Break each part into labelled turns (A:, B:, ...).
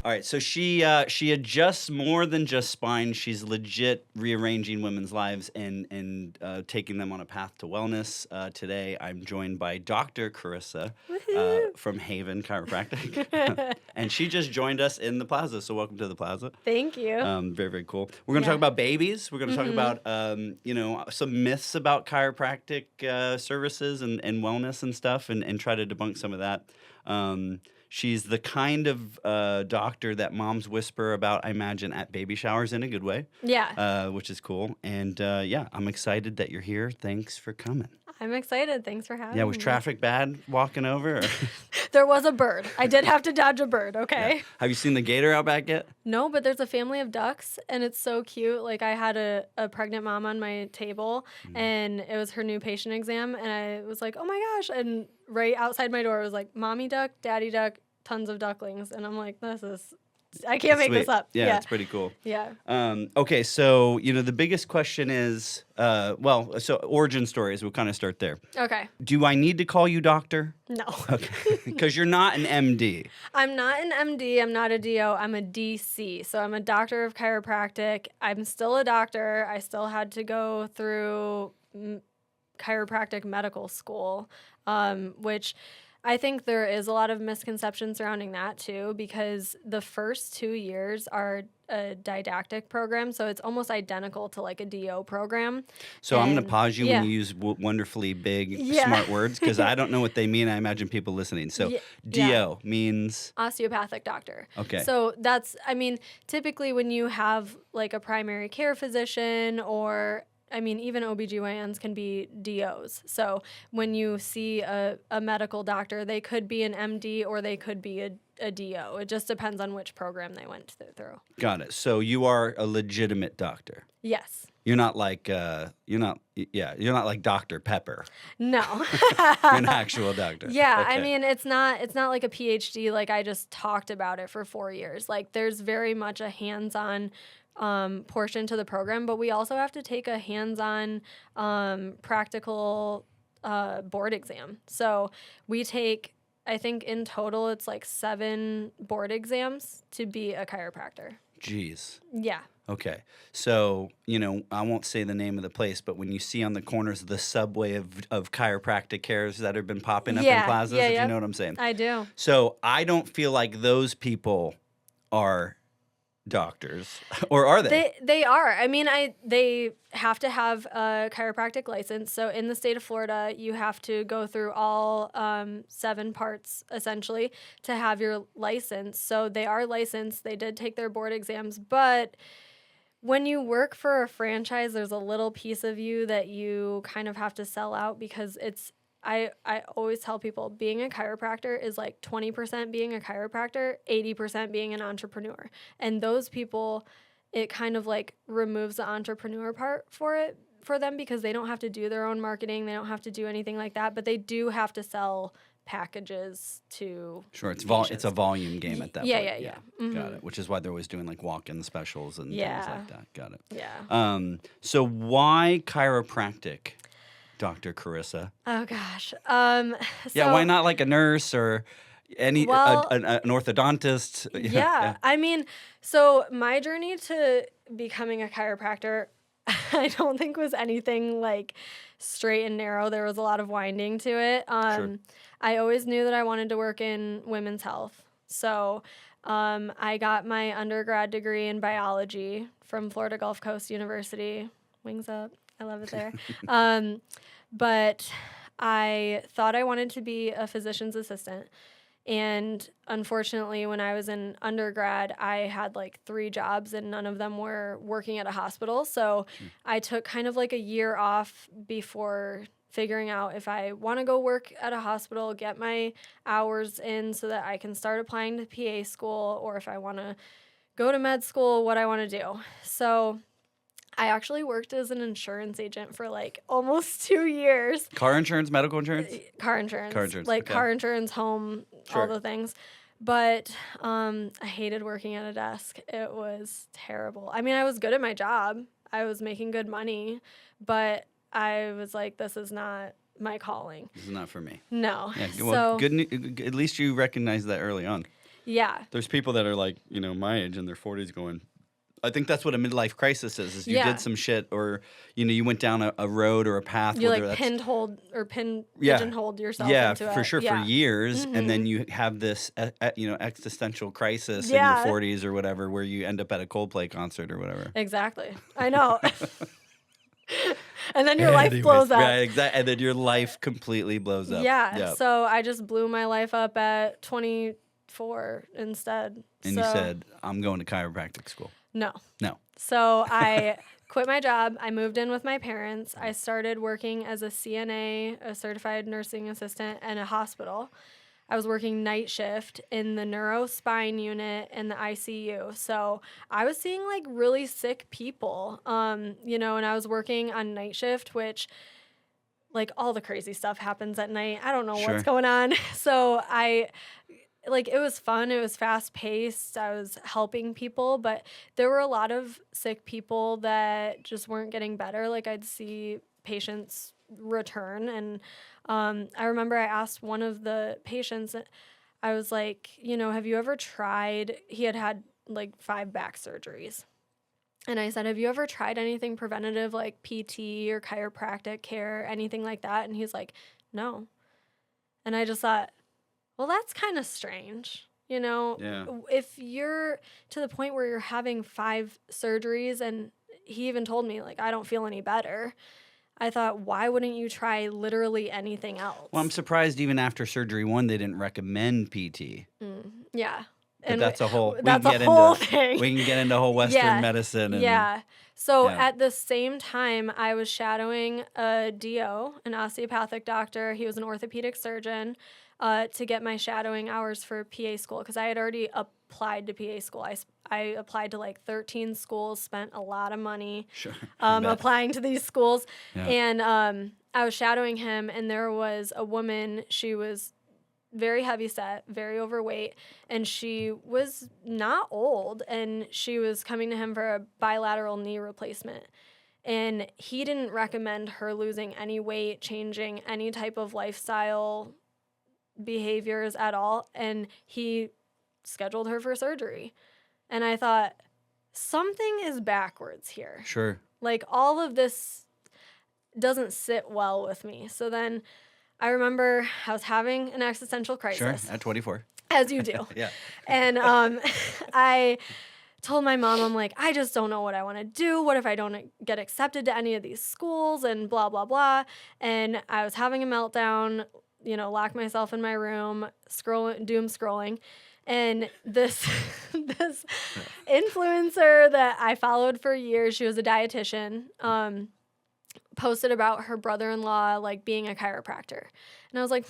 A: All right, so she adjusts more than just spine. She's legit rearranging women's lives and taking them on a path to wellness. Today, I'm joined by Dr. Karissa from Haven Chiropractic, and she just joined us in the plaza. So welcome to the plaza.
B: Thank you.
A: Very, very cool. We're going to talk about babies. We're going to talk about some myths about chiropractic services and wellness and stuff, and try to debunk some of that. She's the kind of doctor that moms whisper about, I imagine, at baby showers in a good way.
B: Yeah.
A: Which is cool. And I'm excited that you're here. Thanks for coming.
B: I'm excited. Thanks for having me.
A: Yeah, was traffic bad walking over? Or?
B: There was a bird. I did have to dodge a bird, okay?
A: Yeah. Have you seen the gator out back yet?
B: No, but there's a family of ducks, and it's so cute. Like, I had a pregnant mom on my table, and it was her new patient exam, and I was like, oh my gosh. And right outside my door was like, mommy duck, daddy duck, tons of ducklings. And I'm like, I can't make this up.
A: Yeah, it's pretty cool.
B: Yeah.
A: Okay, so, the biggest question is, so origin stories, we'll kind of start there.
B: Okay.
A: Do I need to call you doctor?
B: No.
A: Okay, because you're not an MD.
B: I'm not an MD. I'm not a DO. I'm a DC. So I'm a doctor of chiropractic. I'm still a doctor. I still had to go through chiropractic medical school, which I think there is a lot of misconception surrounding that too, because the first 2 years are a didactic program, so it's almost identical to like a DO program.
A: So I'm going to pause you when you use wonderfully big, smart words, because I don't know what they mean. I imagine people listening. So DO means?
B: Osteopathic doctor.
A: Okay.
B: So typically when you have like a primary care physician or even OBGYNs can be DOs. So when you see a medical doctor, they could be an MD or they could be a DO. It just depends on which program they went through.
A: Got it. So you are a legitimate doctor.
B: Yes.
A: You're not like you're not like Dr. Pepper.
B: No.
A: You're an actual doctor.
B: Yeah,
A: okay.
B: it's not like a PhD. Like, I just talked about it for 4 years. Like, there's very much a hands-on portion to the program, but we also have to take a hands-on practical board exam. So we take, I think in total, it's like 7 board exams to be a chiropractor.
A: Jeez.
B: Yeah.
A: Okay. So, I won't say the name of the place, but when you see on the corners of the subway of chiropractic cares that have been popping up in plazas, if you know what I'm saying.
B: I do.
A: So I don't feel like those people are doctors, or are they?
B: They are. They have to have a chiropractic license. So in the state of Florida, you have to go through all 7 parts essentially to have your license. So they are licensed. They did take their board exams, but when you work for a franchise, there's a little piece of you that you kind of have to sell out, because I always tell people being a chiropractor is like 20% being a chiropractor, 80% being an entrepreneur. And those people, it kind of like removes the entrepreneur part for them, because they don't have to do their own marketing. They don't have to do anything like that, but they do have to sell packages to
A: it's a volume game at that point.
B: Yeah. Mm-hmm.
A: Got it. Which is why they're always doing like walk-in specials and things like that. Got it.
B: Yeah.
A: So why chiropractic, Dr. Karissa?
B: Oh gosh.
A: Why not like a nurse or an orthodontist?
B: Yeah. So my journey to becoming a chiropractor, I don't think was anything like straight and narrow. There was a lot of winding to it.
A: Sure.
B: I always knew that I wanted to work in women's health. So I got my undergrad degree in biology from Florida Gulf Coast University. Wings up. I love it there. But I thought I wanted to be a physician's assistant. And unfortunately, when I was in undergrad, I had like 3 jobs and none of them were working at a hospital. So I took kind of like a year off before figuring out if I want to go work at a hospital, get my hours in so that I can start applying to PA school, or if I want to go to med school, what I want to do. So I actually worked as an insurance agent for like almost 2 years.
A: Car insurance, medical insurance?
B: Car insurance.
A: Car insurance.
B: Like car insurance, home, all the things. But I hated working at a desk. It was terrible. I was good at my job. I was making good money, but I was like, this is not my calling.
A: This is not for me.
B: No.
A: Yeah, well, good. At least you recognized that early on.
B: Yeah.
A: There's people that are like, my age in their 40s going, I think that's what a midlife crisis is you did some shit or, you went down a road or a path.
B: You like pigeonholed yourself into
A: for
B: it.
A: sure,
B: Yeah.
A: for years.
B: Mm-hmm.
A: And then you have this, existential crisis in your 40s or whatever, where you end up at a Coldplay concert or whatever.
B: Exactly. I know. And then your life blows up.
A: Right, exactly. And then your life completely blows up.
B: Yeah.
A: Yep.
B: So I just blew my life up at 24 instead.
A: And you said, I'm going to chiropractic school.
B: No.
A: So
B: I quit my job. I moved in with my parents. I started working as a CNA, a certified nursing assistant, in a hospital. I was working night shift in the neurospine unit in the ICU. So I was seeing like really sick people, and I was working on night shift, which like all the crazy stuff happens at night. I don't know what's going on. So it was fun. It was fast paced. I was helping people, but there were a lot of sick people that just weren't getting better. Like I'd see patients return. And I remember I asked one of the patients, I was like, have you ever tried, he had like 5 back surgeries. And I said, have you ever tried anything preventative like PT or chiropractic care, anything like that? And he's like, no. And I just thought, well, that's kind of strange. If you're to the point where you're having 5 surgeries, and he even told me, like, I don't feel any better. I thought, why wouldn't you try literally anything else?
A: Well, I'm surprised even after surgery 1, they didn't recommend PT.
B: Yeah.
A: But and that's a whole
B: thing.
A: We can get into whole Western medicine. And,
B: So at the same time, I was shadowing a DO, an osteopathic doctor. He was an orthopedic surgeon. To get my shadowing hours for PA school, because I had already applied to PA school. I applied to like 13 schools, spent a lot of money applying to these schools. Yeah. And I was shadowing him, and there was a woman. She was very heavy set, very overweight, and she was not old, and she was coming to him for a bilateral knee replacement. And he didn't recommend her losing any weight, changing any type of lifestyle behaviors at all, and he scheduled her for surgery. And I thought, something is backwards here.
A: Sure.
B: Like, all of this doesn't sit well with me. So then I remember I was having an existential crisis.
A: Sure, at 24.
B: As you do.
A: Yeah.
B: And I told my mom, I'm like, I just don't know what I want to do. What if I don't get accepted to any of these schools and blah, blah, blah. And I was having a meltdown, locked myself in my room, doom scrolling. And this influencer that I followed for years, she was a dietitian, posted about her brother-in-law, like, being a chiropractor. And I was like,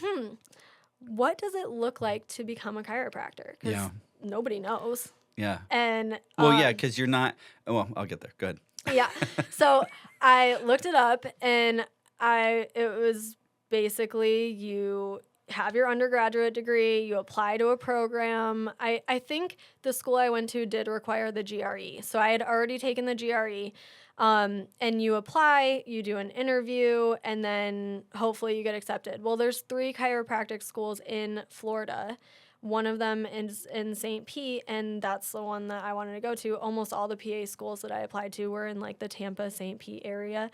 B: what does it look like to become a chiropractor? Because nobody knows.
A: Yeah.
B: And
A: because you're not. Well, I'll get there. Go ahead.
B: Yeah. So I looked it up, and it was basically you have your undergraduate degree, you apply to a program. I think the school I went to did require the GRE. So I had already taken the GRE, and you apply, you do an interview, and then hopefully you get accepted. Well, there's 3 chiropractic schools in Florida. One of them is in St. Pete, and that's the one that I wanted to go to. Almost all the PA schools that I applied to were in like the Tampa, St. Pete area.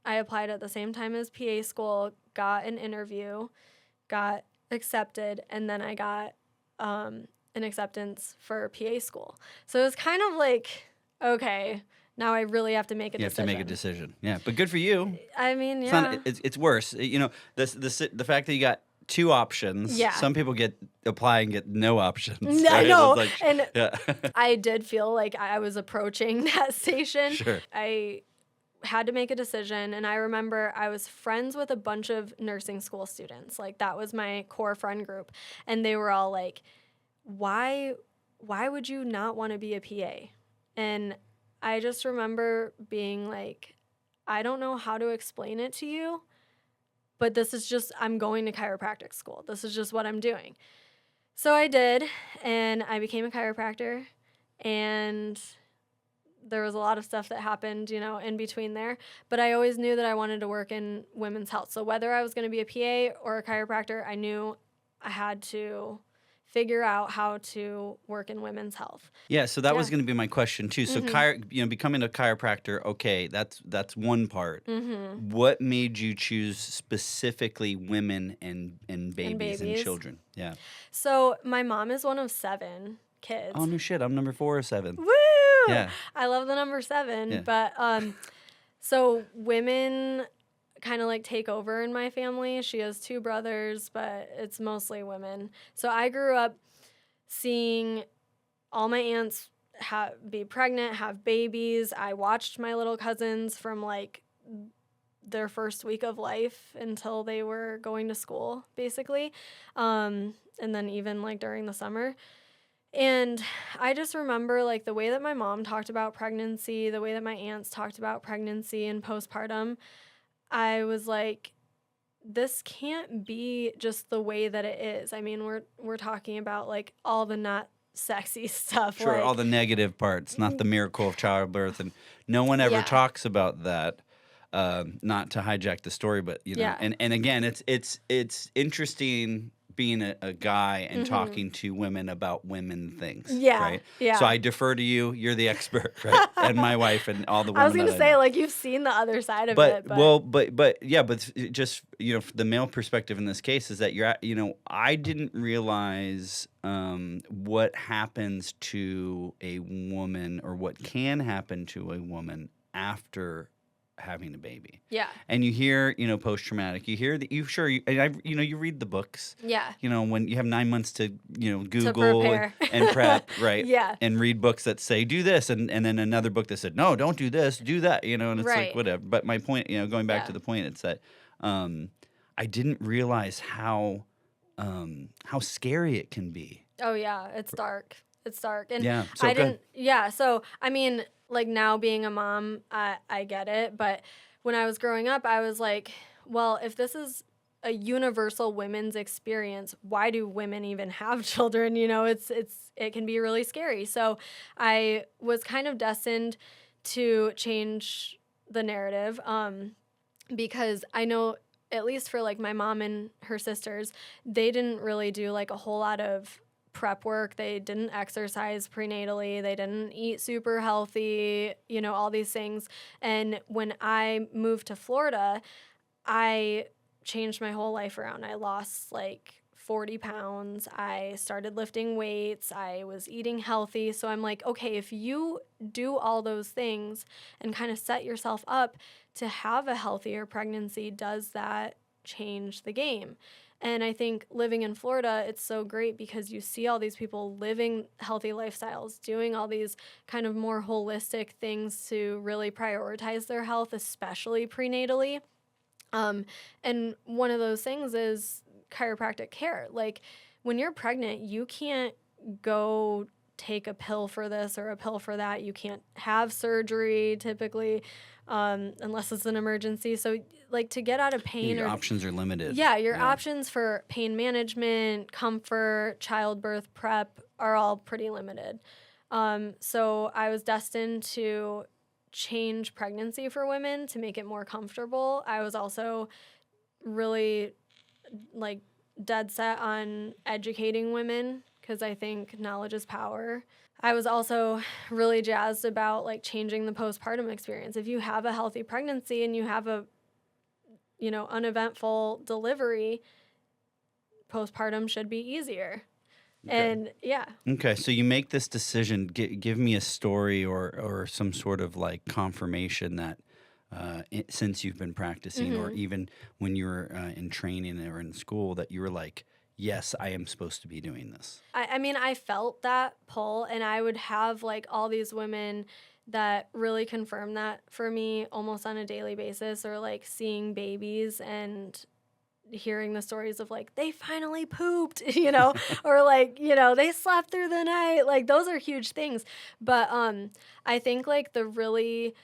B: I applied at the same time as PA school, got an interview, got accepted, and then I got an acceptance for PA school. So it was kind of like, okay, now I really have to make a decision.
A: You have to make a decision. Yeah, but good for you.
B: I mean, yeah.
A: It's worse. The fact that you got 2 options.
B: Yeah.
A: Some people apply and get no options.
B: I know. I did feel like I was approaching that station.
A: Sure.
B: I had to make a decision, and I remember I was friends with a bunch of nursing school students. Like, that was my core friend group, and they were all like, why would you not want to be a PA? And I just remember being like, I don't know how to explain it to you, but this is just, I'm going to chiropractic school. This is just what I'm doing. So I did, and I became a chiropractor, and there was a lot of stuff that happened, in between there. But I always knew that I wanted to work in women's health. So whether I was going to be a PA or a chiropractor, I knew I had to figure out how to work in women's health.
A: Yeah, so that was going to be my question too. So, becoming a chiropractor, okay, that's one part. What made you choose specifically women and babies and children? Yeah.
B: So my mom is one of 7 kids.
A: Oh no shit! I'm number 4 or 7.
B: Woo!
A: Yeah.
B: I love the number 7,
A: Yeah.
B: but so women kind of like take over in my family. She has 2 brothers, but it's mostly women. So I grew up seeing all my aunts be pregnant, have babies. I watched my little cousins from like their first week of life until they were going to school, basically. And then even like during the summer. And I just remember like the way that my mom talked about pregnancy, the way that my aunts talked about pregnancy and postpartum. I was like, this can't be just the way that it is. I mean, we're talking about like all the not sexy stuff.
A: Sure,
B: like,
A: all the negative parts, not the miracle of childbirth, and no one ever talks about that. Not to hijack the story, but you know, and again, it's interesting being a guy and talking to women about women things. Yeah. Right? Yeah. So I defer to you. You're the expert, right? And my wife and all the women.
B: I was going to say, like, you've seen the other side of it.
A: But just, you know, the male perspective in this case is that I didn't realize what happens to a woman or what can happen to a woman after having a baby. Yeah. And you hear, post-traumatic, you hear that you read the books. Yeah. When you have 9 months to, Google and prep, right? Yeah. And read books that say, do this. And then another book that said, no, don't do this, do that, and it's like, whatever. But my point, going back to the point, it's that I didn't realize how scary it can be.
B: Oh, yeah. It's dark. It's dark. And
A: yeah. So
B: I didn't, yeah. So, I mean, like now being a mom, I get it. But when I was growing up, I was like, well, if this is a universal women's experience, why do women even have children? It can be really scary. So I was kind of destined to change the narrative because I know, at least for like my mom and her sisters, they didn't really do like a whole lot of prep work. They didn't exercise prenatally. They didn't eat super healthy, all these things. And when I moved to Florida, I changed my whole life around. I lost like 40 pounds. I started lifting weights. I was eating healthy. So I'm like, okay, if you do all those things and kind of set yourself up to have a healthier pregnancy, does that change the game? And I think living in Florida, it's so great because you see all these people living healthy lifestyles, doing all these kind of more holistic things to really prioritize their health, especially prenatally. And one of those things is chiropractic care. Like when you're pregnant, you can't go take a pill for this or a pill for that. You can't have surgery typically unless it's an emergency. So like to get out of pain,
A: your options are limited.
B: Yeah, your options for pain management, comfort, childbirth prep are all pretty limited. So I was destined to change pregnancy for women to make it more comfortable. I was also really like dead set on educating women because I think knowledge is power. I was also really jazzed about like changing the postpartum experience. If you have a healthy pregnancy and you have a, uneventful delivery, postpartum should be easier. Okay. And yeah.
A: Okay, so you make this decision. Give me a story or some sort of like confirmation that since you've been practicing or even when you were in training or in school that you were like, yes, I am supposed to be doing this.
B: I mean, I felt that pull, and I would have like all these women that really confirm that for me almost on a daily basis, or like seeing babies and hearing the stories of like, they finally pooped, or like, they slept through the night. Like those are huge things. But I think like the really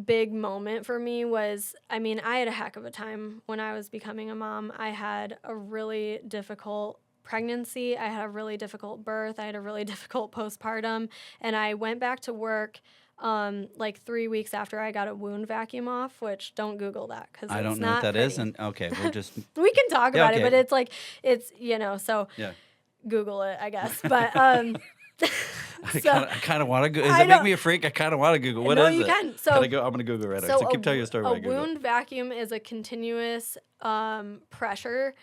B: big moment for me was, I mean, I had a heck of a time when I was becoming a mom. I had a really difficult pregnancy. I had a really difficult birth. I had a really difficult postpartum. And I went back to work like 3 weeks after I got a wound vacuum off, which don't Google that because
A: I don't know what that is. And okay, we'll just
B: we can talk about it, but it's like so.
A: Yeah.
B: Google it, I guess. But
A: I kind of want to go. Does it make me a freak? I kind of want to Google. What is it?
B: You can. So
A: I'm going to Google right now. So keep telling you a story.
B: A wound vacuum is a continuous pressure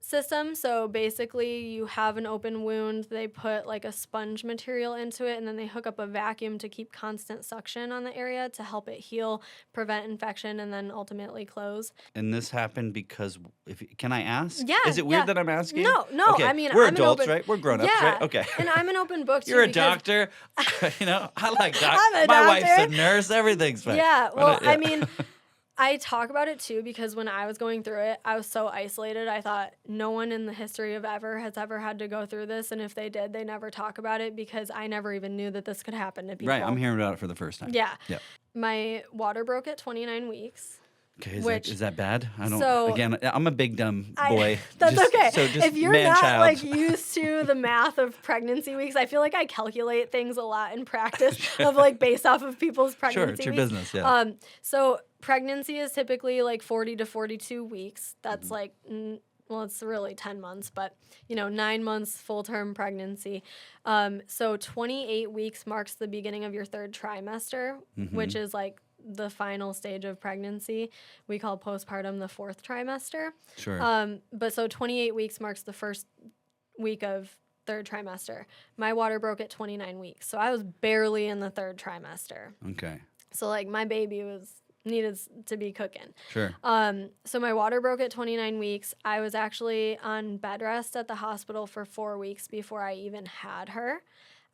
B: system. So basically you have an open wound, they put like a sponge material into it, and then they hook up a vacuum to keep constant suction on the area to help it heal, prevent infection, and then ultimately close.
A: And this happened because, can I ask?
B: Yeah.
A: Is it weird that I'm asking?
B: No.
A: Okay.
B: I mean,
A: we're
B: I'm
A: adults, right? We're grown-ups, right? Okay.
B: And I'm an open book too.
A: You're a doctor. I like doctors.
B: I'm a
A: My
B: doctor.
A: wife's a nurse. Everything's fine.
B: Yeah. Well, I mean, I talk about it too because when I was going through it, I was so isolated. I thought no one in the history of ever has ever had to go through this. And if they did, they never talk about it because I never even knew that this could happen to people.
A: Right. I'm hearing about it for the first time.
B: Yeah.
A: Yeah.
B: My water broke at 29 weeks.
A: Okay, is that bad? I don't.
B: So,
A: again, I'm a big dumb boy.
B: That's okay.
A: So just
B: if you're not
A: child.
B: like used to the math of pregnancy weeks, I feel like I calculate things a lot in practice of like based off of people's pregnancy
A: Sure, it's your
B: weeks.
A: business. Yeah.
B: So pregnancy is typically like 40 to 42 weeks. That's like. Well, it's really 10 months, but 9 months full-term pregnancy. So 28 weeks marks the beginning of your third trimester, which is like the final stage of pregnancy. We call postpartum the fourth trimester.
A: Sure.
B: But so 28 weeks marks the first week of third trimester. My water broke at 29 weeks, so I was barely in the third trimester.
A: Okay.
B: So like my baby needed to be cooking.
A: Sure.
B: So my water broke at 29 weeks. I was actually on bed rest at the hospital for 4 weeks before I even had her.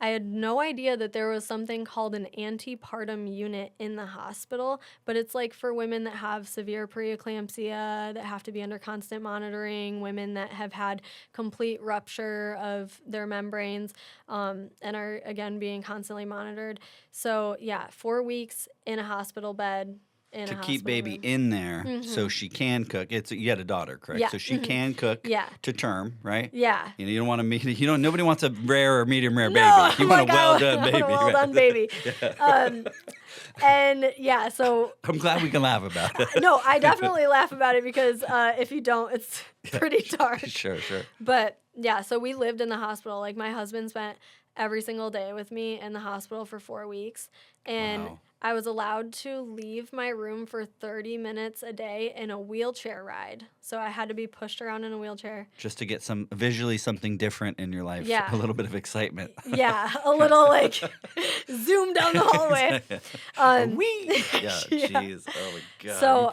B: I had no idea that there was something called an antepartum unit in the hospital, but it's like for women that have severe preeclampsia, that have to be under constant monitoring, women that have had complete rupture of their membranes, and are, again, being constantly monitored. So, 4 weeks in a hospital bed. To
A: keep baby room. In there so she can cook. You had a daughter, correct?
B: Yeah.
A: So she can cook to term, right?
B: Yeah.
A: You don't want nobody wants a rare or medium rare baby. You
B: Oh
A: want a well-done baby.
B: Well done baby. So
A: I'm glad we can laugh about it.
B: No, I definitely laugh about it because if you don't, it's pretty dark.
A: Sure.
B: But so we lived in the hospital. Like my husband spent every single day with me in the hospital for 4 weeks. And
A: wow.
B: I was allowed to leave my room for 30 minutes a day in a wheelchair ride. So I had to be pushed around in a wheelchair.
A: Just to get visually something different in your life.
B: Yeah.
A: A little bit of excitement.
B: Yeah, a little like zoom down the hallway.
A: Jeez. Oh my God.
B: So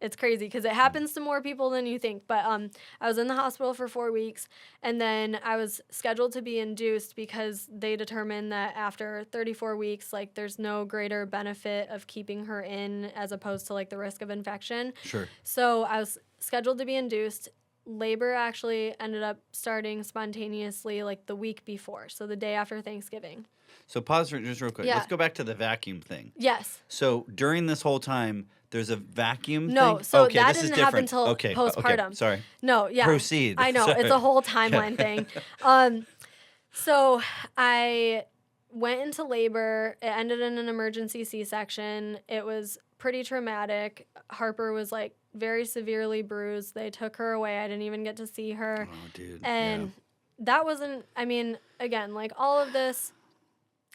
B: it's crazy because it happens to more people than you think. But I was in the hospital for 4 weeks, and then I was scheduled to be induced because they determined that after 34 weeks, like there's no greater benefit of keeping her in as opposed to like the risk of infection.
A: Sure.
B: So I was scheduled to be induced. Labor actually ended up starting spontaneously like the week before, so the day after Thanksgiving.
A: So pause for just real quick.
B: Yeah.
A: Let's go back to the vacuum thing.
B: Yes.
A: So during this whole time, there's a vacuum thing?
B: No, so
A: okay,
B: that
A: this
B: didn't
A: is
B: happen
A: different.
B: until postpartum.
A: Okay, sorry.
B: No, yeah.
A: Proceed.
B: I know,
A: Sorry.
B: it's a whole timeline thing. So I went into labor. It ended in an emergency C-section. It was pretty traumatic. Harper was like very severely bruised. They took her away. I didn't even get to see her.
A: Oh, dude.
B: And that wasn't, again, like all of this,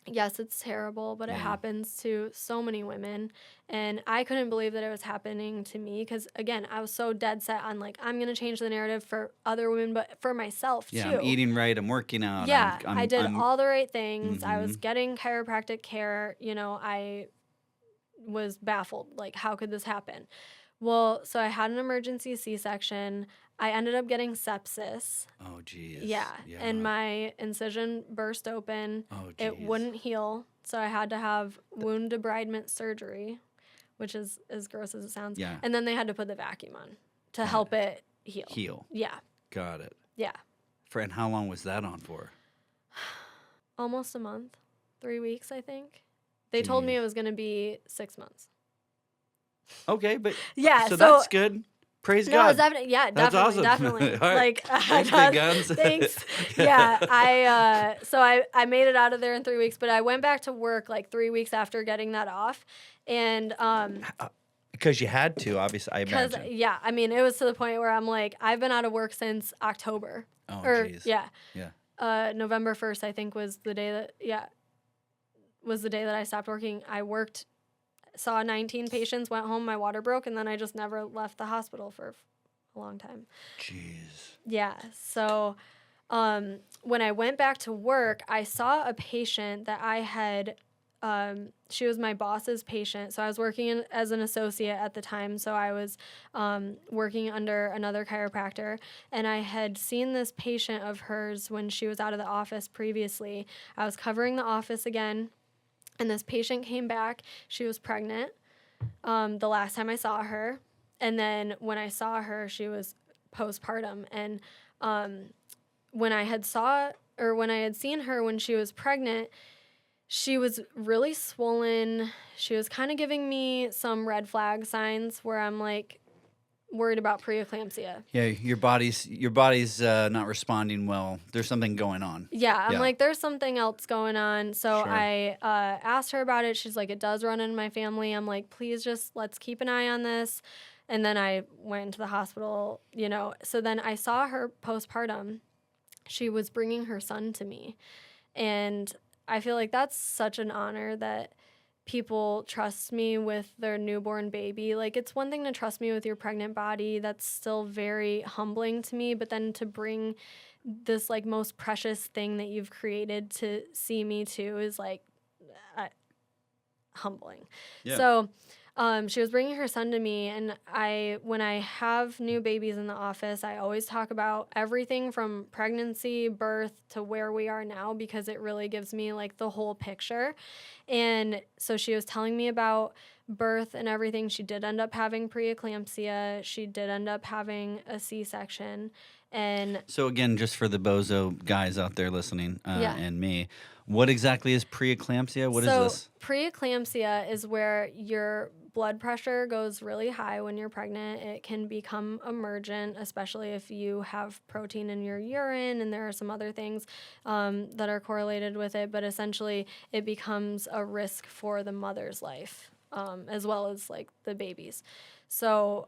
B: yes, it's terrible, but it happens to so many women. And I couldn't believe that it was happening to me because, again, I was so dead set on, like, I'm going to change the narrative for other women, but for myself, too.
A: Yeah, I'm eating right. I'm working out.
B: Yeah, I did all the right things.
A: Mm-hmm.
B: I was getting chiropractic care. I was baffled. Like, how could this happen? Well, so I had an emergency C-section. I ended up getting sepsis.
A: Oh, geez.
B: Yeah. And my incision burst open.
A: Oh, geez.
B: It wouldn't heal, so I had to have wound debridement surgery, which is as gross as it sounds.
A: Yeah.
B: And then they had to put the vacuum on to help it heal. Yeah.
A: Got it.
B: Yeah.
A: And how long was that on for?
B: Almost a month. 3 weeks, I think. They told me it was going to be 6 months.
A: Okay, but
B: yeah,
A: so that's good. Praise God.
B: It was
A: That's awesome.
B: definitely.
A: All right.
B: Like,
A: thanks, big guns.
B: Thanks. Yeah, I made it out of there in 3 weeks, but I went back to work like 3 weeks after getting that off, and
A: Because you had to, obviously, I imagine.
B: Yeah, I mean, it was to the point where I'm like, I've been out of work since October.
A: Oh, jeez.
B: Yeah.
A: Yeah.
B: November 1st, I think, was the day that I stopped working. I worked, saw 19 patients, went home, my water broke, and then I just never left the hospital for a long time.
A: Jeez.
B: Yeah. So when I went back to work, I saw a patient that I had, she was my boss's patient. So I was working as an associate at the time. So I was working under another chiropractor. And I had seen this patient of hers when she was out of the office previously. I was covering the office again. And this patient came back. She was pregnant the last time I saw her. And then when I saw her, she was postpartum. And when I had seen her when she was pregnant, she was really swollen. She was kind of giving me some red flag signs where I'm like worried about preeclampsia.
A: Yeah, your body's not responding well. There's something going on.
B: Yeah, I'm like, there's something else going on. So
A: Sure.
B: I asked her about it. She's like, it does run in my family. I'm like, please just let's keep an eye on this. And then I went into the hospital, So then I saw her postpartum. She was bringing her son to me. And I feel like that's such an honor that people trust me with their newborn baby. Like, it's one thing to trust me with your pregnant body. That's still very humbling to me. But then to bring this, like, most precious thing that you've created to see me too is, like, humbling. Yeah. So she was bringing her son to me, and when I have new babies in the office, I always talk about everything from pregnancy, birth, to where we are now, because it really gives me like the whole picture. And so she was telling me about birth and everything. She did end up having preeclampsia. She did end up having a C-section. And
A: so again, just for the bozo guys out there listening, and me, what exactly is preeclampsia? What is this?
B: Preeclampsia is where your blood pressure goes really high when you're pregnant. It can become emergent, especially if you have protein in your urine, and there are some other things that are correlated with it. But essentially, it becomes a risk for the mother's life, as well as like the baby's. So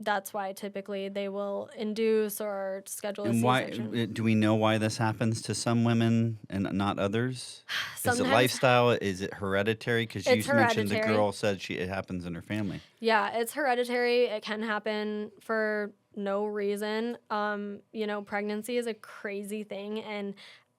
B: that's why typically they will induce or schedule a C-section.
A: Why do we know why this happens to some women and not others? Is it lifestyle? Is it hereditary? Because you mentioned the girl said it happens in her family.
B: Yeah, it's hereditary. It can happen for no reason. Pregnancy is a crazy thing, and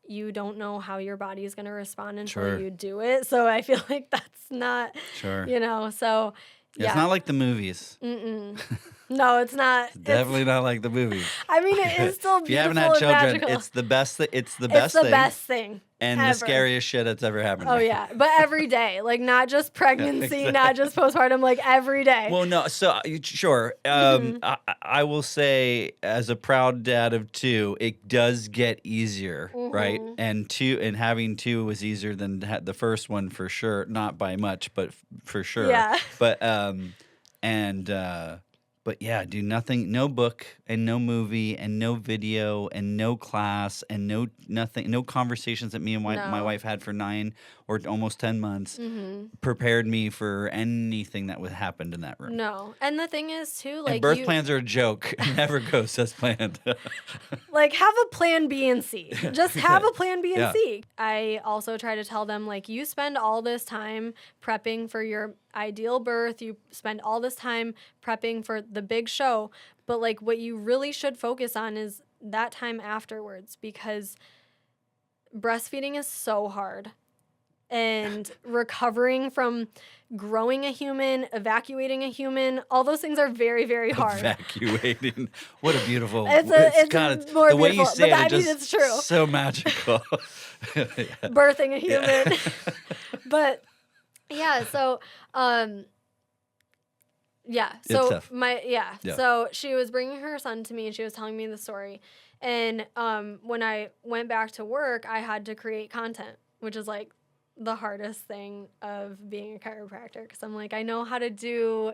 B: you don't know how your body is going to respond until you do it. So I feel like that's not, so...
A: Yeah. It's not like the movies.
B: No, it's not.
A: It's definitely not like the movies.
B: I mean, it is still beautiful.
A: If you haven't had children,
B: magical.
A: It's the best. It's the
B: best thing.
A: And
B: ever.
A: The scariest shit that's ever happened.
B: Oh yeah, but every day, like not just pregnancy, exactly. Not just postpartum, like every day.
A: Well, no, so sure. I will say, as a proud dad of two, it does get easier, right? And having two was easier than the first one for sure. Not by much, but for sure.
B: Yeah.
A: But yeah, do nothing, no book and no movie and no video and no class and nothing, no conversations that me and my wife had for 9 or almost 10 months prepared me for anything that would happen in that room.
B: No. And the thing is too, like,
A: and birth plans are a joke. It never goes as planned.
B: Like, have a plan B and C. Just have a plan B and C. I also try to tell them, like, you spend all this time prepping for your ideal birth. You spend all this time prepping for the big show. But, like, what you really should focus on is that time afterwards, because breastfeeding is so hard. And recovering from growing a human, evacuating a human, all those things are very, very hard.
A: Evacuating. What a beautiful...
B: It's more
A: the
B: beautiful.
A: way you say
B: but
A: it,
B: it's true.
A: So magical.
B: Birthing a human. But, yeah, so... Yeah. So So she was bringing her son to me, and she was telling me the story. And when I went back to work, I had to create content, which is like the hardest thing of being a chiropractor, because I'm like, I know how to do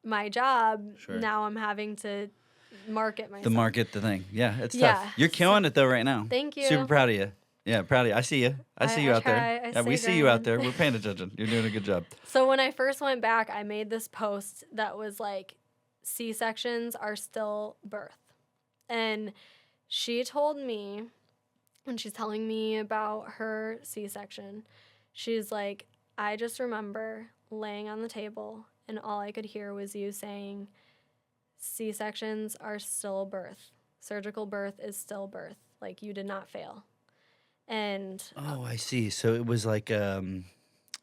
B: my job. Sure. Now I'm having to market myself.
A: The thing. Yeah, it's tough. You're killing it though right now.
B: Thank you.
A: Super proud of you. Yeah, proud of you. I see you. I see you out there.
B: try. I
A: Yeah, we
B: stay
A: see you out
B: grinding.
A: there. We're paying attention. You're doing a good job.
B: So when I first went back, I made this post that was like, C-sections are still birth. And she told me, when she's telling me about her C-section, she's like, I just remember laying on the table and all I could hear was you saying, C-sections are still birth. Surgical birth is still birth. Like, you did not fail. And
A: Oh, I see. So it was like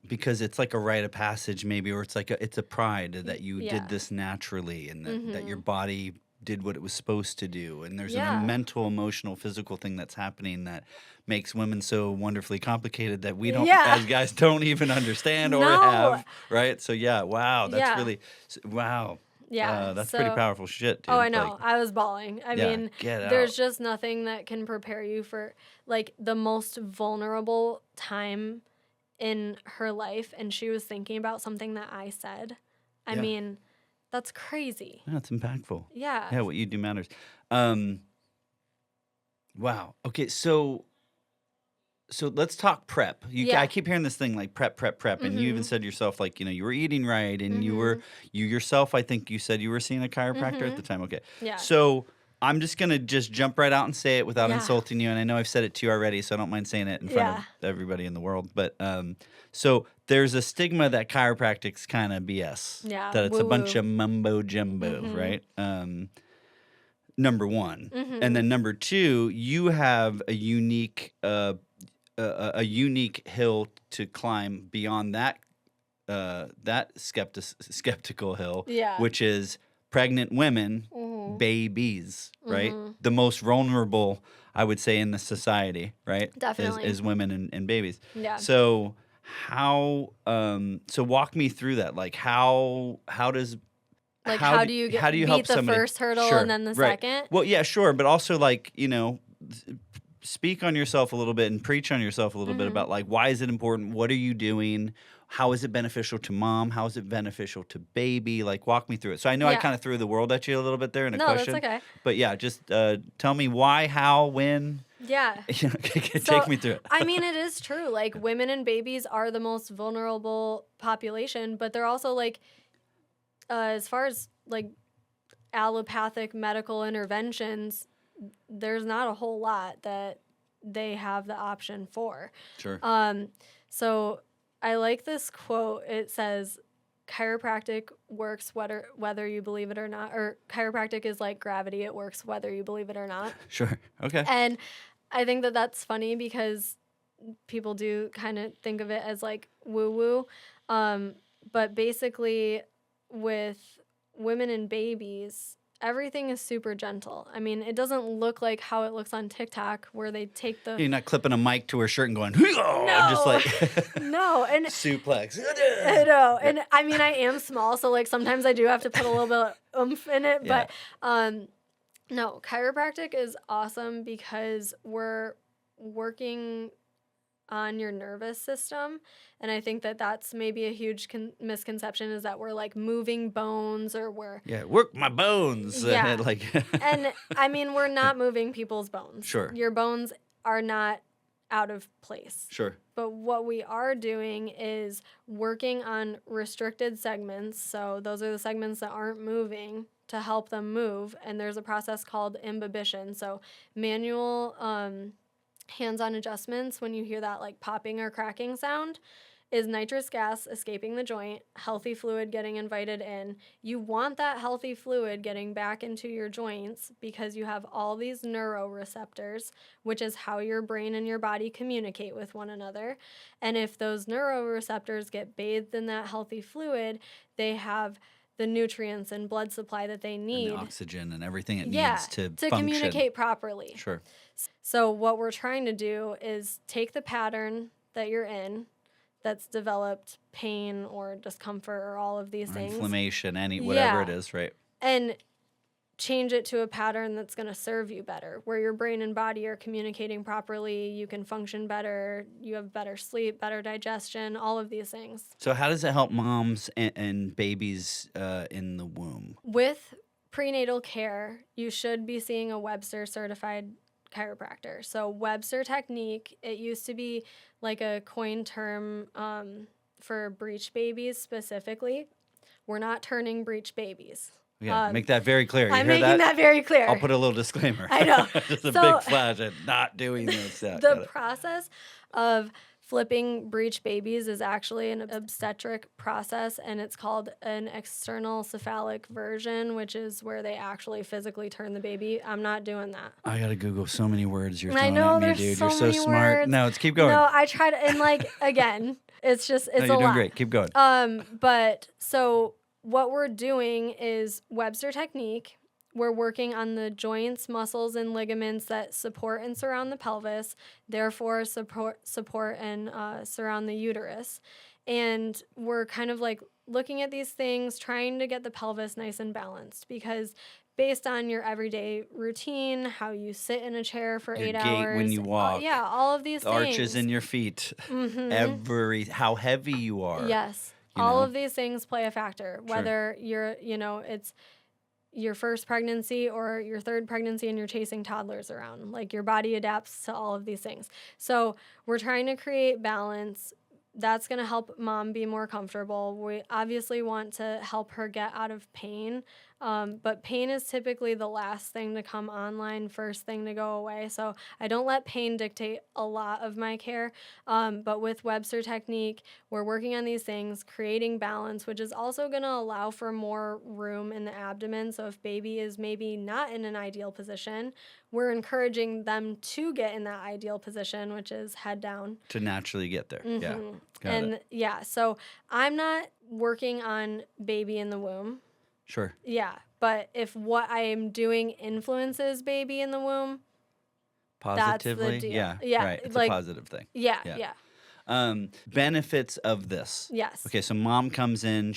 A: because it's like a rite of passage maybe, or it's like it's a pride that you
B: Yeah.
A: did this naturally and that your body did what it was supposed to do. And there's
B: Yeah.
A: a mental, emotional, physical thing that's happening that makes women so wonderfully complicated that we don't,
B: Yeah.
A: as guys, don't even understand or
B: No.
A: have, right? So yeah, wow, that's
B: Yeah.
A: really, wow.
B: yeah.
A: That's pretty
B: so-
A: powerful shit, dude.
B: Oh, I know.
A: Like,
B: I was bawling. I
A: yeah,
B: mean,
A: get
B: there's
A: out.
B: just nothing that can prepare you for like the most vulnerable time in her life. And she was thinking about something that I said. I
A: Yeah.
B: mean, that's crazy.
A: Yeah, it's impactful.
B: Yeah.
A: Yeah, what you do matters. Wow. Okay, so let's talk prep.
B: Yeah.
A: I keep hearing this thing like prep, and you even said yourself like you were eating right, and you yourself. I think you said you were seeing a chiropractor at the time. Okay.
B: Yeah.
A: So I'm just gonna jump right out and say it without
B: Yeah.
A: insulting you, and I know I've said it to you already, so I don't mind saying it in front of everybody in the world. But so there's a stigma that chiropractic's kind of BS.
B: Yeah,
A: That it's a bunch
B: woo-woo.
A: of mumbo jumbo, right? Number one, and then number two, you have a unique hill to climb beyond that skeptical hill,
B: Yeah.
A: which is pregnant women, babies, right? The most vulnerable, I would say, in the society, right?
B: Definitely.
A: is women and babies.
B: Yeah.
A: So so walk me through that. Like how does
B: Like, how do you
A: how do you
B: beat
A: help
B: the
A: somebody?
B: first hurdle
A: Sure,
B: and then the
A: right.
B: second?
A: Well, yeah, sure, but also like speak on yourself a little bit and preach on yourself a little bit about like why is it important? What are you doing? How is it beneficial to mom? How is it beneficial to baby? Like walk me through it. So I know I
B: Yeah.
A: kind of threw the world at you a little bit there in a
B: No,
A: question.
B: that's okay.
A: But yeah, just tell me why, how, when.
B: Yeah.
A: Take me through it.
B: I mean, it is true. Like, women and babies are the most vulnerable population, but they're also like, as far as like allopathic medical interventions, there's not a whole lot that they have the option for.
A: Sure.
B: So I like this quote. It says, chiropractic works whether you believe it or not, or chiropractic is like gravity. It works whether you believe it or not.
A: Sure. Okay.
B: And I think that that's funny because people do kind of think of it as like woo-woo. But basically with women and babies, everything is super gentle. I mean, it doesn't look like how it looks on TikTok where they take the...
A: You're not clipping a mic to her shirt and going, just like
B: No, and...
A: suplex.
B: I know. And I mean, I am small, so like sometimes I do have to put a little bit of oomph in it.
A: Yeah.
B: But no, chiropractic is awesome because we're working on your nervous system. And I think that that's maybe a huge misconception is that we're like moving bones or we're...
A: Yeah, work my bones.
B: Yeah.
A: Like
B: And I mean, we're not moving people's bones.
A: Sure.
B: Your bones are not out of place.
A: Sure.
B: But what we are doing is working on restricted segments. So those are the segments that aren't moving to help them move. And there's a process called imbibition. So manual hands-on adjustments, when you hear that like popping or cracking sound, is nitrous gas escaping the joint, healthy fluid getting invited in. You want that healthy fluid getting back into your joints because you have all these neuroreceptors, which is how your brain and your body communicate with one another. And if those neuroreceptors get bathed in that healthy fluid, they have the nutrients and blood supply that they need.
A: And the oxygen and everything it
B: Yeah,
A: needs to function.
B: communicate properly.
A: Sure.
B: So what we're trying to do is take the pattern that you're in that's developed pain or discomfort or all of these things.
A: Inflammation, whatever
B: Yeah.
A: it is, right?
B: And change it to a pattern that's going to serve you better, where your brain and body are communicating properly, you can function better, you have better sleep, better digestion, all of these things.
A: So how does it help moms and babies in the womb?
B: With prenatal care, you should be seeing a Webster certified chiropractor. So Webster technique, it used to be like a coined term for breech babies specifically. We're not turning breech babies.
A: Yeah, make that very clear. You
B: I'm
A: hear
B: making that very clear.
A: I'll put a little disclaimer.
B: I know.
A: Just a big flash at not doing this. Yeah,
B: the process of flipping breech babies is actually an obstetric process, and it's called an external cephalic version, which is where they actually physically turn the baby. I'm not doing that.
A: I gotta Google so many words you're throwing
B: I know,
A: at me,
B: there's
A: dude.
B: so
A: You're so
B: many
A: smart.
B: words.
A: No, let's keep going.
B: No, I tried, and like again, it's just it's
A: no, you're
B: a
A: doing
B: lot.
A: great. Keep going.
B: But so what we're doing is Webster technique. We're working on the joints, muscles, and ligaments that support and surround the pelvis, therefore support and surround the uterus. And we're kind of like looking at these things, trying to get the pelvis nice and balanced, because based on your everyday routine, how you sit in a chair for
A: Your
B: 8
A: gait
B: hours.
A: when you walk.
B: All of these
A: the
B: things.
A: arches in your feet.
B: Mm-hmm.
A: How heavy you are.
B: Yes. All of these things play a factor, whether you're, it's your first pregnancy or your third pregnancy and you're chasing toddlers around. Like, your body adapts to all of these things. So we're trying to create balance. That's going to help mom be more comfortable. We obviously want to help her get out of pain. But pain is typically the last thing to come online, first thing to go away. So I don't let pain dictate a lot of my care. But with Webster technique, we're working on these things, creating balance, which is also going to allow for more room in the abdomen. So if baby is maybe not in an ideal position, we're encouraging them to get in that ideal position, which is head down.
A: To naturally get there.
B: Mm-hmm.
A: Yeah. Got it.
B: Yeah, so I'm not working on baby in the womb.
A: Sure.
B: Yeah, but if what I am doing influences baby in the womb,
A: Positively?
B: that's the deal.
A: Yeah. Right. It's a positive thing.
B: Yeah.
A: Benefits of this.
B: Yes.
A: Okay, so mom comes in,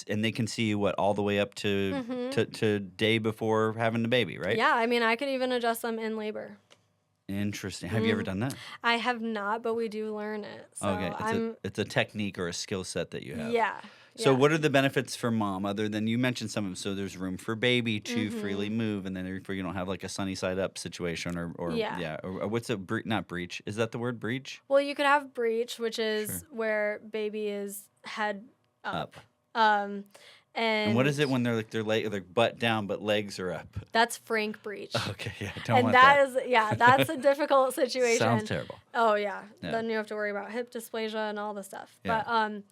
A: and they can see you all the way up to day before having the baby, right?
B: Yeah, I mean, I could even adjust them in labor.
A: Interesting. Have you ever done that?
B: I have not, but we do learn it. So
A: okay, it's a technique or a skill set that you have.
B: Yeah.
A: So what are the benefits for mom other than you mentioned some of them? So there's room for baby to freely move, and then you don't have like a sunny side up situation or what's not breech? Is that the word breech?
B: Well, you could have breech, which is where baby is head up. And
A: what is it when they're butt down but legs are up?
B: That's frank breech.
A: Okay, yeah,
B: that's a difficult situation.
A: Sounds terrible.
B: Oh yeah. Then you have to worry about hip dysplasia and all the stuff.
A: Yeah.
B: But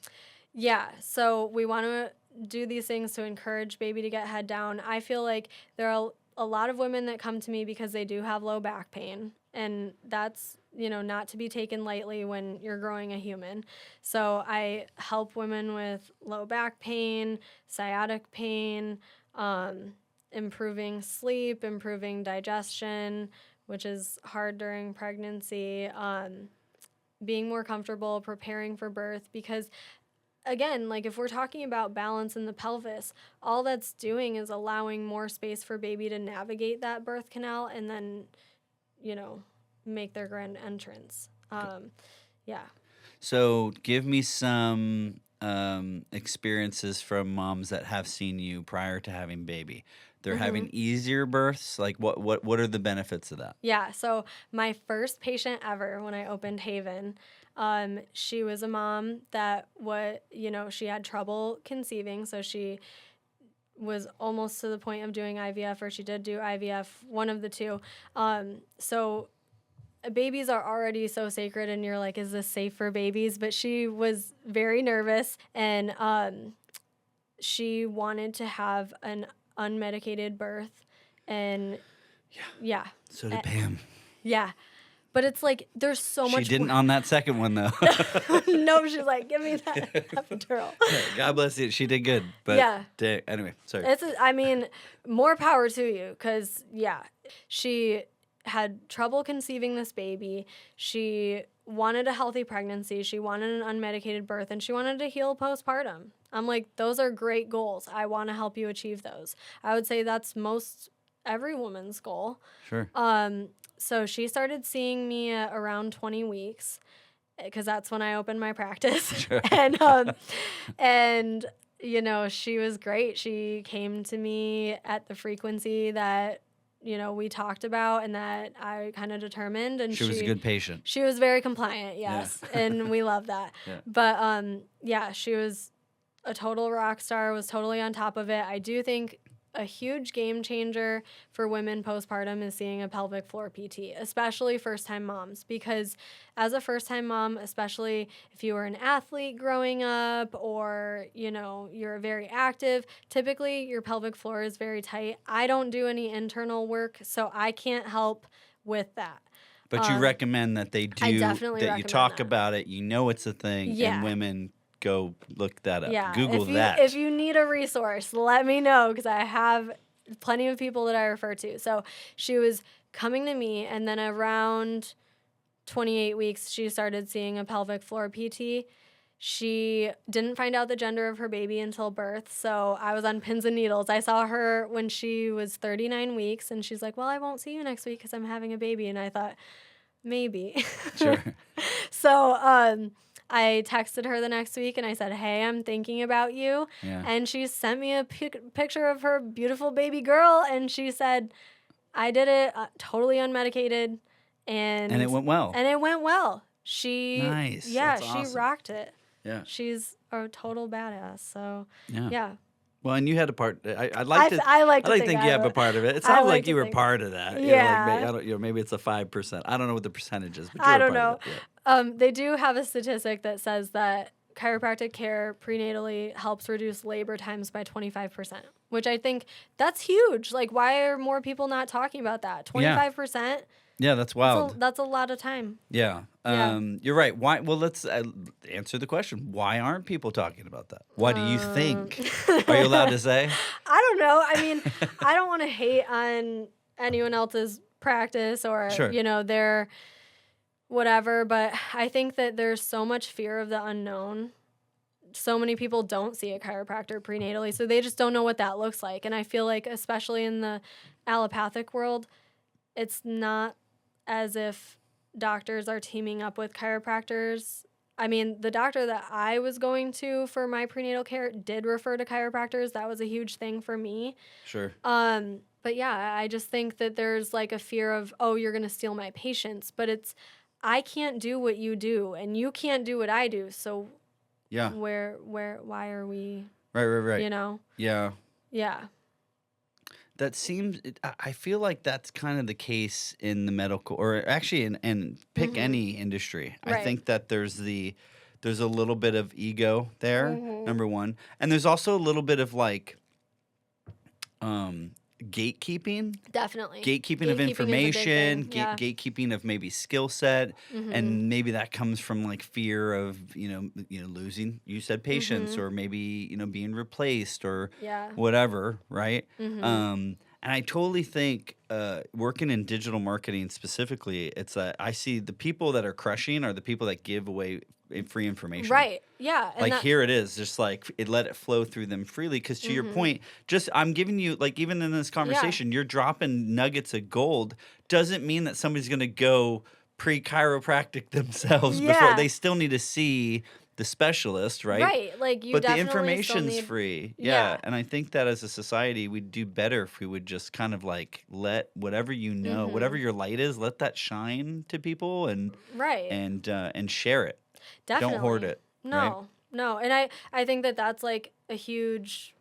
B: so we want to do these things to encourage baby to get head down. I feel like there are a lot of women that come to me because they do have low back pain, and that's not to be taken lightly when you're growing a human. So I help women with low back pain, sciatic pain, improving sleep, improving digestion, which is hard during pregnancy, being more comfortable preparing for birth, because again, like if we're talking about balance in the pelvis, all that's doing is allowing more space for baby to navigate that birth canal and then, make their grand entrance.
A: So give me some experiences from moms that have seen you prior to having baby. They're having easier births. Like what are the benefits of that?
B: Yeah. So my first patient ever when I opened Haven, she was a mom that she had trouble conceiving. So she was almost to the point of doing IVF, or she did do IVF, one of the two. So babies are already so sacred, and you're like, is this safe for babies? But she was very nervous, and she wanted to have an unmedicated birth. And yeah.
A: So did Pam.
B: Yeah. But it's like, there's so much.
A: She didn't on that second one, though.
B: No, she's like, give me that epidural.
A: God bless you. She did good. But anyway, sorry.
B: More power to you, because, she had trouble conceiving this baby. She wanted a healthy pregnancy. She wanted an unmedicated birth, and she wanted to heal postpartum. I'm like, those are great goals. I want to help you achieve those. I would say that's every woman's goal.
A: Sure.
B: So she started seeing me at around 20 weeks, because that's when I opened my practice.
A: Sure.
B: And she was great. She came to me at the frequency that we talked about and that I kind of determined. And
A: she was a good patient.
B: She was very compliant, yes, and we love that.
A: Yeah.
B: But she was a total rock star, was totally on top of it. I do think a huge game changer for women postpartum is seeing a pelvic floor PT, especially first-time moms, because as a first-time mom, especially if you were an athlete growing up or, you're very active, typically your pelvic floor is very tight. I don't do any internal work, so I can't help with that.
A: But you recommend that they do,
B: I definitely
A: that you talk about it, it's a thing, and women go look that up.
B: Yeah.
A: Google that.
B: If you need a resource, let me know, because I have plenty of people that I refer to. So she was coming to me, and then around 28 weeks, she started seeing a pelvic floor PT. She didn't find out the gender of her baby until birth, so I was on pins and needles. I saw her when she was 39 weeks, and she's like, well, I won't see you next week because I'm having a baby. And I thought, maybe.
A: Sure.
B: So I texted her the next week and I said, hey, I'm thinking about you.
A: Yeah.
B: And she sent me a picture of her beautiful baby girl. And she said, I did it totally unmedicated. And
A: it went well.
B: Nice. Yeah,
A: That's awesome.
B: She rocked it.
A: Yeah.
B: She's a total badass. So, yeah.
A: Well, and you had a part. I like to think you have a part of it. It sounds like you were part of that.
B: Yeah.
A: Maybe it's a 5%. I don't know what the percentage is, but
B: I don't know. They do have a statistic that says that chiropractic care prenatally helps reduce labor times by 25%, which I think that's huge. Like, why are more people not talking about that? 25%?
A: Yeah, that's wild.
B: That's a lot of time.
A: Yeah. You're right. Why? Well, let's answer the question. Why aren't people talking about that? Why do you think? Are you allowed to say?
B: I don't know. I mean, I don't want to hate on anyone else's practice or, their whatever, but I think that there's so much fear of the unknown. So many people don't see a chiropractor prenatally, so they just don't know what that looks like. And I feel like, especially in the allopathic world, it's not as if doctors are teaming up with chiropractors. I mean, the doctor that I was going to for my prenatal care did refer to chiropractors. That was a huge thing for me.
A: Sure.
B: But yeah, I just think that there's like a fear of, oh, you're going to steal my patients. But it's, I can't do what you do, and you can't do what I do. So
A: yeah,
B: why are we?
A: Right.
B: Yeah.
A: Yeah. That seems. I feel like that's kind of the case in the medical, or actually in pick any industry.
B: Right.
A: I think that there's a little bit of ego there, number one, and there's also a little bit of like, gatekeeping.
B: Definitely.
A: Gatekeeping of information,
B: yeah.
A: gatekeeping of maybe skill set, and maybe that comes from like fear of losing. You said patients, or maybe being replaced, or whatever, right? And I totally think working in digital marketing specifically, I see the people that are crushing are the people that give away free information.
B: Right. Yeah.
A: And here it is, just like let it flow through them freely. Because to your point, I'm giving you, like, even in this conversation, you're dropping nuggets of gold. Doesn't mean that somebody's going to go pre-chiropractic themselves before. They still need to see the specialist, right?
B: Right. Like,
A: but the information's free. Yeah. And I think that as a society, we'd do better if we would just kind of like let whatever whatever your light is, let that shine to people and share it.
B: Definitely.
A: Don't hoard it.
B: No. And I think that that's like a huge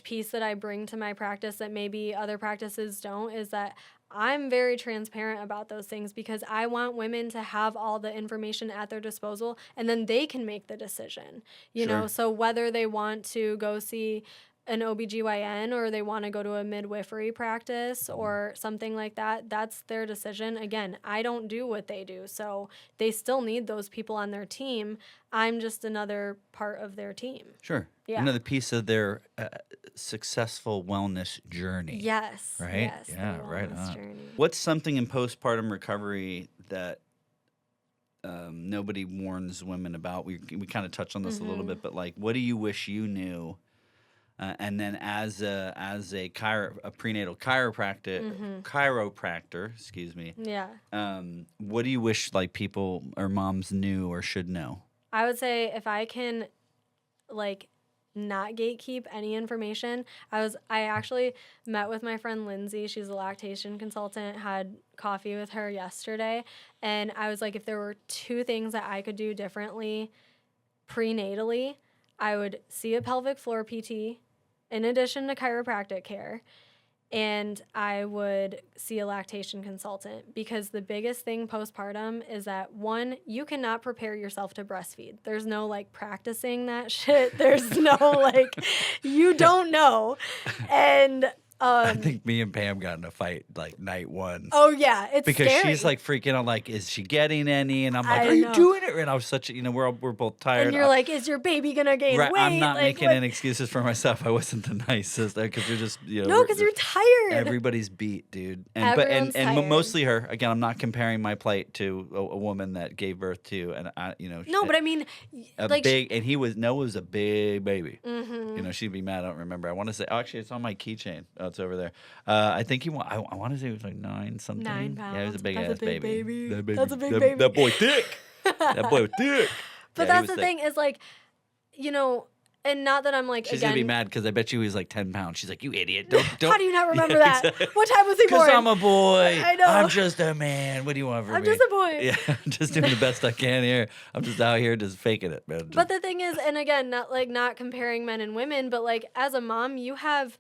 B: piece that I bring to my practice that maybe other practices don't, is that I'm very transparent about those things, because I want women to have all the information at their disposal, and then they can make the decision, you know? So whether they want to go see an OBGYN or they want to go to a midwifery practice or something like that, that's their decision. Again, I don't do what they do, so they still need those people on their team. I'm just another part of their team.
A: Sure. Yeah. Another piece of their successful wellness journey.
B: Yes.
A: Right?
B: Yes,
A: yeah, right on.
B: Journey.
A: What's something in postpartum recovery that nobody warns women about? We kind of touched on this a little bit, but like, what do you wish you knew? And then as a prenatal chiropractor, excuse me.
B: Yeah.
A: What do you wish like people or moms knew or should know?
B: I would say if I can like not gatekeep any information. I actually met with my friend Lindsay. She's a lactation consultant, had coffee with her yesterday. And I was like, if there were 2 things that I could do differently prenatally, I would see a pelvic floor PT in addition to chiropractic care. And I would see a lactation consultant, because the biggest thing postpartum is that, 1, you cannot prepare yourself to breastfeed. There's no like practicing that shit. There's no like, you don't know. And
A: I think me and Pam got in a fight like night 1.
B: oh yeah, it's
A: because
B: scary.
A: she's like freaking out, like, is she getting any? And I'm like,
B: I
A: are you
B: know.
A: doing it? And I was such a, we're both tired.
B: And you're like, is your baby gonna gain
A: right,
B: weight?
A: I'm not
B: like,
A: making any excuses for myself. I wasn't the nicest because you're just,
B: no, because you're tired.
A: Everybody's beat, dude. And
B: Everyone's tired.
A: Mostly her. Again, I'm not comparing my plight to a woman that gave birth to, and
B: no, but I mean, like
A: big, and Noah was a big baby.
B: Mm-hmm.
A: She'd be mad. I don't remember. I want to say, actually, it's on my keychain. Oh, it's over there. I think I want to say it was like 9 something.
B: 9 pounds.
A: Yeah, it was a big
B: That's
A: ass baby.
B: That's a big baby.
A: That boy thick. That boy was thick.
B: But
A: Yeah,
B: that's the thing is like, and not that I'm like,
A: she's
B: again,
A: gonna be mad because I bet you he was like 10 pounds. She's like, you idiot. Don't.
B: How do you not remember
A: Yeah,
B: that?
A: exactly.
B: What time was he born?
A: Because I'm a boy.
B: I know.
A: I'm just a man. What do you want from me?
B: I'm just a boy.
A: Yeah, I'm just doing the best I can here. I'm just out here just faking it, man.
B: But the thing is, and again, not comparing men and women, but like as a mom, you have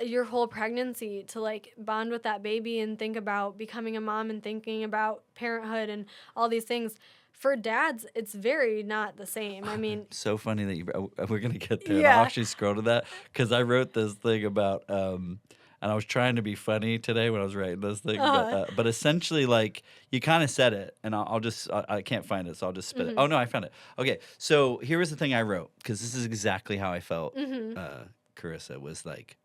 B: your whole pregnancy to like bond with that baby and think about becoming a mom and thinking about parenthood and all these things. For dads, it's very not the same. I mean,
A: so funny that we're gonna get there.
B: Yeah.
A: I'll actually scroll to that because I wrote this thing about and I was trying to be funny today when I was writing this thing, but essentially, like, you kind of said it, and I can't find it, so I'll just spit it. Oh no, I found it. Okay, so here was the thing I wrote, because this is exactly how I felt. Karissa was like,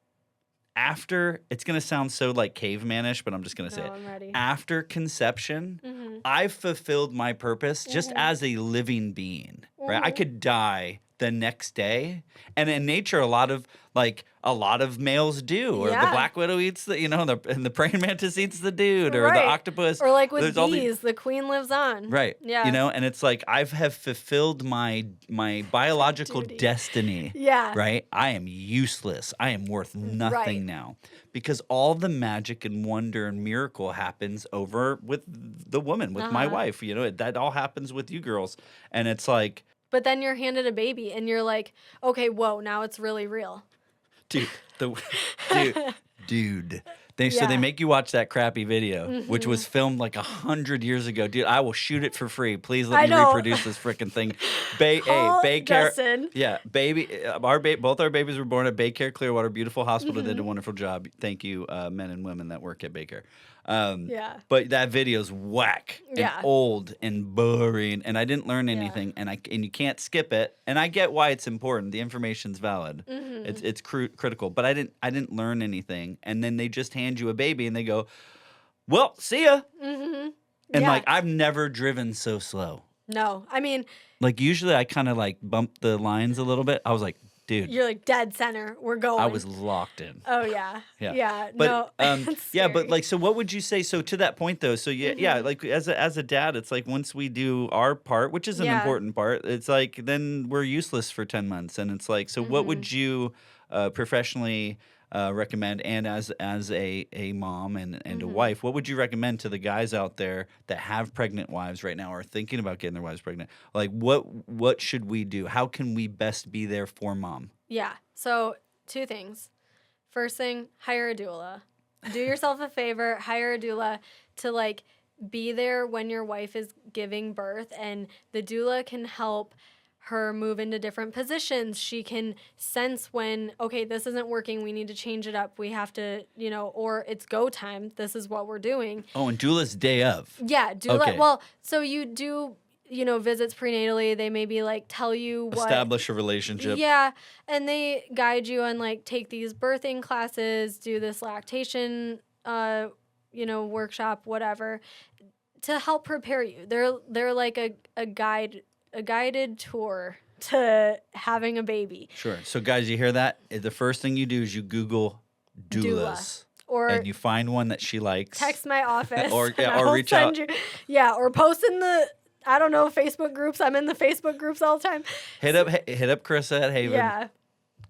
A: after, it's gonna sound so like cavemanish, but I'm just gonna say it.
B: I'm ready.
A: After conception, I've fulfilled my purpose just as a living being. Right, I could die the next day, and in nature, a lot of males do, or the black widow eats and the praying mantis eats the dude, or the octopus,
B: or like with bees, the queen lives on.
A: Right. Yeah. And it's like I have fulfilled my biological destiny.
B: Yeah.
A: Right. I am useless. I am worth nothing now, because all the magic and wonder and miracle happens over with the woman, with my wife. That all happens with you girls, and it's like.
B: But then you're handed a baby, and you're like, okay, whoa, now it's really real.
A: Dude. So they make you watch that crappy video, which was filmed like 100 years ago. Dude, I will shoot it for free. Please let me reproduce this freaking thing. Baycare. Yeah, both our babies were born at Baycare Clearwater. Beautiful hospital. Did a wonderful job. Thank you, men and women that work at Baycare. But that video's whack and old and boring, and I didn't learn anything, and you can't skip it. And I get why it's important. The information's valid. It's critical, but I didn't learn anything. And then they just hand you a baby, and they go, "Well, see ya." And like, I've never driven so slow.
B: No, I mean,
A: like, usually I kind of like bump the lines a little bit. I was like, dude,
B: you're like dead center. We're going.
A: I was locked in.
B: Oh yeah.
A: But
B: no,
A: but like, so what would you say? So to that point though, so like as a dad, it's like once we do our part, which is an important part, it's like then we're useless for 10 months, and it's like, so what would you professionally recommend, and as a mom and a wife, what would you recommend to the guys out there that have pregnant wives right now, or thinking about getting their wives pregnant? Like, what should we do? How can we best be there for mom?
B: Yeah. So 2 things. First thing, hire a doula. Do yourself a favor, hire a doula to like be there when your wife is giving birth, and the doula can help her move into different positions. She can sense when, okay, this isn't working, we need to change it up. We have to, or it's go time. This is what we're doing.
A: Oh, and doula's day of.
B: Yeah, doula.
A: Okay.
B: Well, so you do, visits prenatally. They maybe like tell you what.
A: Establish a relationship.
B: Yeah, and they guide you on like take these birthing classes, do this lactation, workshop, whatever, to help prepare you. They're like a guided tour to having a baby.
A: Sure. So guys, you hear that? The first thing you do is you Google doulas. And you find one that she likes.
B: Text my office.
A: or reach
B: out. Or post in I don't know, Facebook groups. I'm in the Facebook groups all the time.
A: Hit up Karissa at Haven.
B: Yeah.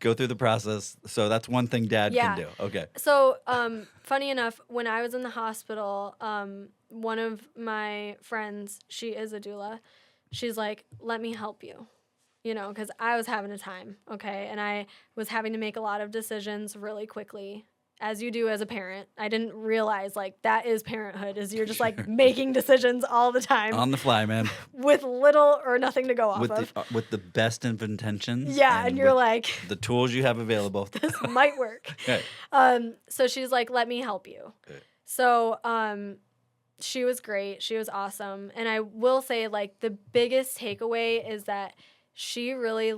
A: Go through the process. So that's one thing Dad can do. Okay.
B: So, funny enough, when I was in the hospital, one of my friends, she is a doula, she's like, let me help you, because I was having a time, okay? And I was having to make a lot of decisions really quickly, as you do as a parent. I didn't realize, like, that is parenthood, is you're just, like, making decisions all the time.
A: On the fly, man.
B: With little or nothing to go off of.
A: With the best of intentions.
B: Yeah, and you're like...
A: the tools you have available.
B: This might work.
A: Okay.
B: So she's like, let me help you. Okay. So she was great. She was awesome. And I will say, like, the biggest takeaway is that she really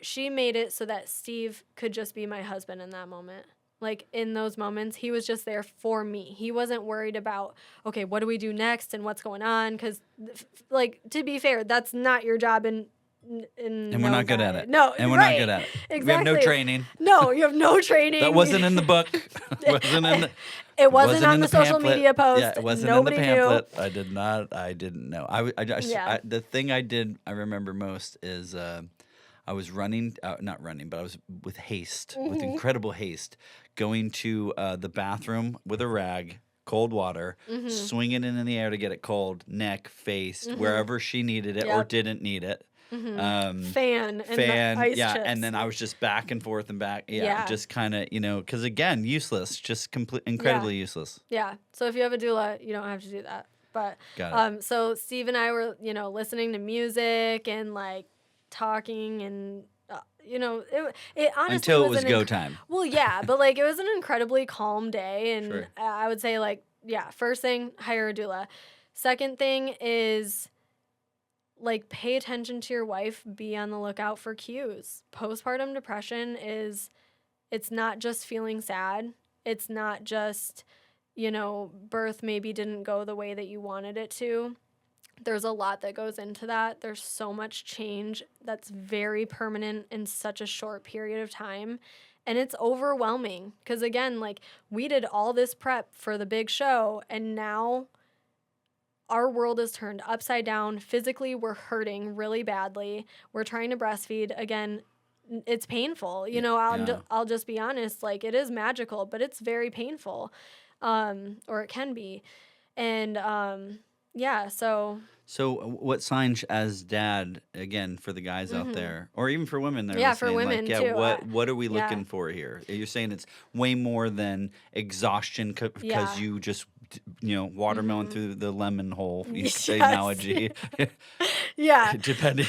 B: she made it so that Steve could just be my husband in that moment. Like, in those moments, he was just there for me. He wasn't worried about, okay, what do we do next and what's going on? Because, like, to be fair, that's not your job and
A: we're not good at it.
B: No,
A: and we're
B: right.
A: not good at it.
B: Exactly.
A: We have no training.
B: No, you have no training.
A: That wasn't in the book.
B: It wasn't on the social media post.
A: Yeah, it wasn't
B: Nobody
A: in the pamphlet.
B: knew.
A: I didn't know. The thing I remember most is I was running, not running, but I was with haste, with incredible haste, going to the bathroom with a rag, cold water, swinging it in the air to get it cold, neck, face, wherever she needed it or didn't need it.
B: Fan, and ice chips.
A: And then I was just back and forth and back, just kind of, because again, useless, just incredibly useless.
B: Yeah, so if you have a doula, you don't have to do that. But so Steve and I were, listening to music and like talking and. It honestly
A: until it was go time.
B: Well, yeah, but like it was an incredibly calm day, and
A: sure.
B: I would say like first thing, hire a doula. Second thing is like pay attention to your wife. Be on the lookout for cues. Postpartum depression it's not just feeling sad. It's not just birth maybe didn't go the way that you wanted it to. There's a lot that goes into that. There's so much change that's very permanent in such a short period of time. And it's overwhelming because, again, like we did all this prep for the big show and now our world is turned upside down. Physically, we're hurting really badly. We're trying to breastfeed. Again, it's painful. I'll just be honest. Like it is magical, but it's very painful, or it can be. And So
A: what signs as dad, again, for the guys out there, or even for women there
B: for
A: listening,
B: women too.
A: What are we looking for here? You're saying it's way more than exhaustion because you just, watermelon through the lemon hole, analogy.
B: Yeah.
A: Depending.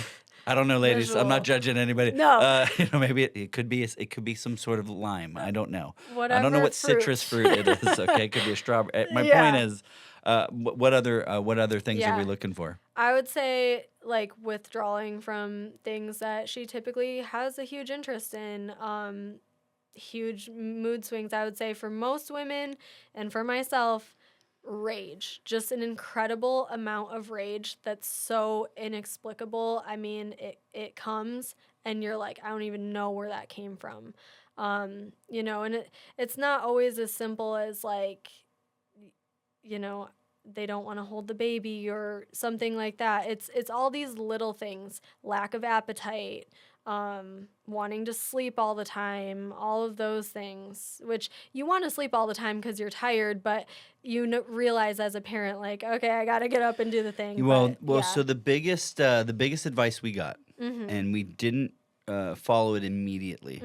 A: I don't know, ladies.
B: Visual.
A: I'm not judging anybody.
B: No.
A: Maybe it could be some sort of lime. I don't know.
B: Whatever
A: I don't know what
B: fruit.
A: citrus fruit it is. Okay, it could be a strawberry. My point is, what other things are we looking for?
B: I would say like withdrawing from things that she typically has a huge interest in. Huge mood swings. I would say for most women and for myself. Rage, just an incredible amount of rage that's so inexplicable. I mean, it comes and you're like, I don't even know where that came from. And it's not always as simple as like, they don't want to hold the baby or something like that. It's all these little things, lack of appetite, wanting to sleep all the time, all of those things, which you want to sleep all the time because you're tired, but you realize as a parent, like, okay, I got to get up and do the thing.
A: So the biggest advice we got, and we didn't follow it immediately,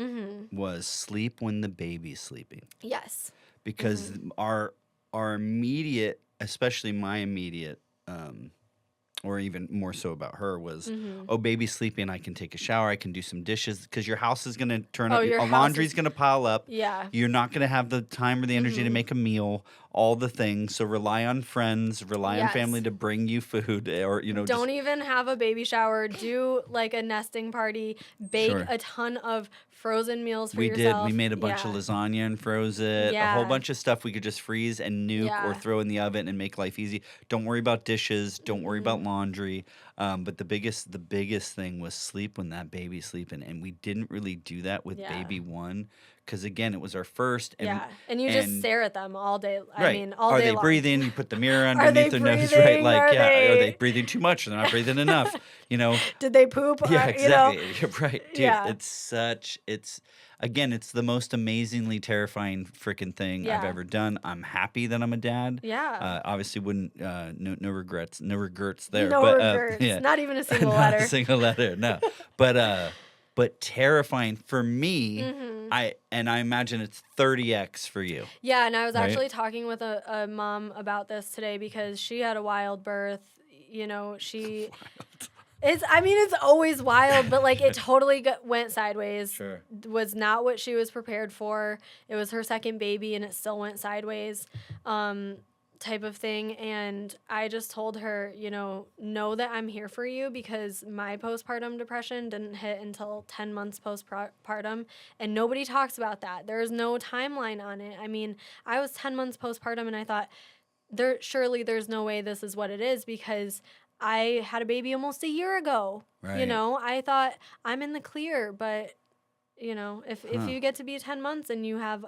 A: was sleep when the baby's sleeping.
B: Yes.
A: Because our immediate, especially my immediate, or even more so about her was, oh, baby's sleeping, I can take a shower, I can do some dishes, because your house is going to turn up, laundry's going to pile up.
B: Yeah.
A: You're not going to have the time or the energy to make a meal, all the things. So rely on friends, rely on family to bring you food, or,
B: Don't even have a baby shower. Do like a nesting party. Bake a ton of frozen meals for yourself.
A: We made a bunch of lasagna and froze it. A whole bunch of stuff we could just freeze and nuke or throw in the oven and make life easy. Don't worry about dishes. Don't worry about laundry. But the biggest thing was sleep when that baby's sleeping, and we didn't really do that with
B: Yeah.
A: baby one, because again, it was our first. And,
B: Yeah, and you just stare at them all day. I
A: right.
B: mean, all
A: Are
B: day
A: they
B: long.
A: breathing? You put the mirror
B: Are
A: underneath
B: they
A: their nose, right?
B: breathing?
A: Like,
B: Are
A: are they
B: they-
A: breathing too much? They're not breathing enough. You know.
B: Did they poop?
A: Yeah, exactly.
B: You know?
A: You're right, dude.
B: Yeah.
A: It's the most amazingly terrifying freaking thing I've
B: Yeah.
A: ever done. I'm happy that I'm a dad.
B: Yeah.
A: Obviously, wouldn't no regrets there.
B: No
A: but,
B: regrets.
A: yeah.
B: Not even a single
A: Not
B: letter.
A: a single letter. No, but terrifying for me.
B: Mm-hmm.
A: I imagine it's 30x for you.
B: Yeah, and I was
A: Right?
B: actually talking with a mom about this today because she had a wild birth. You know, she. It's always wild, but like it totally went sideways.
A: Sure.
B: Was not what she was prepared for. It was her second baby and it still went sideways, type of thing. And I just told her, know that I'm here for you, because my postpartum depression didn't hit until 10 months postpartum, and nobody talks about that. There's no timeline on it. I mean, I was 10 months postpartum and I thought, surely there's no way this is what it is, because I had a baby almost a year ago.
A: Right.
B: I thought I'm in the clear, but if you get to be 10 months and you have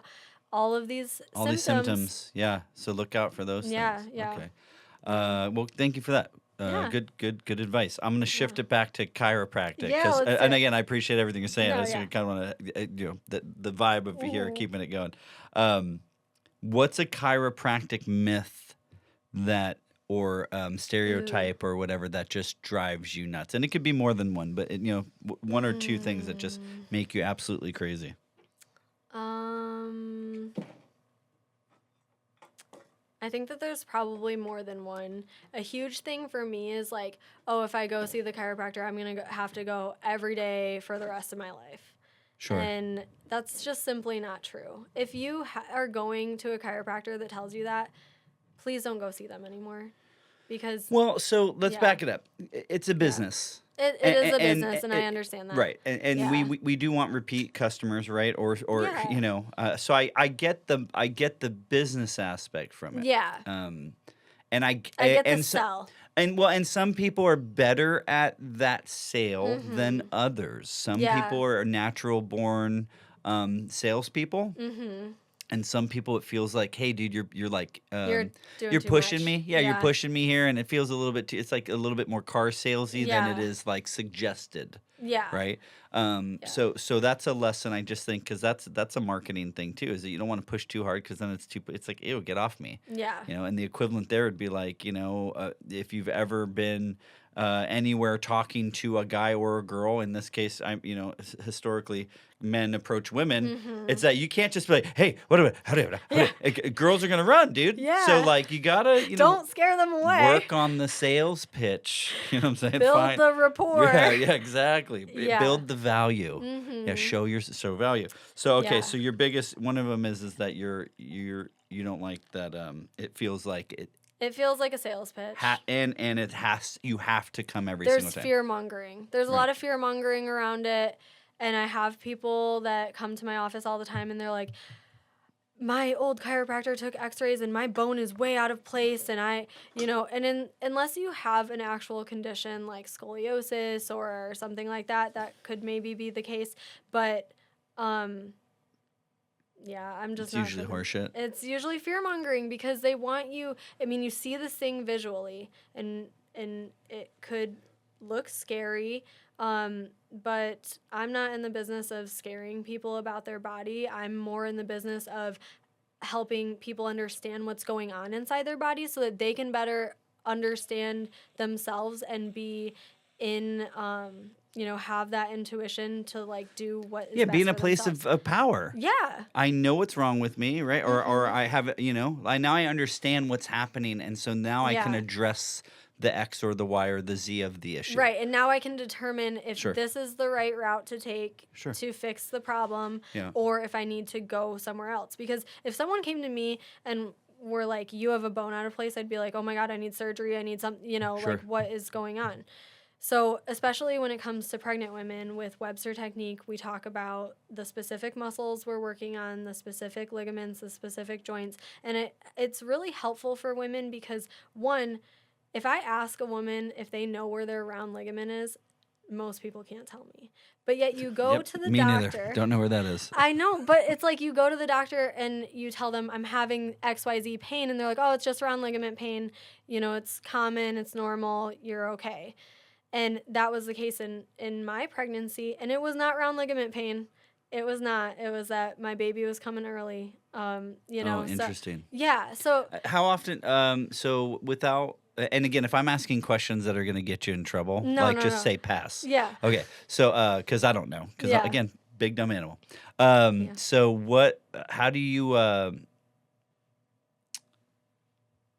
B: all of these symptoms,
A: yeah. So look out for those
B: Yeah,
A: things.
B: yeah.
A: Okay. Well, thank you for that.
B: Yeah.
A: Good advice. I'm going to shift it back to chiropractic.
B: Yeah, let's do
A: And
B: it.
A: again, I appreciate everything you're saying.
B: No,
A: I just
B: yeah.
A: kind of want to, the vibe of here,
B: Mhm.
A: keeping it going. What's a chiropractic myth that, or stereotype or whatever that just drives you nuts? And it could be more than one, but one or two things that just make you absolutely crazy.
B: I think that there's probably more than one. A huge thing for me is like, oh, if I go see the chiropractor, I'm going to have to go every day for the rest of my life.
A: Sure.
B: And that's just simply not true. If you are going to a chiropractor that tells you that, please don't go see them anymore. Because
A: Well, so let's
B: Yeah.
A: back it up. It's a business.
B: it is a business, and I understand that.
A: Right. And
B: Yeah.
A: we do want repeat customers, right? Or
B: Yeah.
A: so I get the business aspect from it.
B: Yeah.
A: And
B: I get the
A: and
B: sell.
A: and some people are better at that sale than others. Some
B: Yeah.
A: people are natural born salespeople.
B: Mm-hmm.
A: And some people, it feels like, hey, dude, you're like,
B: You're doing
A: you're
B: too
A: pushing
B: much.
A: me. Yeah, you're
B: Yeah.
A: pushing me here, and it feels a little bit. It's like a little bit more car salesy than it
B: Yeah.
A: is like suggested,
B: Yeah.
A: right? So that's a lesson, I just think, because that's a marketing thing too. Is that you don't want to push too hard, because then it's like, ew, get off me.
B: Yeah.
A: And the equivalent there would be like, if you've ever been anywhere talking to a guy or a girl, in this case, historically men approach women. It's that you can't just be like, hey, how do you, girls are gonna run, dude.
B: Yeah.
A: So like you gotta,
B: Don't scare them away.
A: work on the sales pitch. You know what I'm saying?
B: Build the rapport.
A: Yeah, exactly.
B: Yeah.
A: Build the value.
B: Mhm.
A: Yeah, show value. So okay,
B: Yeah.
A: so your biggest one of them is that you don't like that. It feels like it.
B: It feels like a sales pitch.
A: And you have to come every
B: There's
A: single time.
B: fear mongering. There's a
A: Right.
B: lot of fear mongering around it. And I have people that come to my office all the time and they're like, my old chiropractor took x-rays and my bone is way out of place. And unless you have an actual condition like scoliosis or something like that, that could maybe be the case. But, yeah, I'm just
A: It's
B: not
A: usually
B: sure.
A: horseshit.
B: It's usually fear mongering because they want you. I mean, you see this thing visually, and it could look scary. But I'm not in the business of scaring people about their body. I'm more in the business of helping people understand what's going on inside their body so that they can better understand themselves and be in have that intuition to like do what is best
A: Be in a
B: for
A: place
B: themselves.
A: of power.
B: Yeah.
A: I know what's wrong with me, right? Or I have, now I understand what's happening, and so now I can
B: Yeah.
A: address the X or the Y or the Z of the issue.
B: Right, and now I can determine if
A: Sure.
B: this is the right route to take
A: Sure.
B: to fix the problem,
A: Yeah.
B: or if I need to go somewhere else. Because if someone came to me and were like, you have a bone out of place, I'd be like, oh my God, I need surgery. I need some,
A: Sure.
B: like what is going on? So especially when it comes to pregnant women with Webster technique, we talk about the specific muscles we're working on, the specific ligaments, the specific joints. And it's really helpful for women because one, if I ask a woman if they know where their round ligament is, most people can't tell me. But yet you go to the
A: me
B: doctor.
A: Neither. Don't know where that is.
B: I know, but it's like you go to the doctor and you tell them I'm having XYZ pain, and they're like, oh, it's just round ligament pain. You know, it's common, it's normal, you're okay. And that was the case in my pregnancy, and it was not round ligament pain. It was not. It was that my baby was coming early. You know.
A: Oh, interesting.
B: So, yeah. So
A: how often? So without. And again, if I'm asking questions that are going to get you in trouble, say pass.
B: Yeah.
A: Okay. So, because I don't know. Because, again, big dumb animal.
B: Yeah.
A: So how do you, oh,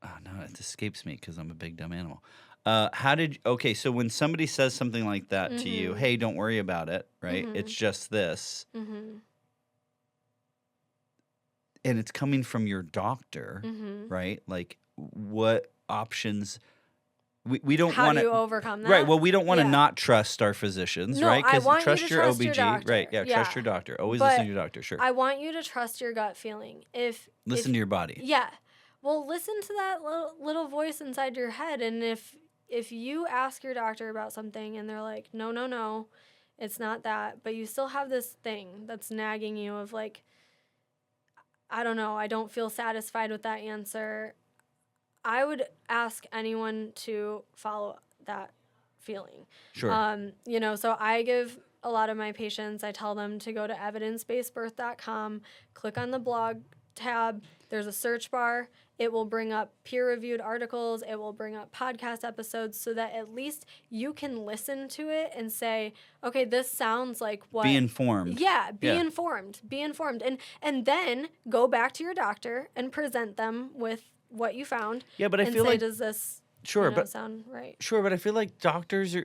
A: no, it escapes me because I'm a big dumb animal. So when somebody says something like that to you, hey, don't worry about it, right? It's just this. And it's coming from your doctor, right? Like, what options we don't want to.
B: How do you overcome that?
A: Right. Well, we don't want to not trust our physicians, right?
B: I want
A: trust
B: you to
A: your
B: trust
A: OBG,
B: your doctor.
A: right? Yeah, trust your doctor. Always listen to your doctor. Sure.
B: I want you to trust your gut feeling.
A: Listen to your body.
B: Yeah. Well, listen to that little voice inside your head, and if you ask your doctor about something and they're like, no, it's not that, but you still have this thing that's nagging you of like, I don't know, I don't feel satisfied with that answer. I would ask anyone to follow that feeling.
A: Sure.
B: You know, so I give a lot of my patients, I tell them to go to evidencebasedbirth.com, click on the blog tab. There's a search bar. It will bring up peer-reviewed articles. It will bring up podcast episodes so that at least you can listen to it and say, okay, this sounds like what...
A: Be informed.
B: Yeah, be informed. Be informed. And then go back to your doctor and present them with what you found.
A: Yeah, but I feel
B: say,
A: like...
B: does this sound right?
A: Sure, but I feel like doctors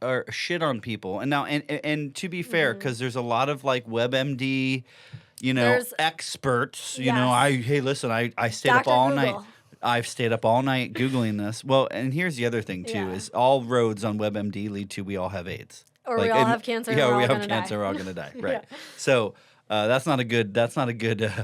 A: are shit on people. And now, and to be fair, because there's a lot of like WebMD... experts, hey, listen, I stayed up all night. I've stayed up all night Googling this. Well, and here's the other thing, too, is all roads on WebMD lead to we all have AIDS.
B: Or we all have cancer.
A: Yeah, we have cancer, we're all going to die. Right. Yeah. So that's not a good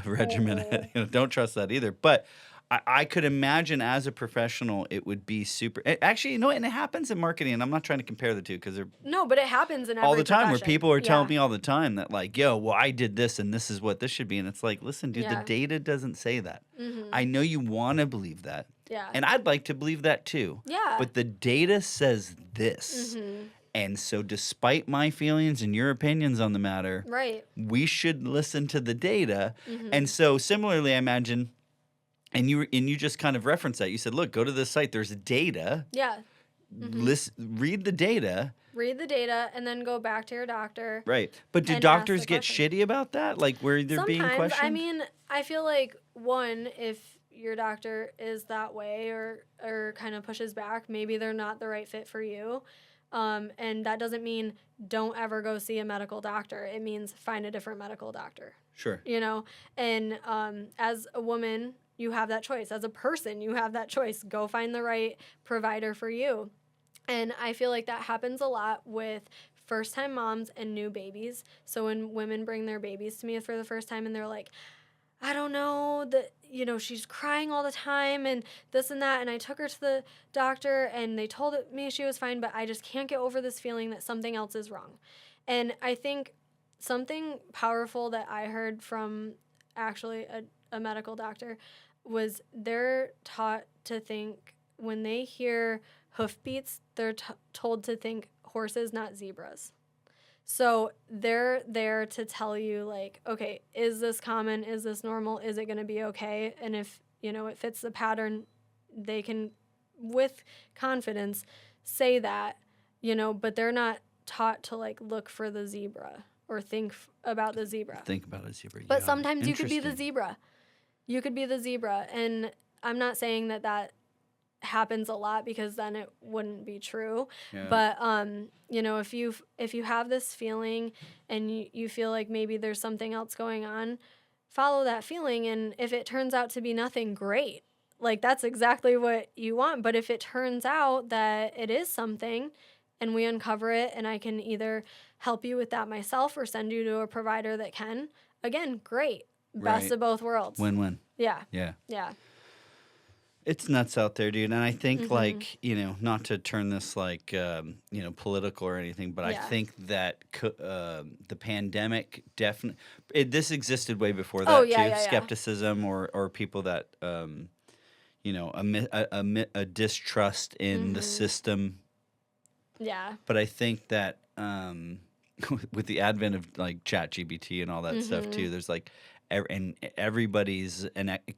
A: regimen. Don't trust that either. But I could imagine as a professional, it would be super. Actually, and it happens in marketing. And I'm not trying to compare the two because they're
B: but it happens in every
A: all the time
B: profession.
A: where people are telling me all the time that like, yo, well, I did this and this is what this should be, and it's like, listen, dude, the data doesn't say that. I know you want to believe that, and I'd like to believe that too.
B: Yeah,
A: but the data says this. And so despite my feelings and your opinions on the matter, we should listen to the data. And so similarly, I imagine. And you just kind of referenced that. You said, look, go to this site. There's data.
B: Yeah.
A: Read the data.
B: Read the data and then go back to your doctor.
A: Right. But do doctors get shitty about that? Like where they're being questioned?
B: Sometimes. I mean, I feel like, one, if your doctor is that way or kind of pushes back, maybe they're not the right fit for you. And that doesn't mean don't ever go see a medical doctor. It means find a different medical doctor.
A: Sure.
B: And as a woman, you have that choice. As a person, you have that choice. Go find the right provider for you. And I feel like that happens a lot with first-time moms and new babies. So when women bring their babies to me for the first time and they're like, I don't know, she's crying all the time and this and that. And I took her to the doctor and they told me she was fine, but I just can't get over this feeling that something else is wrong. And I think something powerful that I heard from actually a medical doctor was they're taught to think when they hear hoofbeats, they're told to think horses, not zebras. So they're there to tell you like, okay, is this common? Is this normal? Is it going to be okay? And if, it fits the pattern, they can, with confidence, say that, but they're not taught to like look for the zebra or think about the zebra.
A: Think about a zebra.
B: But sometimes you could be the zebra. You could be the zebra. And I'm not saying that happens a lot because then it wouldn't be true. Yeah. But, if you have this feeling and you feel like maybe there's something else going on, follow that feeling. And if it turns out to be nothing, great. Like, that's exactly what you want. But if it turns out that it is something and we uncover it and I can either help you with that myself or send you to a provider that can, again, great. Best of both worlds.
A: Win-win.
B: Yeah.
A: Yeah.
B: Yeah.
A: It's nuts out there, dude. And I think, like, not to turn this like, political or anything, but I think that the pandemic definitely, this existed way before that too. Skepticism or people that, a distrust in the system.
B: Yeah.
A: But I think that with the advent of like ChatGPT and all that stuff too, there's like, and everybody's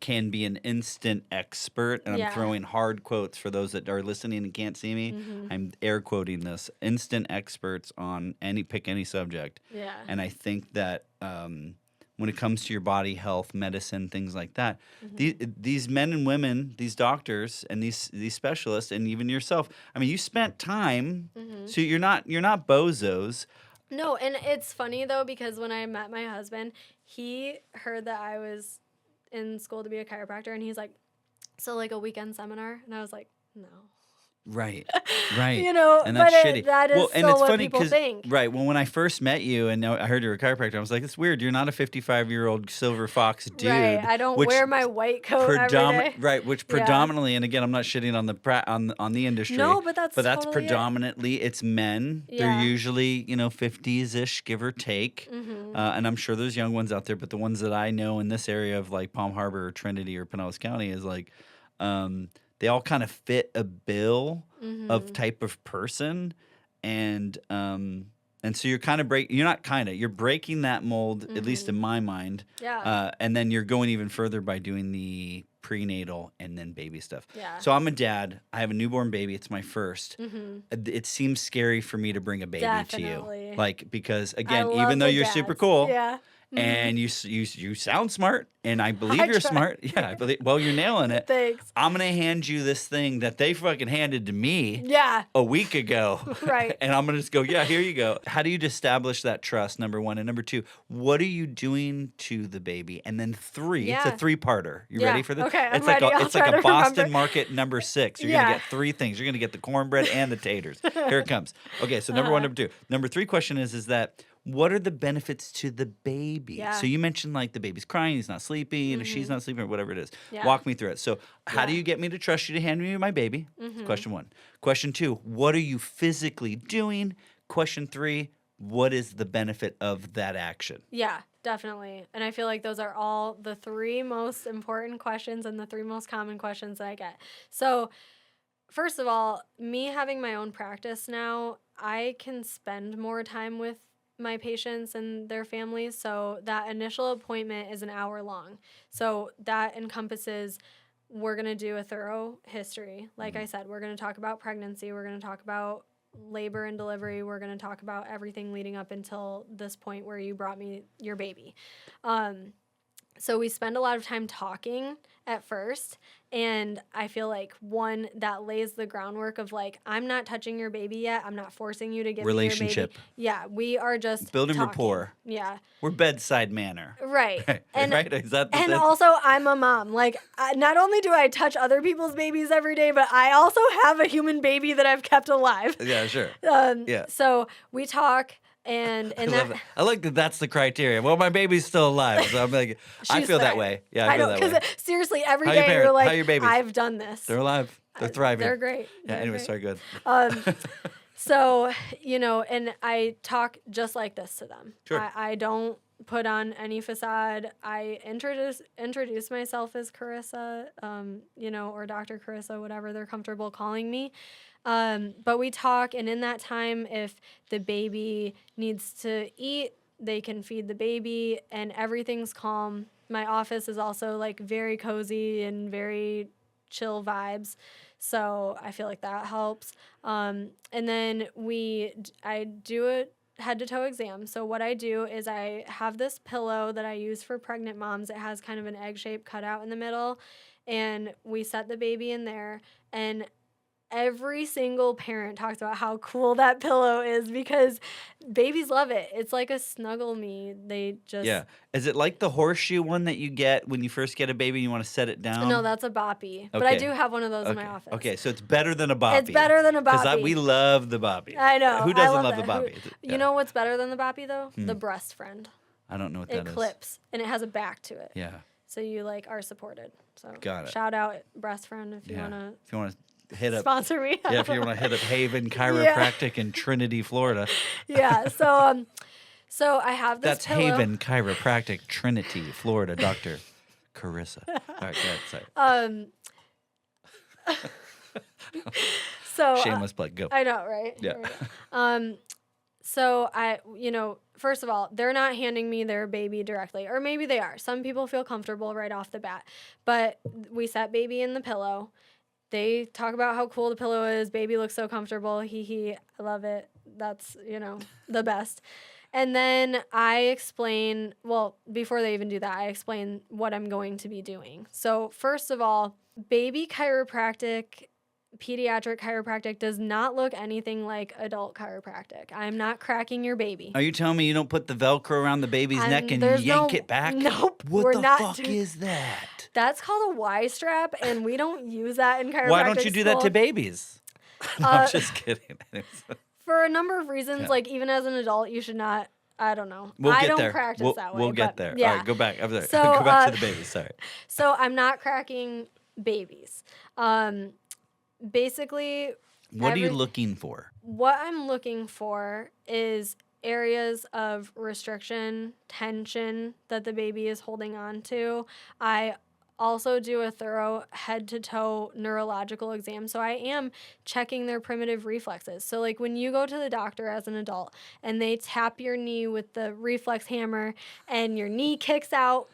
A: can be an instant expert, and I'm throwing hard quotes for those that are listening and can't see me. I'm air quoting this: instant experts on pick any subject.
B: Yeah.
A: And I think that when it comes to your body, health, medicine, things like that, these men and women, these doctors and these specialists, and even yourself, I mean, you spent time, so you're not bozos.
B: No, and it's funny though, because when I met my husband, he heard that I was in school to be a chiropractor, and he's like, so like a weekend seminar? And I was like, no.
A: Right.
B: And
A: that's shitty.
B: That is
A: and it's
B: what
A: funny
B: people think.
A: Right. Well, when I first met you and I heard you were a chiropractor, I was like, it's weird. You're not a 55-year-old silver fox dude.
B: Right. I don't wear my white coat every day.
A: Right. Which predominantly, and again, I'm not shitting on the industry.
B: No, but that's totally
A: predominantly it's men.
B: Yeah.
A: They're usually 50s-ish, give or take. And I'm sure there's young ones out there, but the ones that I know in this area of like Palm Harbor or Trinity or Pinellas County is like, they all kind of fit a bill of type of person, and so you're breaking that mold, at least in my mind.
B: Yeah.
A: And then you're going even further by doing the prenatal and then baby stuff.
B: Yeah.
A: So I'm a dad. I have a newborn baby. It's my first. It seems scary for me to bring a baby to you, like, because again, even though you're super cool.
B: Yeah.
A: And you sound smart, and I believe you're smart. Yeah, I believe. Well, you're nailing it.
B: Thanks.
A: I'm gonna hand you this thing that they fucking handed to me.
B: Yeah.
A: A week ago.
B: Right.
A: And I'm gonna just go. Yeah, here you go. How do you establish that trust? Number one, and number two, what are you doing to the baby? And then three. It's a three-parter. You ready for this?
B: Okay,
A: it's
B: I'm ready.
A: It's like a Boston
B: remember.
A: Market number 6. You're gonna get 3 things. You're gonna get the cornbread and the taters. Here it comes. Okay, so number one, number two. Number 3 question is that, what are the benefits to the baby?
B: Yeah.
A: So you mentioned like the baby's crying, he's not sleeping, or she's not sleeping, or whatever it is.
B: Yeah.
A: Walk me through it. So how do you get me to trust you to hand me my baby? Question 1. Question 2, what are you physically doing? Question 3, what is the benefit of that action?
B: Yeah, definitely. And I feel like those are all the 3 most important questions and the 3 most common questions that I get. So first of all, me having my own practice now, I can spend more time with my patients and their families. So that initial appointment is an hour long. So that encompasses, we're going to do a thorough history. Like I said, we're going to talk about pregnancy. We're going to talk about labor and delivery. We're going to talk about everything leading up until this point where you brought me your baby. So we spend a lot of time talking at first, and I feel like, one, that lays the groundwork of like, I'm not touching your baby yet. I'm not forcing you to give me your baby. Yeah, we are just
A: building
B: talking.
A: Rapport.
B: Yeah.
A: We're bedside manner.
B: Right.
A: And, right? Is that
B: and also, I'm a mom. Like, not only do I touch other people's babies every day, but I also have a human baby that I've kept alive.
A: Yeah, sure.
B: So we talk. And
A: I like that that's the criteria. Well, my baby's still alive, so I'm like, I feel that way. Yeah, I feel that way.
B: Because seriously, every day you're like,
A: how your babies?
B: I've done this.
A: They're alive. They're thriving.
B: They're great.
A: Yeah. Anyway, sorry. Good.
B: So and I talk just like this to them.
A: Sure.
B: I don't put on any facade. I introduce myself as Karissa, or Dr. Karissa, whatever they're comfortable calling me. But we talk, and in that time, if the baby needs to eat, they can feed the baby, and everything's calm. My office is also like very cozy and very chill vibes, so I feel like that helps. And then I do a head-to-toe exam. So what I do is I have this pillow that I use for pregnant moms. It has kind of an egg-shaped cutout in the middle, and we set the baby in there, and every single parent talks about how cool that pillow is because babies love it. It's like a snuggle me. They just...
A: Yeah. Is it like the horseshoe one that you get when you first get a baby and you want to set it down?
B: No, that's a boppy. Okay. But I do have one of those in my office.
A: Okay, so it's better than a boppy.
B: It's better than a boppy.
A: Because we love the boppy.
B: I know.
A: Who doesn't love the boppy?
B: You know what's better than the boppy, though? The breast friend.
A: I don't know what that is.
B: It clips, and it has a back to it.
A: Yeah.
B: So you like are supported. So
A: Got it.
B: shout out Breast Friend if you want
A: to hit up
B: sponsor me.
A: Yeah, if you want to hit up Haven Chiropractic in Trinity, Florida.
B: Yeah. So I have this
A: That's
B: pillow.
A: Haven Chiropractic, Trinity, Florida. Dr. Karissa. All right, go ahead. Sorry.
B: So
A: Shameless plug. Go.
B: I know, right?
A: Yeah.
B: So first of all, they're not handing me their baby directly, or maybe they are. Some people feel comfortable right off the bat, but we set baby in the pillow. They talk about how cool the pillow is. Baby looks so comfortable. Hee hee. I love it. That's, the best. And then I explain, before they even do that, I explain what I'm going to be doing. So first of all, baby chiropractic, pediatric chiropractic does not look anything like adult chiropractic. I'm not cracking your baby.
A: Are you telling me you don't put the Velcro around the baby's neck and yank it back?
B: Nope.
A: What the fuck is that?
B: That's called a Y strap, and we don't use that in chiropractic
A: Why don't you do that to babies? No, I'm just kidding.
B: For a number of reasons, like even as an adult, you should not. I don't know. I don't practice that way.
A: We'll get there.
B: Yeah.
A: All right, go back. I'm sorry.
B: So,
A: go back to the babies. Sorry.
B: So I'm not cracking babies. Basically,
A: what are you looking for?
B: What I'm looking for is areas of restriction, tension that the baby is holding on to. I also do a thorough head-to-toe neurological exam. So I am checking their primitive reflexes. So like when you go to the doctor as an adult and they tap your knee with the reflex hammer and your knee kicks out,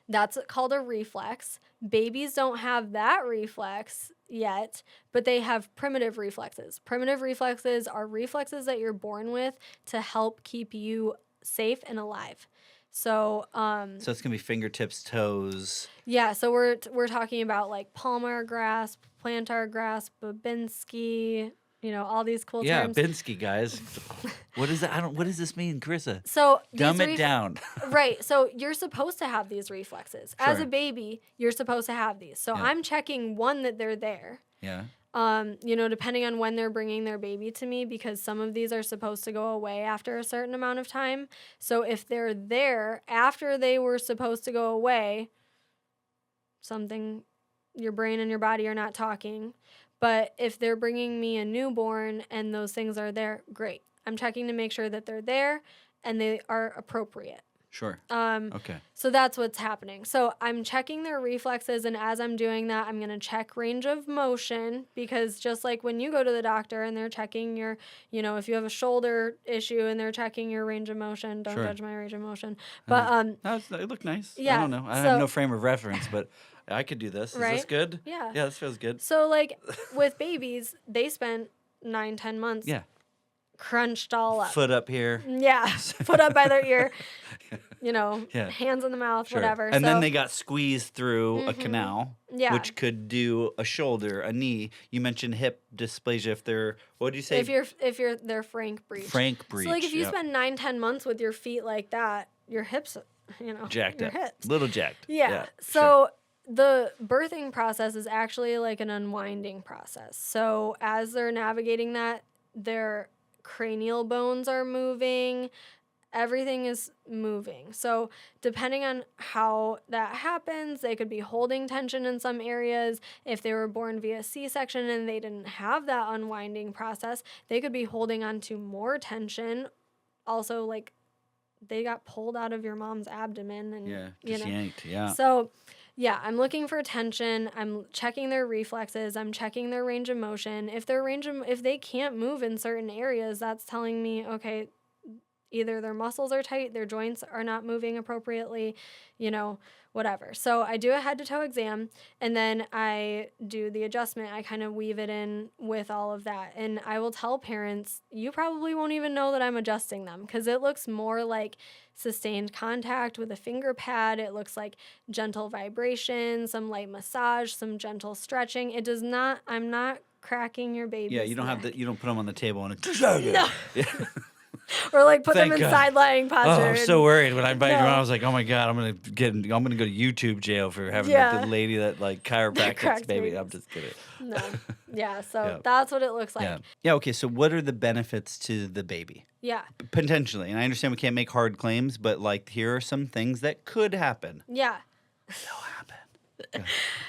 B: that's called a reflex. Babies don't have that reflex yet, but they have primitive reflexes. Primitive reflexes are reflexes that you're born with to help keep you safe and alive. So
A: so it's gonna be fingertips, toes.
B: Yeah, so we're talking about like palmar grasp, plantar grasp, Babinski, all these cool terms.
A: Yeah, Binsky, guys. What is that? What does this mean, Karissa?
B: So
A: dumb it down.
B: Right. So you're supposed to have these reflexes.
A: Sure.
B: As a baby, you're supposed to have these. So
A: Yeah.
B: I'm checking one that they're there.
A: Yeah.
B: Depending on when they're bringing their baby to me, because some of these are supposed to go away after a certain amount of time. So if they're there after they were supposed to go away, your brain and your body are not talking. But if they're bringing me a newborn and those things are there, great. I'm checking to make sure that they're there and they are appropriate.
A: Sure.
B: Okay. So that's what's happening. So I'm checking their reflexes, and as I'm doing that, I'm going to check range of motion, because just like when you go to the doctor and they're checking your, if you have a shoulder issue and they're checking your range of motion, don't judge my range of motion. But
A: it looked nice.
B: Yeah.
A: I don't know. I have no frame of reference, but I could do this. Is this good?
B: Yeah.
A: Yeah, this feels good.
B: So like with babies, they spend 9-10 months crunched all up.
A: Foot up here.
B: Yeah. Foot up by their ear. Hands in the mouth, whatever.
A: And then they got squeezed through a canal, which could do a shoulder, a knee. You mentioned hip dysplasia if they're, what did you say?
B: If they're frank breech.
A: Frank breech.
B: So like if you spend 9-10 months with your feet like that, your hips,
A: jacked
B: your
A: up.
B: hips.
A: Little jacked.
B: Yeah. So the birthing process is actually like an unwinding process. So as they're navigating that, their cranial bones are moving. Everything is moving. So depending on how that happens, they could be holding tension in some areas. If they were born via C-section and they didn't have that unwinding process, they could be holding on to more tension. Also, like, they got pulled out of your mom's abdomen and
A: yanked. Yeah.
B: So I'm looking for tension. I'm checking their reflexes. I'm checking their range of motion. If they can't move in certain areas, that's telling me, okay, either their muscles are tight, their joints are not moving appropriately, whatever. So I do a head-to-toe exam, and then I do the adjustment. I kind of weave it in with all of that. And I will tell parents, you probably won't even know that I'm adjusting them, because it looks more like sustained contact with a finger pad. It looks like gentle vibration, some light massage, some gentle stretching. It does not, I'm not cracking your baby's
A: Yeah, you don't
B: neck.
A: you don't put them on the table and
B: No. Or like put
A: Thank
B: them in
A: God.
B: side lying posture.
A: I was so worried when I invited
B: No.
A: her on. I was like, oh my God, I'm gonna go to YouTube jail for having
B: Yeah.
A: the lady that like chiropractic
B: cracks
A: baby.
B: babies.
A: I'm just kidding.
B: No. Yeah. So
A: Yeah.
B: that's what it looks like.
A: Yeah. Yeah. Okay. So what are the benefits to the baby?
B: Yeah.
A: Potentially, and I understand we can't make hard claims, but like here are some things that could happen.
B: Yeah.
A: They'll happen.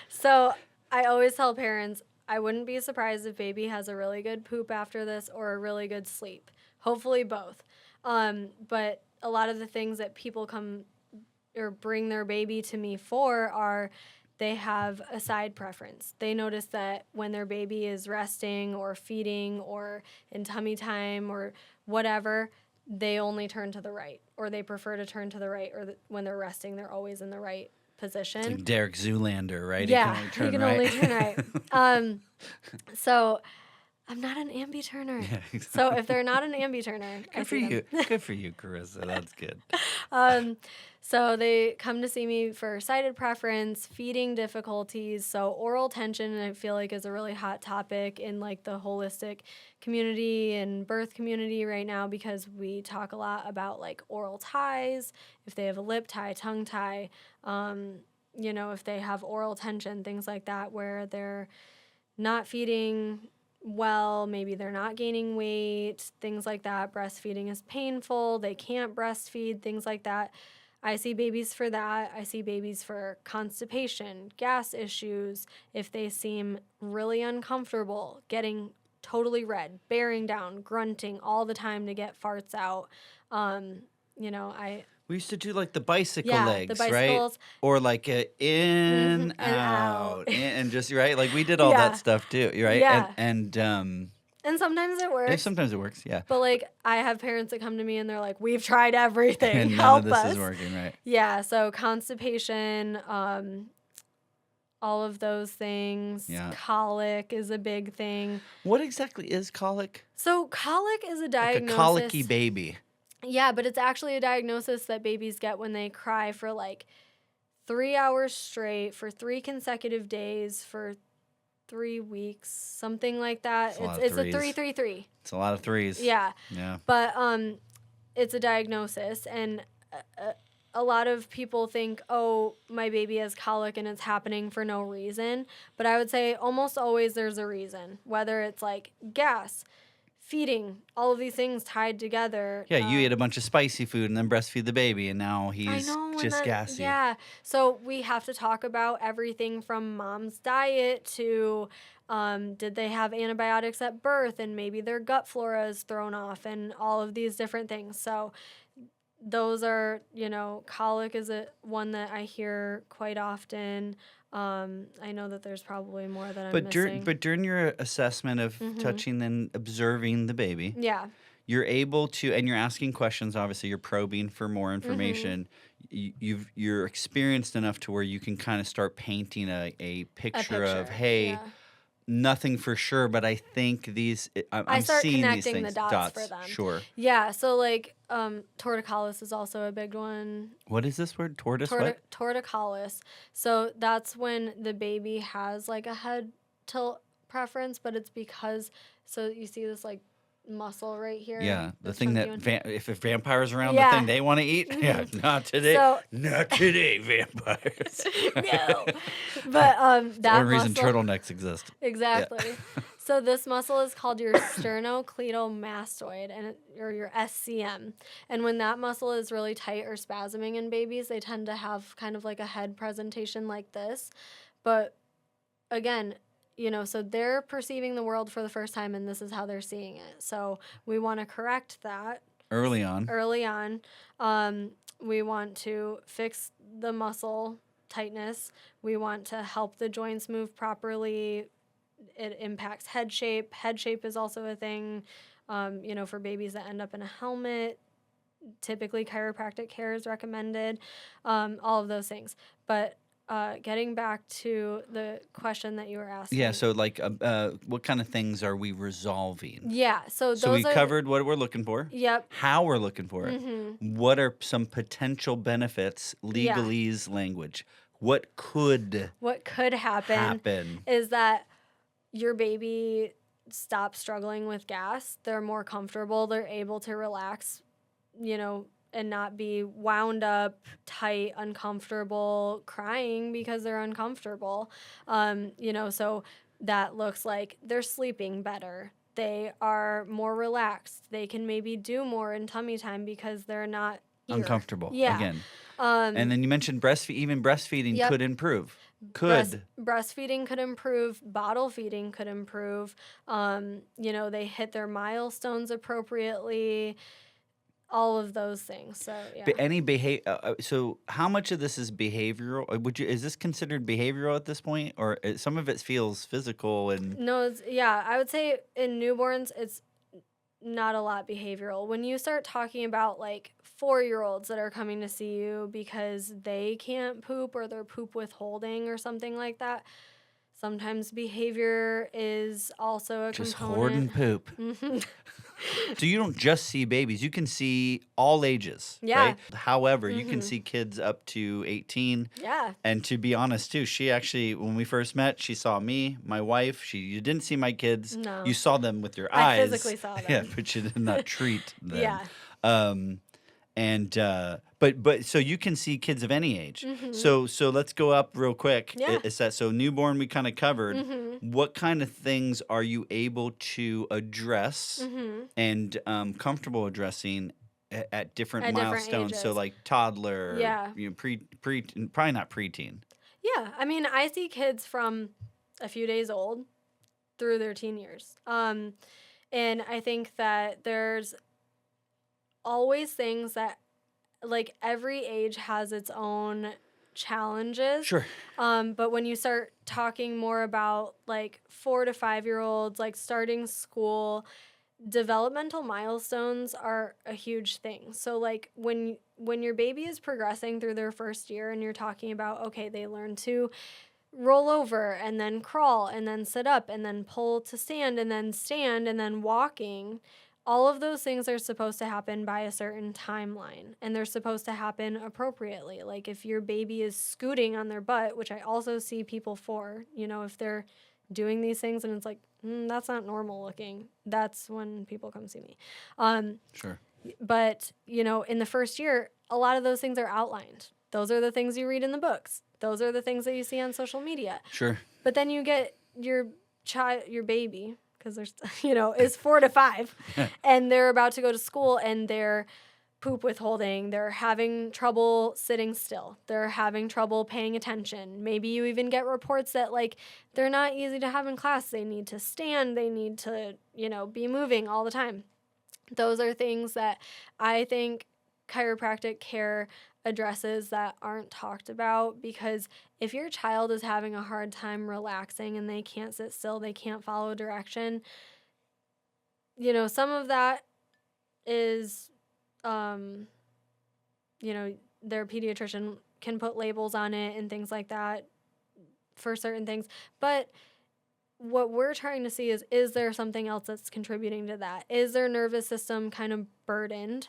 B: So I always tell parents, I wouldn't be surprised if baby has a really good poop after this or a really good sleep. Hopefully both. But a lot of the things that people come or bring their baby to me for are they have a side preference. They notice that when their baby is resting or feeding or in tummy time or whatever, they only turn to the right, or they prefer to turn to the right, or when they're resting, they're always in the right position.
A: It's like Derek Zoolander, right?
B: Yeah,
A: he can only turn
B: right. So I'm not an ambi-turner.
A: Yeah, exactly.
B: So if they're not an ambi-turner, I
A: Good for
B: see them.
A: you. Good for you, Karissa. That's good.
B: So they come to see me for sighted preference, feeding difficulties. So oral tension, I feel like, is a really hot topic in like the holistic community and birth community right now, because we talk a lot about like oral ties, if they have a lip tie, tongue tie, if they have oral tension, things like that, where they're not feeding well, maybe they're not gaining weight, things like that. Breastfeeding is painful. They can't breastfeed, things like that. I see babies for that. I see babies for constipation, gas issues, if they seem really uncomfortable, getting totally red, bearing down, grunting all the time to get farts out.
A: We used to do like the bicycle
B: Yeah,
A: legs,
B: the bicycles.
A: right? Or like a in,
B: and
A: out,
B: out.
A: and just, right? Like we did all
B: Yeah.
A: that stuff too, right?
B: Yeah.
A: And
B: sometimes it works.
A: sometimes it works, yeah.
B: But like I have parents that come to me and they're like, we've tried everything.
A: And none
B: Help
A: of this
B: us.
A: is working, right?
B: Yeah, so constipation, all of those things.
A: Yeah.
B: Colic is a big thing.
A: What exactly is colic?
B: So colic is a
A: Like
B: diagnosis.
A: a colicky baby.
B: Yeah, but it's actually a diagnosis that babies get when they cry for like 3 hours straight for 3 consecutive days for 3 weeks, something like that. It's a 3-3-3.
A: It's a lot of threes.
B: Yeah.
A: Yeah.
B: But it's a diagnosis, and a lot of people think, oh, my baby has colic and it's happening for no reason. But I would say almost always there's a reason, whether it's like gas, feeding, all of these things tied together.
A: Yeah, you ate a bunch of spicy food and then breastfeed the baby, and now he's just gassy.
B: Yeah. So we have to talk about everything from mom's diet to did they have antibiotics at birth, and maybe their gut flora is thrown off, and all of these different things. So those are, colic is one that I hear quite often. I know that there's probably more that I'm missing.
A: But during your assessment of touching and observing the baby,
B: Yeah.
A: you're able to, and you're asking questions. Obviously, you're probing for more information. You're experienced enough to where you can kind of start painting a picture of, hey,
B: yeah.
A: nothing for sure, but I think these. I'm
B: start
A: seeing
B: connecting
A: these things,
B: the dots for them.
A: Sure.
B: Yeah, so like torticollis is also a big one.
A: What is this word? Tortoise? What?
B: Torticollis. So that's when the baby has like a head tilt preference, but it's because, so you see this like muscle right here.
A: Yeah, the
B: this
A: thing
B: chunky
A: that
B: one?
A: if a vampire's around,
B: Yeah.
A: the thing they want to eat. Yeah, not today.
B: So-
A: Not today, vampires.
B: No. But that
A: One reason
B: muscle,
A: turtlenecks exist.
B: Exactly. So this muscle is called your sternocleidomastoid, or your SCM. And when that muscle is really tight or spasming in babies, they tend to have kind of like a head presentation like this. But again, so they're perceiving the world for the first time, and this is how they're seeing it. So we want to correct that
A: Early on.
B: We want to fix the muscle tightness. We want to help the joints move properly. It impacts head shape. Head shape is also a thing, for babies that end up in a helmet. Typically, chiropractic care is recommended, all of those things. But getting back to the question that you were asking.
A: Yeah, so like what kind of things are we resolving?
B: Yeah, so those
A: So we
B: are,
A: covered what we're looking for.
B: Yep.
A: How we're looking for it. What are some potential benefits,
B: Yeah.
A: legalese language? What could
B: What could happen is that your baby stop struggling with gas. They're more comfortable. They're able to relax, and not be wound up, tight, uncomfortable, crying because they're uncomfortable. So that looks like they're sleeping better. They are more relaxed. They can maybe do more in tummy time because they're not
A: uncomfortable.
B: Yeah.
A: Again. And then you mentioned breastfeeding
B: Yep.
A: could improve.
B: Breastfeeding could improve. Bottle feeding could improve. They hit their milestones appropriately. All of those things. So yeah.
A: But any so how much of this is behavioral? Is this considered behavioral at this point, or some of it feels physical? And
B: no, I would say in newborns it's not a lot behavioral. When you start talking about like 4-year-olds that are coming to see you because they can't poop or they're poop withholding or something like that, sometimes behavior is also a
A: just
B: component.
A: hoarding poop. So you don't just see babies. You can see all ages, right? However, you can see kids up to 18.
B: Yeah.
A: And to be honest, too, she actually, when we first met, she saw me, my wife. You didn't see my kids.
B: No.
A: You saw them with your eyes.
B: I physically saw them.
A: Yeah, but you did not treat them.
B: Yeah.
A: But so you can see kids of any age. So let's go up real quick.
B: Yeah.
A: So newborn we kind of covered. What kind of things are you able to address and comfortable addressing at different milestones?
B: Ages.
A: So like toddler,
B: Yeah.
A: probably not preteen.
B: Yeah, I mean, I see kids from a few days old through their teen years. And I think that there's always things that, like, every age has its own challenges.
A: Sure.
B: But when you start talking more about, like, 4 to 5-year-olds, like, starting school, developmental milestones are a huge thing. So, like, when your baby is progressing through their first year and you're talking about, okay, they learn to roll over and then crawl and then sit up and then pull to stand and then walking, all of those things are supposed to happen by a certain timeline, and they're supposed to happen appropriately. Like if your baby is scooting on their butt, which I also see people for, if they're doing these things and it's like, that's not normal looking, that's when people come see me.
A: Sure.
B: But, in the first year, a lot of those things are outlined. Those are the things you read in the books. Those are the things that you see on social media.
A: Sure.
B: But then you get your baby, because there's, is 4 to 5, and they're about to go to school and they're poop withholding. They're having trouble sitting still. They're having trouble paying attention. Maybe you even get reports that, like, they're not easy to have in class. They need to stand. They need to, be moving all the time. Those are things that I think chiropractic care addresses that aren't talked about, because if your child is having a hard time relaxing and they can't sit still, they can't follow direction, some of that is, their pediatrician can put labels on it and things like that for certain things. But what we're trying to see is there something else that's contributing to that? Is their nervous system kind of burdened?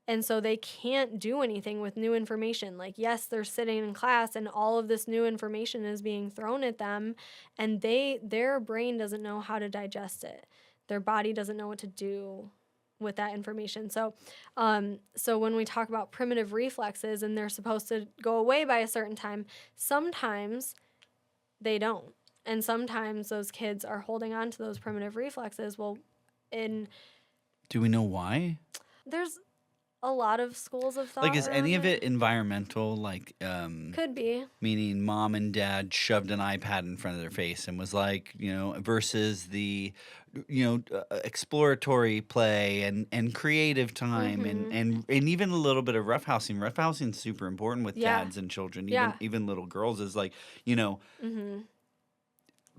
B: And so they can't do anything with new information. Like, yes, they're sitting in class and all of this new information is being thrown at them, and their brain doesn't know how to digest it. Their body doesn't know what to do with that information. So when we talk about primitive reflexes and they're supposed to go away by a certain time, sometimes they don't. And sometimes those kids are holding on to those primitive reflexes. Well,
A: do we know why?
B: There's a lot of schools of thought.
A: Like, is any of it environmental? Like,
B: could be. Meaning
A: mom and dad shoved an iPad in front of their face and was like, versus the, exploratory play and creative time and even a little bit of roughhousing. Roughhousing is super important with dads and children, even little girls, is like,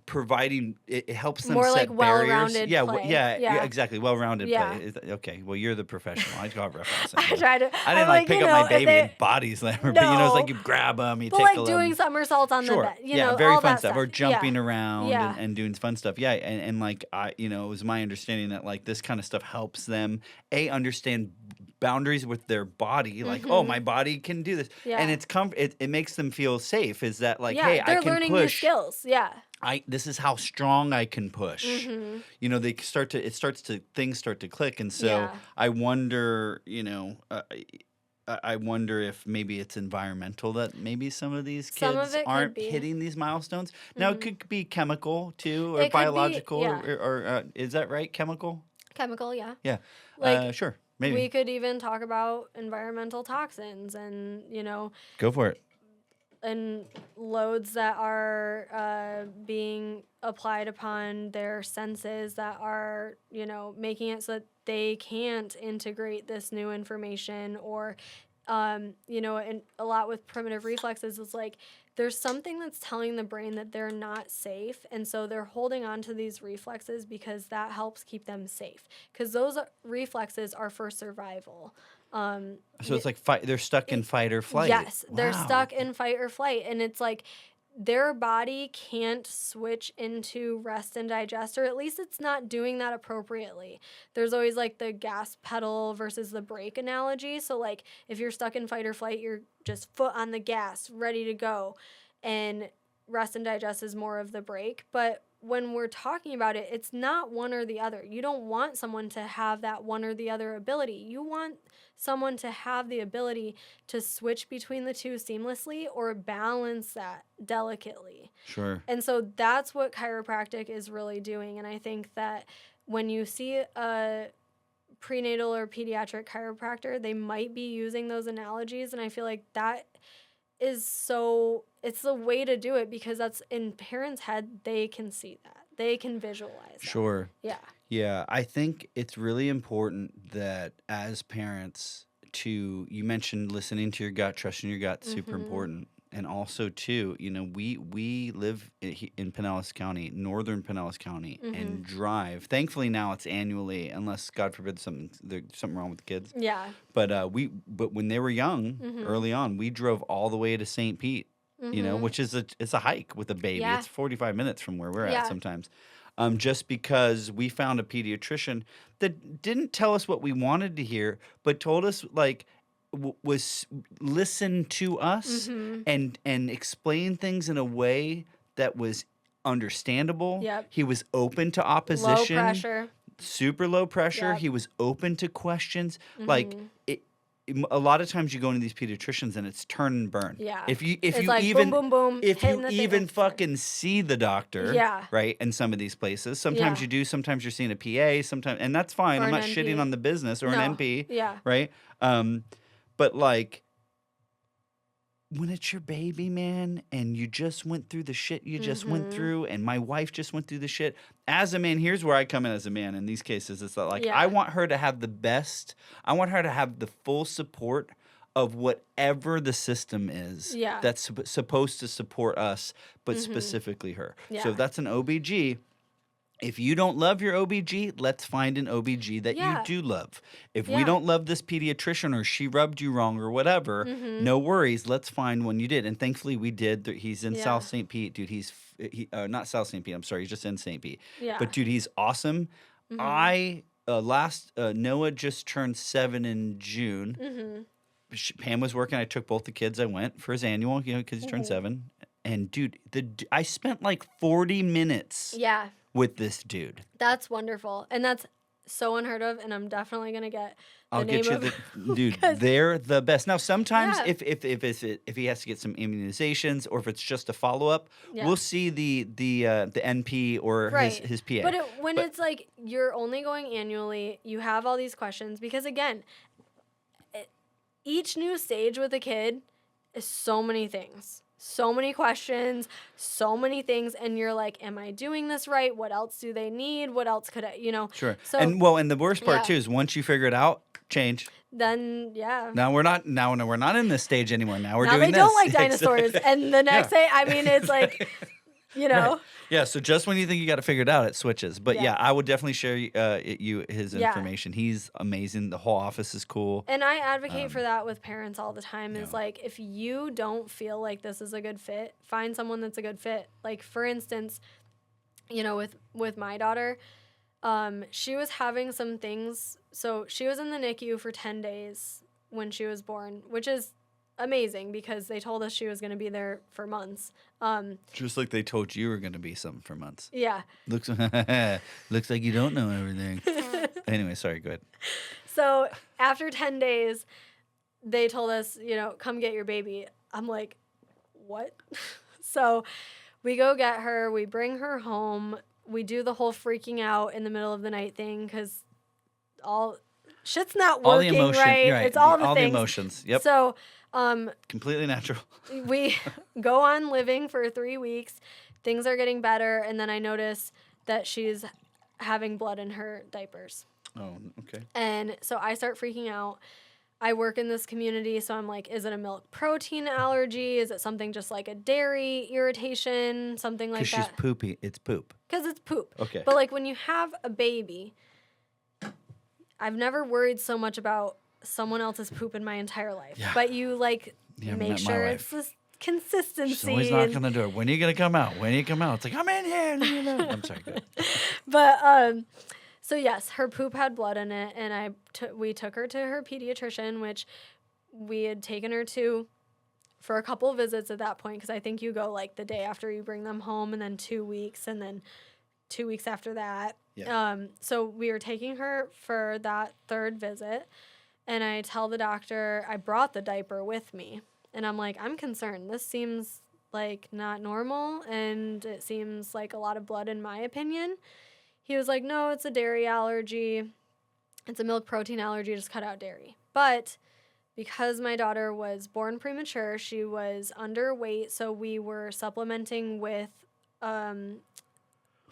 A: providing it helps them
B: more
A: set
B: like
A: barriers.
B: well-rounded play.
A: Yeah, exactly. Well-rounded
B: Yeah.
A: play. Okay, well, you're the professional. I call it roughhousing.
B: I
A: didn't like pick up my baby and body slammer, but it's like you grab them, you
B: but
A: tickle
B: like doing
A: them.
B: somersaults on the bed.
A: Very
B: all
A: fun
B: that
A: stuff. Or jumping around
B: Yeah.
A: and doing fun stuff. Yeah, and like it was my understanding that like this kind of stuff helps them understand boundaries with their body, like, oh, my body can do this, and it makes them feel safe. Is that like, hey, I can
B: they're learning
A: push.
B: new skills. Yeah.
A: this is how strong I can push.
B: Mm-hmm.
A: You know, things start to click, and so
B: Yeah.
A: I wonder, I wonder if maybe it's environmental that maybe some of these
B: Some of
A: kids
B: it could
A: aren't
B: be.
A: hitting these milestones. Now it could be chemical too, or
B: It could be,
A: biological,
B: yeah.
A: or is that right? Chemical?
B: Chemical, yeah.
A: Yeah.
B: Like,
A: Sure. Maybe.
B: we could even talk about environmental toxins and,
A: Go for it.
B: and loads that are being applied upon their senses that are, making it so that they can't integrate this new information, or, and a lot with primitive reflexes is like there's something that's telling the brain that they're not safe, and so they're holding on to these reflexes because that helps keep them safe, because those reflexes are for survival.
A: So it's like they're stuck in fight or flight.
B: Yes, they're
A: Wow.
B: stuck in fight or flight, and it's like their body can't switch into rest and digest, or at least it's not doing that appropriately. There's always like the gas pedal versus the brake analogy. So like if you're stuck in fight or flight, you're just foot on the gas, ready to go, and rest and digest is more of the brake. But when we're talking about it, it's not one or the other. You don't want someone to have that one or the other ability. You want someone to have the ability to switch between the two seamlessly or balance that delicately.
A: Sure.
B: And so that's what chiropractic is really doing. And I think that when you see a prenatal or pediatric chiropractor, they might be using those analogies. And I feel like that is it's the way to do it, because that's in parents' head. They can see that. They can visualize that.
A: Sure.
B: Yeah.
A: Yeah, I think it's really important that as parents you mentioned listening to your gut, trusting your gut, super important. And also too, we live in Pinellas County, northern Pinellas County, and drive. Thankfully now it's annually, unless God forbid there's something wrong with the kids.
B: Yeah.
A: But when they were young, early on, we drove all the way to St. Pete, which is it's a hike with a baby.
B: Yeah.
A: It's 45 minutes from where we're
B: Yeah.
A: at sometimes. Just because we found a pediatrician that didn't tell us what we wanted to hear, but told us was listen to us and explain things in a way that was understandable.
B: Yep.
A: He was open to opposition.
B: Low pressure.
A: Super low pressure.
B: Yep.
A: He was open to questions. Like a lot of times you go into these pediatricians and it's turn and burn.
B: Yeah.
A: If you
B: It's like boom, boom, boom,
A: if
B: hitting
A: you
B: the thing
A: even
B: with the-
A: fucking see the doctor,
B: Yeah.
A: right? In some of these places, sometimes
B: Yeah.
A: you do. Sometimes you're seeing a PA. Sometimes, and that's fine.
B: Or
A: I'm
B: an
A: not
B: NP.
A: shitting on the business or
B: No.
A: an NP,
B: Yeah.
A: right? But like, when it's your baby, man, and you just went through the shit you just went through, and my wife just went through the shit. As a man, here's where I come in as a man in these cases. It's that, like,
B: Yeah.
A: I want her to have the best. I want her to have the full support of whatever the system is
B: Yeah.
A: that's supposed to support us, but specifically her. So
B: Yeah.
A: if that's an OBG, if you don't love your OBG, let's find an OBG that
B: Yeah.
A: you do love. If we
B: Yeah.
A: don't love this pediatrician or she rubbed you wrong or whatever, no worries. Let's find one you did. And thankfully we did. He's in
B: Yeah.
A: South St. Pete. Dude, he's not South St. Pete. I'm sorry. He's just in St. Pete.
B: Yeah.
A: But dude, he's awesome. Noah just turned 7 in June. Pam was working. I took both the kids. I went for his annual, because he turned 7. And dude, I spent like 40 minutes
B: Yeah.
A: with this dude.
B: That's wonderful. And that's so unheard of. And I'm definitely going to get the
A: I'll
B: name
A: get you
B: of
A: the dude. They're the best. Now, sometimes
B: Yeah.
A: if he has to get some immunizations or if it's just a follow up,
B: Yeah.
A: we'll see the NP or
B: Right.
A: his PA.
B: But it's like you're only going annually, you have all these questions, because again, each new stage with a kid is so many things, so many questions, so many things, and you're like, am I doing this right? What else do they need? What else could I,
A: Sure.
B: So
A: And the worst part
B: Yeah.
A: too is once you figure it out, change.
B: then yeah.
A: Now we're not in this stage anymore. Now we're
B: Now
A: doing
B: they
A: this.
B: don't like dinosaurs, and the next day, I mean, it's like,
A: Right. Yeah, so just when you think you got it figured out, it switches. But yeah,
B: Yeah.
A: I would definitely share his
B: Yeah.
A: information. He's amazing. The whole office is cool.
B: And I advocate for that with parents all the time, is like, if you don't feel like this is a good fit, find someone that's a good fit. Like, for instance, with my daughter, she was having some things. So she was in the NICU for 10 days when she was born, which is amazing because they told us she was going to be there for months.
A: Just like they told you were going to be something for months.
B: Yeah.
A: Looks like you don't know everything. Anyway, sorry, go ahead.
B: So after 10 days, they told us, come get your baby. I'm like, what? So we go get her. We bring her home. We do the whole freaking out in the middle of the night thing because all shit's not
A: All the
B: working
A: emotion,
B: right.
A: you're right.
B: It's all the
A: the
B: things.
A: emotions. Yep.
B: So
A: completely natural.
B: we go on living for 3 weeks. Things are getting better. And then I notice that she's having blood in her diapers.
A: Oh, okay.
B: And so I start freaking out. I work in this community, so I'm like, is it a milk protein allergy? Is it something just like a dairy irritation? Something like that?
A: Because she's poopy. It's poop.
B: Because it's poop.
A: Okay.
B: But like when you have a baby, I've never worried so much about someone else's poop in my entire life.
A: Yeah.
B: But you like
A: You haven't
B: make
A: met my
B: sure
A: wife.
B: it's this consistency.
A: She's always knocking on the door. When are you going to come out? When are you come out? It's like, I'm in here. Leave me alone. I'm sorry. Go ahead.
B: But so yes, her poop had blood in it, and we took her to her pediatrician, which we had taken her to for a couple of visits at that point, because I think you go like the day after you bring them home, and then 2 weeks, and then 2 weeks after that.
A: Yeah.
B: So we were taking her for that third visit, and I tell the doctor, I brought the diaper with me, and I'm like, I'm concerned. This seems like not normal, and it seems like a lot of blood in my opinion. He was like, no, it's a dairy allergy. It's a milk protein allergy. Just cut out dairy. But because my daughter was born premature, she was underweight, so we were supplementing with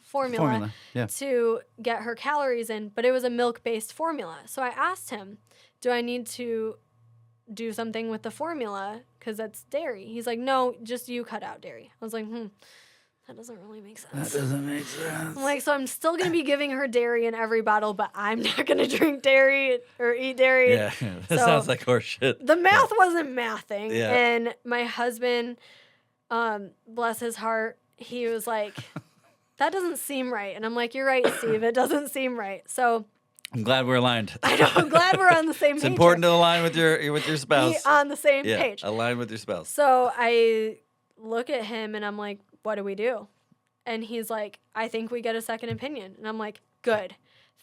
B: formula.
A: Yeah.
B: To get her calories in, but it was a milk-based formula. So I asked him, do I need to do something with the formula because that's dairy? He's like, no, just you cut out dairy. I was like, that doesn't really make sense.
A: That doesn't make sense.
B: I'm like, so I'm still going to be giving her dairy in every bottle, but I'm not going to drink dairy or eat dairy.
A: Yeah, that sounds like horseshit.
B: The math wasn't mathing.
A: Yeah.
B: And my husband, bless his heart, he was like, that doesn't seem right. And I'm like, you're right, Steve. It doesn't seem right. So
A: I'm glad we're aligned.
B: I know. I'm glad we're on the same page.
A: It's important to align with your spouse.
B: Be on the same page.
A: Align with your spouse.
B: So I look at him and I'm like, what do we do? And he's like, I think we get a second opinion. And I'm like, good.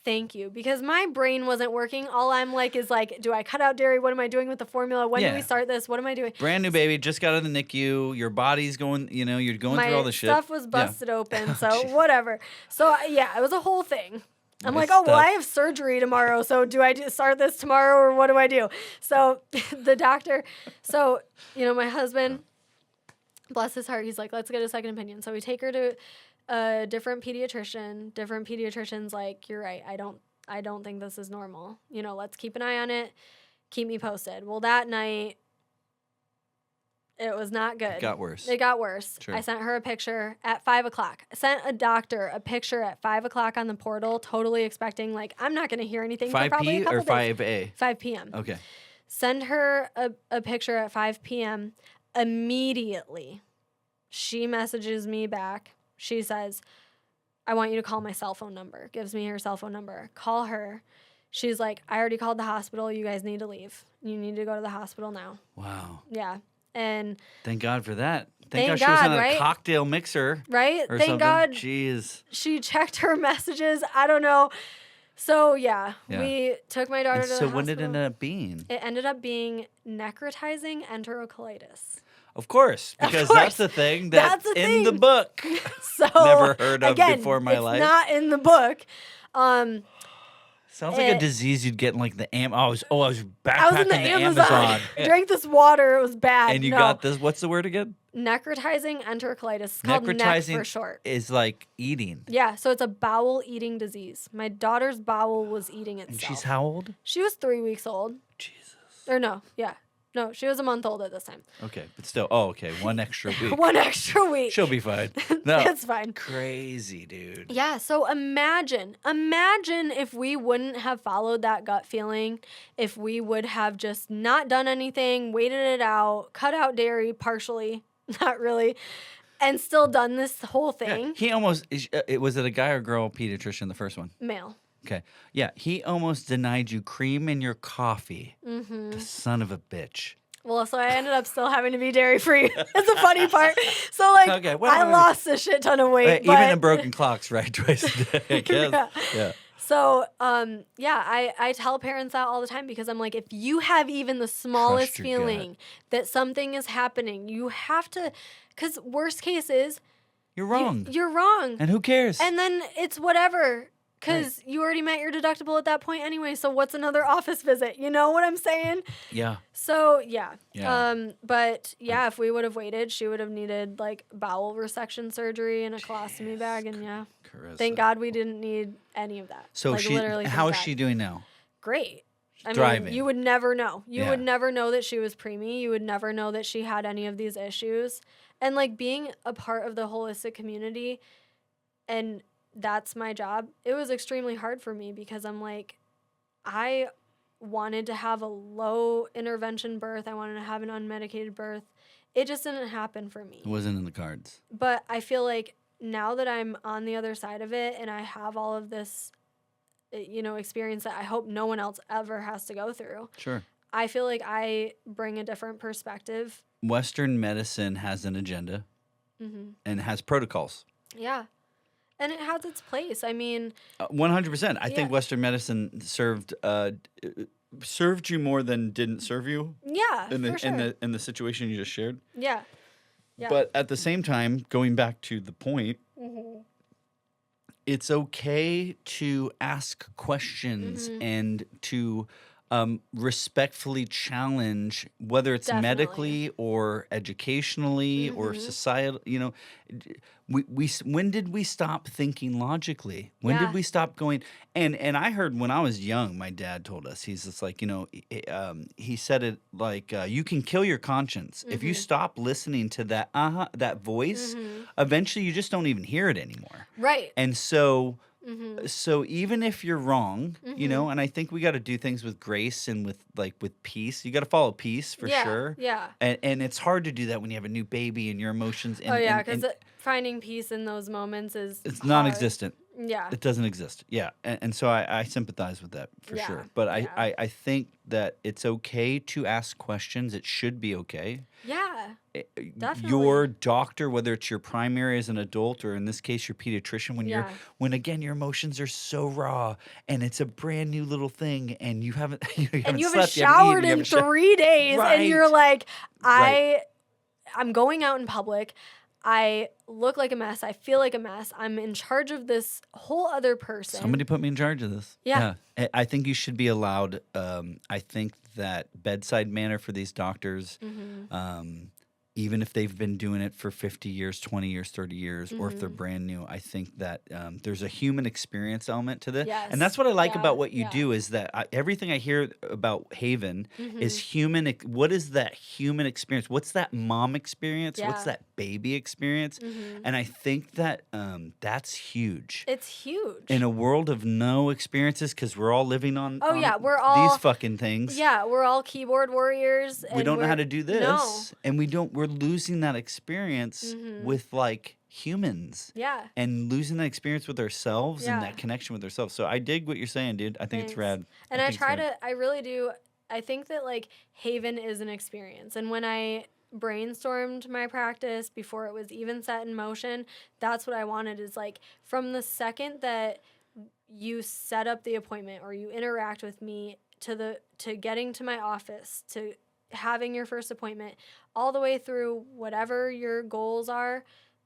B: Thank you. Because my brain wasn't working. All I'm like is like, do I cut out dairy? What am I doing with the formula? When do we start this? What am I doing?
A: Brand new baby, just got out of the NICU. Your body's going, you're going through all the shit.
B: My stuff was busted open, so whatever. So yeah, it was a whole thing. I'm like,
A: Nice
B: oh, well,
A: stuff.
B: I have surgery tomorrow, so do I start this tomorrow or what do I do? So the doctor, my husband, bless his heart, he's like, let's get a second opinion. So we take her to a different pediatrician. Different pediatrician's like, you're right, I don't think this is normal. Let's keep an eye on it. Keep me posted. Well, that night, it was not good.
A: It got worse.
B: It got worse.
A: Sure.
B: I sent her a picture at 5 o'clock. I sent a doctor a picture at 5 o'clock on the portal, totally expecting, like, I'm not going to hear anything for probably a
A: 5P
B: couple
A: or
B: days.
A: 5A?
B: 5 p.m.
A: Okay.
B: Send her a picture at 5 p.m. Immediately, she messages me back. She says, I want you to call my cell phone number. Gives me her cell phone number. Call her. She's like, I already called the hospital. You guys need to leave. You need to go to the hospital now.
A: Wow.
B: Yeah. And
A: thank God for that.
B: Thank
A: God she was
B: God,
A: on
B: right?
A: a cocktail mixer.
B: right?
A: Or
B: Thank
A: something.
B: God
A: Jeez.
B: she checked her messages. I don't know. So yeah. We took my daughter
A: And
B: to the
A: so
B: hospital.
A: when did it end up being?
B: It ended up being necrotizing enterocolitis.
A: Of course, because
B: course.
A: that's the thing that's
B: That's the
A: in the
B: thing.
A: book.
B: So
A: Never heard of
B: again,
A: before in my
B: it's
A: life.
B: not in the book.
A: Sounds like a
B: It-
A: disease you'd get in like the I was
B: I was
A: backpacking
B: in the
A: the
B: Amazon.
A: Amazon.
B: I drank this water. It was bad.
A: And you
B: No.
A: got this. What's the word again?
B: necrotizing enterocolitis. It's called NEC
A: Necrotizing
B: for short.
A: is like eating.
B: Yeah, so it's a bowel eating disease. My daughter's bowel was eating itself.
A: And she's how old?
B: She was 3 weeks old.
A: Jesus.
B: Or no, yeah. No, she was a month old at this time.
A: Okay, but still. Oh, okay. One extra week.
B: 1 extra week.
A: She'll be fine. No.
B: It's fine.
A: Crazy, dude.
B: Yeah, so imagine if we wouldn't have followed that gut feeling, if we would have just not done anything, waited it out, cut out dairy partially, not really, and still done this whole thing.
A: Yeah, he almost, was it a guy or girl pediatrician, the first one?
B: Male.
A: Okay. Yeah, he almost denied you cream in your coffee.
B: Mm-hmm.
A: The son of a bitch.
B: Well, so I ended up still having to be dairy free. That's the funny part. So like,
A: Okay,
B: I lost a shit ton of weight.
A: Even in broken clocks, right? Twice a day, I guess. Yeah.
B: So, I tell parents that all the time because I'm like, if you have even the smallest
A: Trust your
B: feeling
A: gut.
B: that something is happening, you have to, because worst case is
A: You're wrong.
B: you're wrong.
A: And who cares?
B: And then it's whatever, because you already met your deductible at that point anyway. So what's another office visit? You know what I'm saying?
A: Yeah.
B: So yeah.
A: Yeah.
B: But yeah, if we would have waited, she would have needed like bowel resection surgery and a colostomy bag, and yeah.
A: Karissa.
B: Thank God we didn't need any of that.
A: So
B: like, literally,
A: how is
B: thank
A: she
B: God.
A: doing now?
B: Great. I
A: Thriving.
B: mean, you would never know. You
A: Yeah.
B: would never know that she was preemie. You would never know that she had any of these issues. And like being a part of the holistic community, and that's my job, it was extremely hard for me because I'm like, I wanted to have a low intervention birth. I wanted to have an unmedicated birth. It just didn't happen for me.
A: It wasn't in the cards.
B: But I feel like now that I'm on the other side of it and I have all of this, experience that I hope no one else ever has to go through.
A: Sure.
B: I feel like I bring a different perspective.
A: Western medicine has an agenda and has protocols.
B: Yeah. And it has its place. I mean,
A: 100%. I think Western medicine served you more than didn't serve you.
B: Yeah, for sure.
A: In the situation you just shared.
B: Yeah. Yeah.
A: But at the same time, going back to the point, it's okay to ask questions and to respectfully challenge, whether it's medically or educationally or societal. When did we stop thinking logically? When did we stop going? And I heard when I was young, my dad told us, he's just like, he said it like, you can kill your conscience if you stop listening to that voice. Eventually, you just don't even hear it anymore.
B: Right.
A: And so. So even if you're wrong, and I think we got to do things with grace and with peace. You got to follow peace for sure.
B: Yeah.
A: And it's hard to do that when you have a new baby and your emotions. And,
B: because finding peace in those moments it's hard.
A: Non-existent.
B: Yeah.
A: It doesn't exist. Yeah. And so I sympathize with that for sure. But I think that it's okay to ask questions. It should be okay.
B: Yeah. Definitely.
A: Your doctor, whether it's your primary as an adult or in this case your pediatrician, when again your emotions are so raw and it's a brand new little thing and you haven't
B: showered in 3 days and you're like, I'm going out in public. I look like a mess. I feel like a mess. I'm in charge of this whole other person.
A: Somebody put me in charge of this. Yeah. I think you should be allowed. I think that bedside manner for these doctors, even if they've been doing it for 50 years, 20 years, 30 years, or if they're brand new, I think that there's a human experience element to this.
B: Yes.
A: And that's what I like about what you do is that everything I hear about Haven is human. What is that human experience? What's that mom experience? What's that baby experience? And I think that that's huge.
B: It's huge.
A: In a world of no experiences, because we're all living on,
B: we're all
A: these fucking things.
B: Yeah, we're all keyboard warriors.
A: We don't know how to do this.
B: No.
A: And we're losing that experience with humans.
B: Yeah.
A: And losing that experience with ourselves and that connection with ourselves. So I dig what you're saying, dude. I think it's rad.
B: And I really do. I think that Haven is an experience. And when I brainstormed my practice before it was even set in motion, that's what I wanted is from the second that you set up the appointment or you interact with me to getting to my office, to having your first appointment, all the way through whatever your goals are,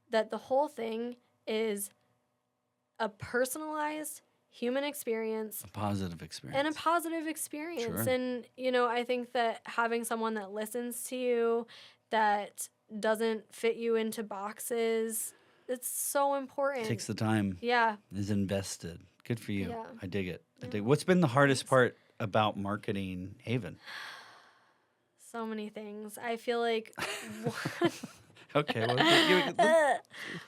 B: that the whole thing is a personalized human experience.
A: A positive experience.
B: And a positive experience.
A: Sure.
B: And, I think that having someone that listens to you, that doesn't fit you into boxes, it's so important.
A: Takes the time.
B: Yeah.
A: Is invested. Good for you.
B: Yeah.
A: I dig it. What's been the hardest part about marketing Haven?
B: So many things. I feel like
A: Okay, well,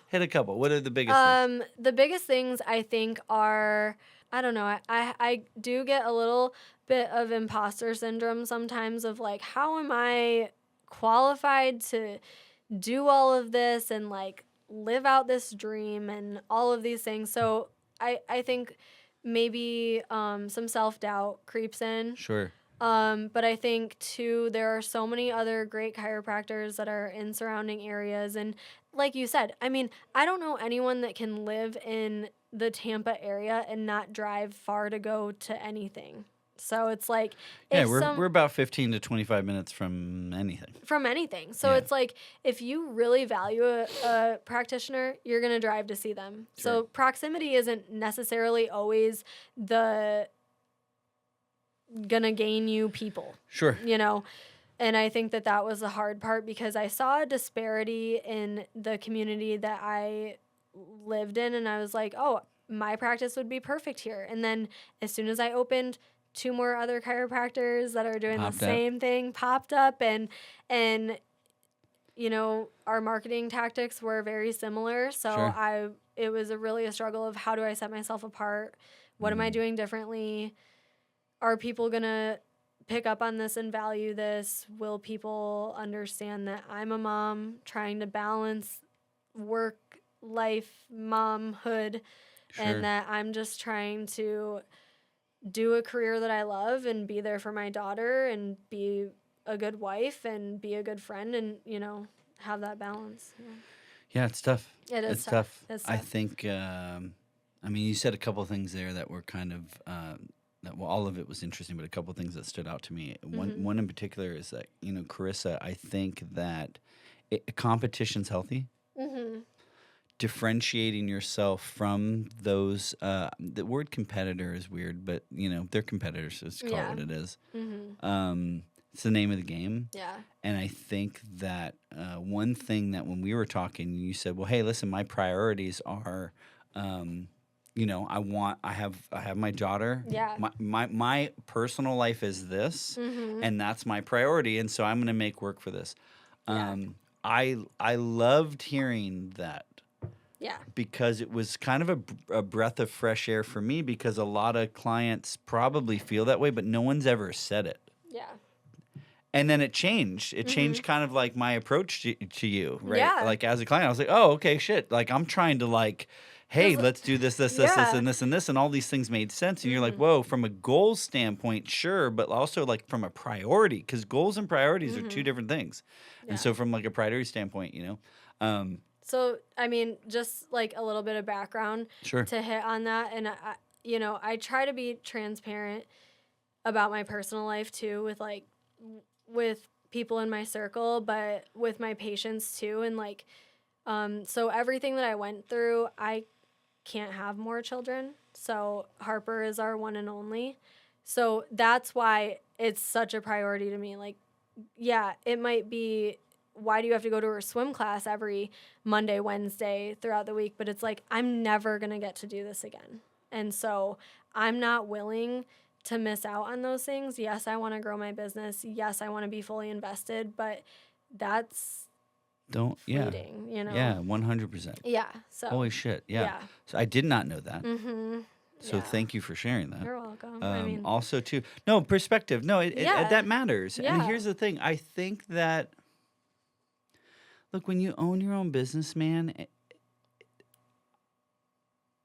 A: hit a couple. What are the biggest things?
B: The biggest things I think are, I don't know, I do get a little bit of imposter syndrome sometimes of how am I qualified to do all of this and live out this dream and all of these things. So I think maybe some self-doubt creeps in.
A: Sure.
B: But I think, too, there are so many other great chiropractors that are in surrounding areas. And like you said, I mean, I don't know anyone that can live in the Tampa area and not drive far to go to anything. So it's like,
A: Yeah,
B: if
A: we're about 15 to 25 minutes from anything.
B: from anything. So
A: Yeah.
B: it's like, if you really value a practitioner, you're going to drive to see them.
A: Sure.
B: So proximity isn't necessarily always the gonna gain you people,
A: Sure.
B: you know? And I think that was the hard part, because I saw a disparity in the community that I lived in, and I was like, oh, my practice would be perfect here. And then as soon as I opened, 2 more other chiropractors that are doing
A: Popped
B: the
A: up.
B: same thing popped up, and you know, our marketing tactics were very similar. So
A: Sure.
B: it was really a struggle of, how do I set myself apart? What am I doing differently? Are people going to pick up on this and value this? Will people understand that I'm a mom trying to balance work, life, momhood,
A: Sure.
B: and that I'm just trying to do a career that I love and be there for my daughter and be a good wife and be a good friend and, you know, have that balance.
A: Yeah, it's tough.
B: It is
A: It's tough.
B: It's
A: I
B: tough.
A: think, I mean, you said a couple of things there that were kind of, well, all of it was interesting, but a couple of things that stood out to me. One in particular is that, you know, Karissa, I think that competition's healthy.
B: Mm-hmm.
A: Differentiating yourself from those, the word competitor is weird, but, you know, they're competitors, so let's call it what it is.
B: Mm-hmm.
A: It's the name of the game.
B: Yeah.
A: And I think that one thing that when we were talking, you said, well, hey, listen, my priorities are, you know, I have my daughter.
B: Yeah.
A: My personal life is this, and that's my priority. And so I'm going to make work for this.
B: Yeah.
A: I loved hearing that.
B: Yeah.
A: Because it was kind of a breath of fresh air for me, because a lot of clients probably feel that way, but no one's ever said it.
B: Yeah.
A: And then it changed. It changed kind of like my approach to you, right?
B: Yeah.
A: Like as a client, I was like, oh, okay, shit. Like I'm trying to like, hey, let's do this, this,
B: Yeah.
A: and this, and this. And all these things made sense. And you're like, whoa, from a goals standpoint, sure. But also like from a priority, because goals and priorities are 2 different things.
B: Yeah.
A: And so from like a priority standpoint, you know.
B: So, I mean, just like a little bit of background
A: Sure.
B: to hit on that. And, you know, I try to be transparent about my personal life too, with people in my circle, but with my patients too. And like, so everything that I went through, I can't have more children. So Harper is our one and only. So that's why it's such a priority to me. Like, yeah, it might be, why do you have to go to her swim class every Monday, Wednesday throughout the week? But it's like, I'm never going to get to do this again. And so I'm not willing to miss out on those things. Yes, I want to grow my business. Yes, I want to be fully invested, but that's fleeting, you know?
A: Yeah, 100%.
B: Yeah. So
A: Holy shit. Yeah.
B: Yeah.
A: So I did not know that.
B: Mm-hmm.
A: So thank you for sharing that.
B: You're welcome. I mean,
A: Also, too, no, perspective. No, that matters.
B: Yeah.
A: And here's the thing. I think that, look, when you own your own business, man,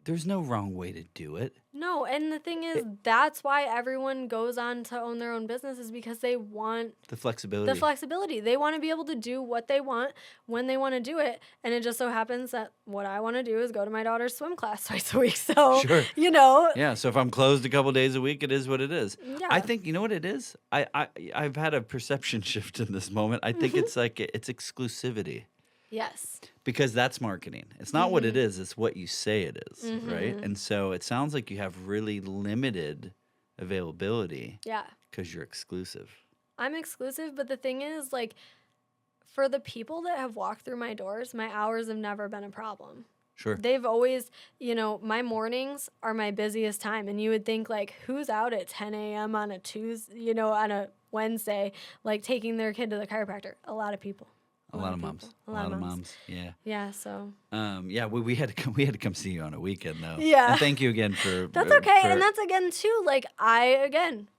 A: there's no wrong way to do it.
B: no, and the thing is, that's why everyone goes on to own their own business, is because they want
A: The flexibility.
B: They want to be able to do what they want when they want to do it. And it just so happens that what I want to do is go to my daughter's swim class twice a week. So,
A: Sure.
B: you know.
A: Yeah, so if I'm closed a couple days a week, it is what it is.
B: Yeah.
A: I think, you know what it is? I've had a perception shift in this moment. I think it's like it's exclusivity.
B: Yes.
A: Because that's marketing. It's not what it is, it's what you say it is, right? And so it sounds like you have really limited availability
B: Yeah.
A: because you're exclusive.
B: I'm exclusive, but the thing is, like, for the people that have walked through my doors, my hours have never been a problem.
A: Sure.
B: They've always, you know, my mornings are my busiest time. And you would think, like, who's out at 10 a.m. on a Tuesday, you know, on a Wednesday, like, taking their kid to the chiropractor? A lot of people.
A: A lot of moms.
B: A lot of moms.
A: Yeah.
B: Yeah, so.
A: Yeah, we had to come see you on a weekend though.
B: Yeah.
A: And thank you again for
B: That's okay. And that's, again, too, like,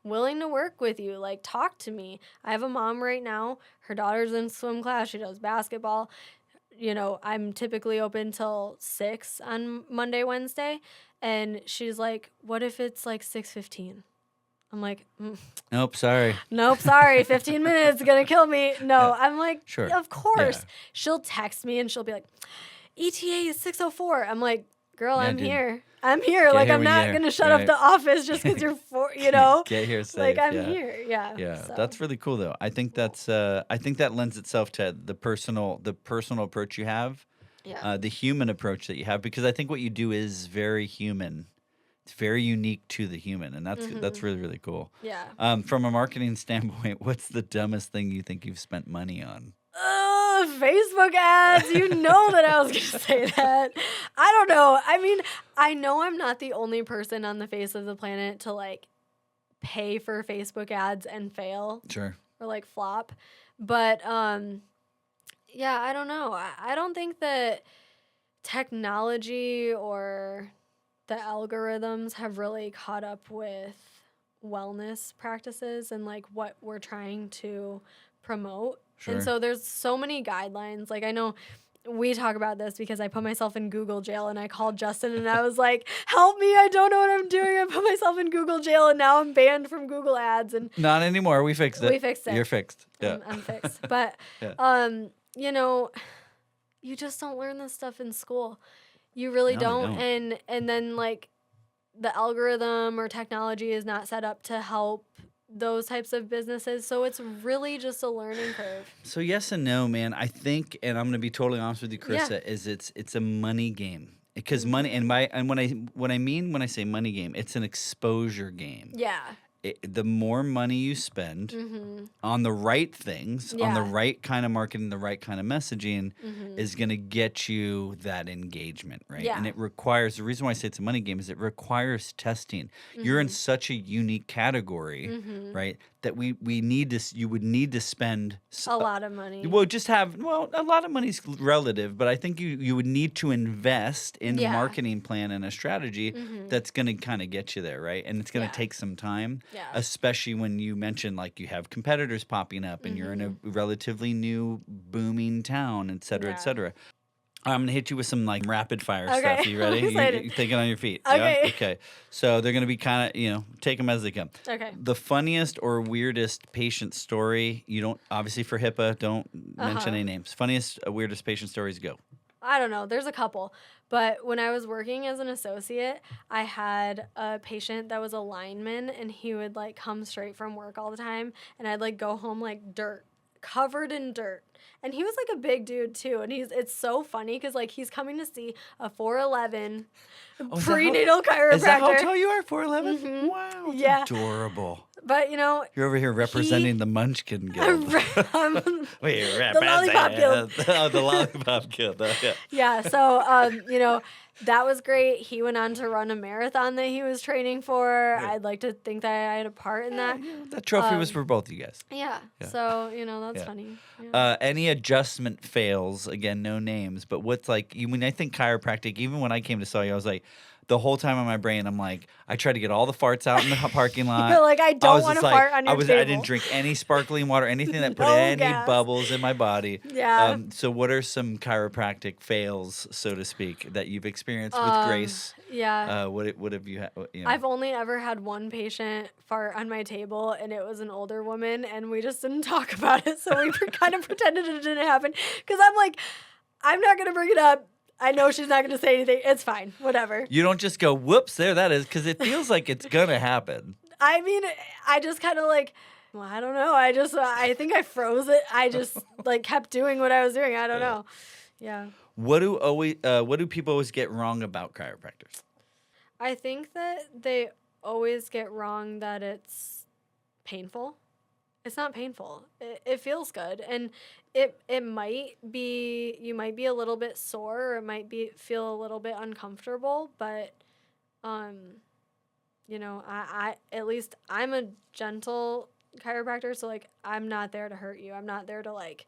B: willing to work with you. Like, talk to me. I have a mom right now. Her daughter's in swim class. She does basketball. You know, I'm typically open till 6 on Monday, Wednesday. And she's like, what if it's like 6:15? I'm like,
A: Nope, sorry.
B: nope, sorry, 15 minutes, gonna kill me. No, I'm like,
A: Sure.
B: of course.
A: Yeah.
B: She'll text me and she'll be like, ETA is 6:04. I'm like, girl,
A: Yeah,
B: I'm
A: dude.
B: here. I'm here.
A: Get
B: Like,
A: here
B: I'm
A: when
B: not
A: you're
B: gonna shut
A: right.
B: up the office just because you're you know?
A: Get here safe.
B: Like, I'm
A: yeah.
B: here. Yeah.
A: Yeah,
B: So,
A: that's really cool though. I think that lends itself to the personal approach you have,
B: yeah.
A: the human approach that you have, because I think what you do is very human. It's very unique to the human, and that's really, really cool.
B: Yeah.
A: From a marketing standpoint, what's the dumbest thing you think you've spent money on?
B: Facebook ads. You know that I was going to say that. I don't know. I mean, I know I'm not the only person on the face of the planet to like pay for Facebook ads and fail
A: Sure.
B: or like flop. But yeah, I don't know. I don't think that technology or the algorithms have really caught up with wellness practices and like what we're trying to promote.
A: Sure.
B: And so there's so many guidelines. Like I know we talk about this because I put myself in Google jail and I called Justin and I was like, help me, I don't know what I'm doing. I put myself in Google jail and now I'm banned from Google ads. And
A: Not anymore. We fixed it.
B: we fixed it.
A: You're fixed. Yeah.
B: I'm fixed. But
A: Yeah.
B: you know, you just don't learn this stuff in school. You really
A: No, you
B: don't.
A: don't.
B: And then like the algorithm or technology is not set up to help those types of businesses. So it's really just a learning curve.
A: So yes and no, man. I think, and I'm going to be totally honest with you,
B: Yeah.
A: Karissa, is it's a money game. Because money, and when I say money game, it's an exposure game.
B: Yeah.
A: The more money you spend on the right things, on the
B: Yeah.
A: right kind of marketing, the right kind of messaging, is going to get you that engagement, right?
B: Yeah.
A: And it requires, the reason why I say it's a money game is it requires testing. You're in such a unique category, right? That you would need to spend
B: A lot of money.
A: well, a lot of money's relative, but I think you would need to invest in a
B: Yeah.
A: marketing plan and a strategy that's going to kind of get you there, right? And it's going to
B: Yeah.
A: take some time,
B: Yeah.
A: especially when you mention like you have competitors popping up and you're in a relatively new booming town, et cetera,
B: Yeah.
A: et cetera. I'm gonna hit you with some like rapid fire
B: Okay.
A: stuff. You ready?
B: I'm excited.
A: You thinking on your feet?
B: Okay.
A: Yeah? Okay. So they're gonna be kind of take them as they come.
B: Okay.
A: The funniest or weirdest patient story. You don't obviously for HIPAA. Don't mention any names. Funniest, weirdest patient stories. Go.
B: I don't know. There's a couple. But when I was working as an associate, I had a patient that was a lineman and he would like come straight from work all the time and I'd like go home like dirt, covered in dirt. And he was like a big dude too. And it's so funny because like he's coming to see a 4'11" prenatal chiropractor.
A: Is that how tall you are? 4'11"? Wow. That's
B: Yeah.
A: adorable.
B: But you know,
A: You're over here representing the Munchkin Guild. Wait,
B: the Lollipop Guild.
A: Oh, the Lollipop Guild. Yeah.
B: Yeah, so you know, that was great. He went on to run a marathon that he was training for.
A: Right.
B: I'd like to think that I had a part in that.
A: That trophy was for both of you guys.
B: Yeah.
A: Yeah.
B: So, you know, that's
A: Yeah.
B: funny. Yeah.
A: Any adjustment fails, again, no names, but what's like, when I think chiropractic, even when I came to saw you, I was like, the whole time in my brain, I'm like, I tried to get all the farts out in the parking lot.
B: You're like, I don't
A: was
B: want to
A: just
B: fart on your
A: I
B: table.
A: didn't drink any sparkling water, anything that put
B: No
A: any
B: gas.
A: bubbles in my body.
B: Yeah.
A: So what are some chiropractic fails, so to speak, that you've experienced with Grace?
B: Yeah.
A: What have you had?
B: I've only ever had one patient fart on my table, and it was an older woman, and we just didn't talk about it, so we kind of pretended it didn't happen. Because I'm like, I'm not going to bring it up. I know she's not going to say anything. It's fine. Whatever.
A: You don't just go, whoops, there that is, because it feels like it's going to happen.
B: I mean, I just kind of like, well, I don't know. I think I froze it. I just like kept doing what I was doing. I don't know. Yeah.
A: What do people always get wrong about chiropractors?
B: I think that they always get wrong that it's painful. It's not painful. It feels good. And it might be, you might be a little bit sore or it might feel a little bit uncomfortable, but, you know, I at least I'm a gentle chiropractor. So like, I'm not there to hurt you. I'm not there to like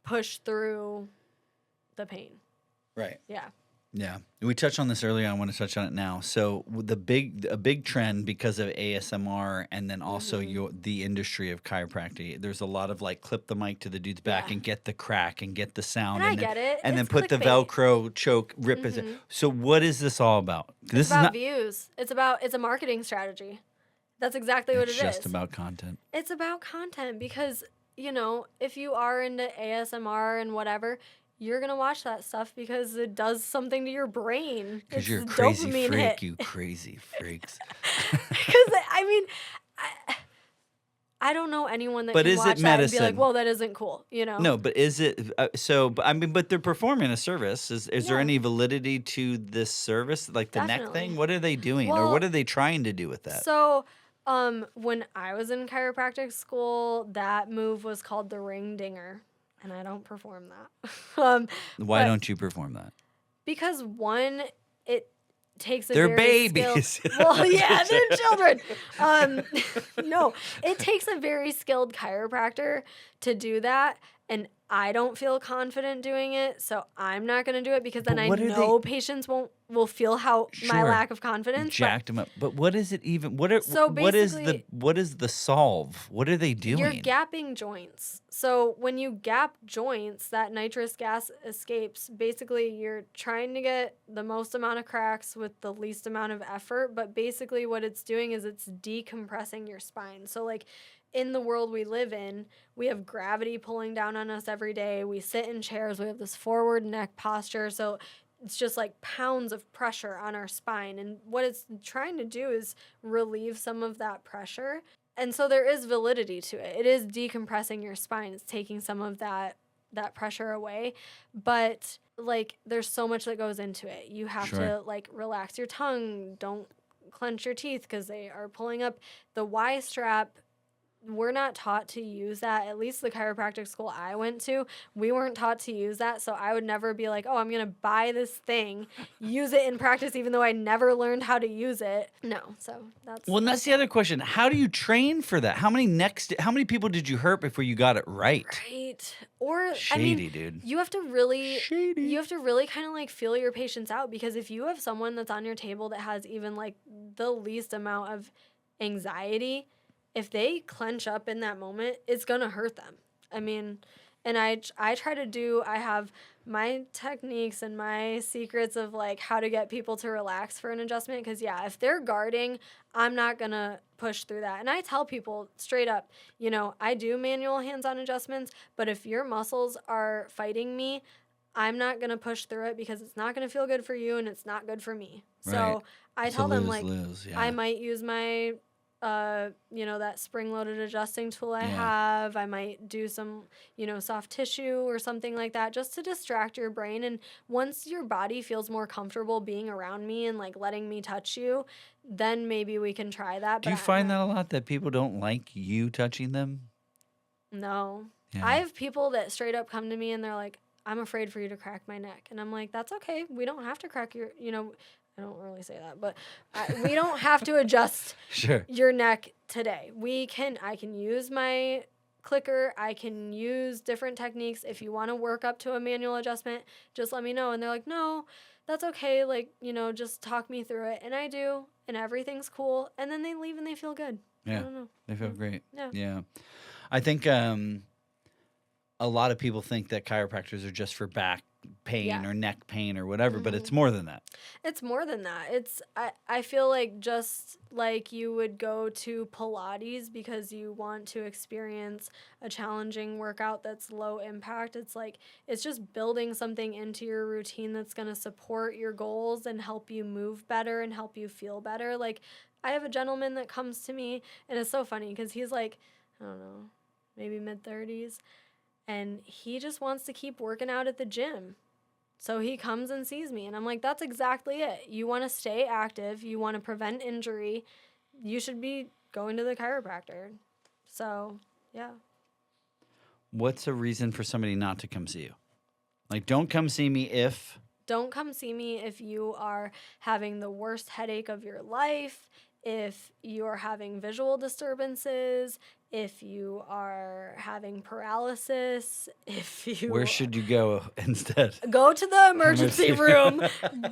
B: push through the pain.
A: Right.
B: Yeah.
A: Yeah, we touched on this earlier. I want to touch on it now. So a big trend because of ASMR and then also the industry of chiropractic. There's a lot of like clip the mic to the dude's back and get the crack and get the sound.
B: And I
A: then,
B: get it.
A: And then
B: It's
A: put the
B: clickbait.
A: Velcro choke rip. So what is this all about? This
B: It's about views. It's a marketing strategy. That's exactly what it is.
A: It's just about content.
B: It's about content because, you know, if you are into ASMR and whatever, you're going to watch that stuff because it does something to your brain.
A: Because you're a
B: a
A: crazy
B: dopamine
A: freak,
B: hit.
A: you crazy freaks.
B: Because, I mean, I don't know anyone that
A: But
B: can
A: is
B: watch
A: it
B: that and be like,
A: medicine?
B: well, that isn't cool, you know?
A: No, but is it but they're performing a service. Is there
B: Yeah.
A: any validity to this service, like the neck
B: Definitely.
A: thing? What are they doing, or
B: Well,
A: what are they trying to do with that?
B: So, when I was in chiropractic school, that move was called the ring dinger, and I don't perform that.
A: Why
B: but-
A: don't you perform that?
B: Because one, it takes a
A: They're
B: very
A: babies.
B: skilled, well, yeah, they're children. No, it takes a very skilled chiropractor to do that, and I don't feel confident doing it, so I'm not going to do it because then
A: But
B: I
A: what are
B: know patients will feel how my
A: Sure.
B: lack of confidence.
A: Jacked them up. But what is it even? What is
B: basically-
A: the solve? What are they doing?
B: You're gapping joints. So when you gap joints, that nitrous gas escapes. Basically, you're trying to get the most amount of cracks with the least amount of effort. But basically what it's doing is it's decompressing your spine. So like in the world we live in, we have gravity pulling down on us every day. We sit in chairs. We have this forward neck posture. So it's just like pounds of pressure on our spine. And what it's trying to do is relieve some of that pressure. And so there is validity to it. It is decompressing your spine. It's taking some of that pressure away. But like there's so much that goes into it. You have
A: Sure.
B: to like relax your tongue. Don't clench your teeth because they are pulling up. The Y strap, we're not taught to use that. At least the chiropractic school I went to, we weren't taught to use that. So I would never be like, oh, I'm going to buy this thing, use it in practice, even though I never learned how to use it. No. So that's.
A: Well, and that's the other question. How do you train for that? How many people did you hurt before you got it right?
B: Right. Or,
A: Shady, dude.
B: you have to really.
A: Shady.
B: You have to really kind of like feel your patients out because if you have someone that's on your table that has even like the least amount of anxiety, if they clench up in that moment, it's going to hurt them. I mean, and I try to do, I have my techniques and my secrets of like how to get people to relax for an adjustment. Because yeah, if they're guarding, I'm not going to push through that. And I tell people straight up, you know, I do manual hands-on adjustments, but if your muscles are fighting me, I'm not going to push through it because it's not going to feel good for you and it's not good for me.
A: Right.
B: So I tell them like,
A: lose, yeah.
B: I might use my that spring-loaded adjusting tool I
A: Yeah.
B: have. I might do some, soft tissue or something like that just to distract your brain. And once your body feels more comfortable being around me and like letting me touch you, then maybe we can try that.
A: Do you find that a lot, that people don't like you touching them?
B: No.
A: Yeah.
B: I have people that straight up come to me and they're like, I'm afraid for you to crack my neck. And I'm like, that's okay. We don't have to crack your, I don't really say that, but we don't have to adjust
A: Sure.
B: your neck today. I can use my clicker. I can use different techniques. If you want to work up to a manual adjustment, just let me know. And they're like, no, that's okay. Like, just talk me through it. And I do, and everything's cool. And then they leave and they feel good.
A: Yeah.
B: I don't know.
A: They feel great.
B: Yeah.
A: Yeah. I think a lot of people think that chiropractors are just for back pain
B: Yeah.
A: or neck pain or whatever, but it's more than that.
B: It's more than that. I feel like just like you would go to Pilates because you want to experience a challenging workout that's low impact. It's just building something into your routine that's going to support your goals and help you move better and help you feel better. Like I have a gentleman that comes to me and it's so funny because he's like, I don't know, maybe mid-30s. And he just wants to keep working out at the gym. So he comes and sees me. And I'm like, that's exactly it. You want to stay active. You want to prevent injury. You should be going to the chiropractor. So, yeah.
A: What's a reason for somebody not to come see you? Like, don't come see me if...
B: Don't come see me if you are having the worst headache of your life, if you're having visual disturbances, if you are having paralysis, if you...
A: Where should you go instead?
B: Go to the emergency room.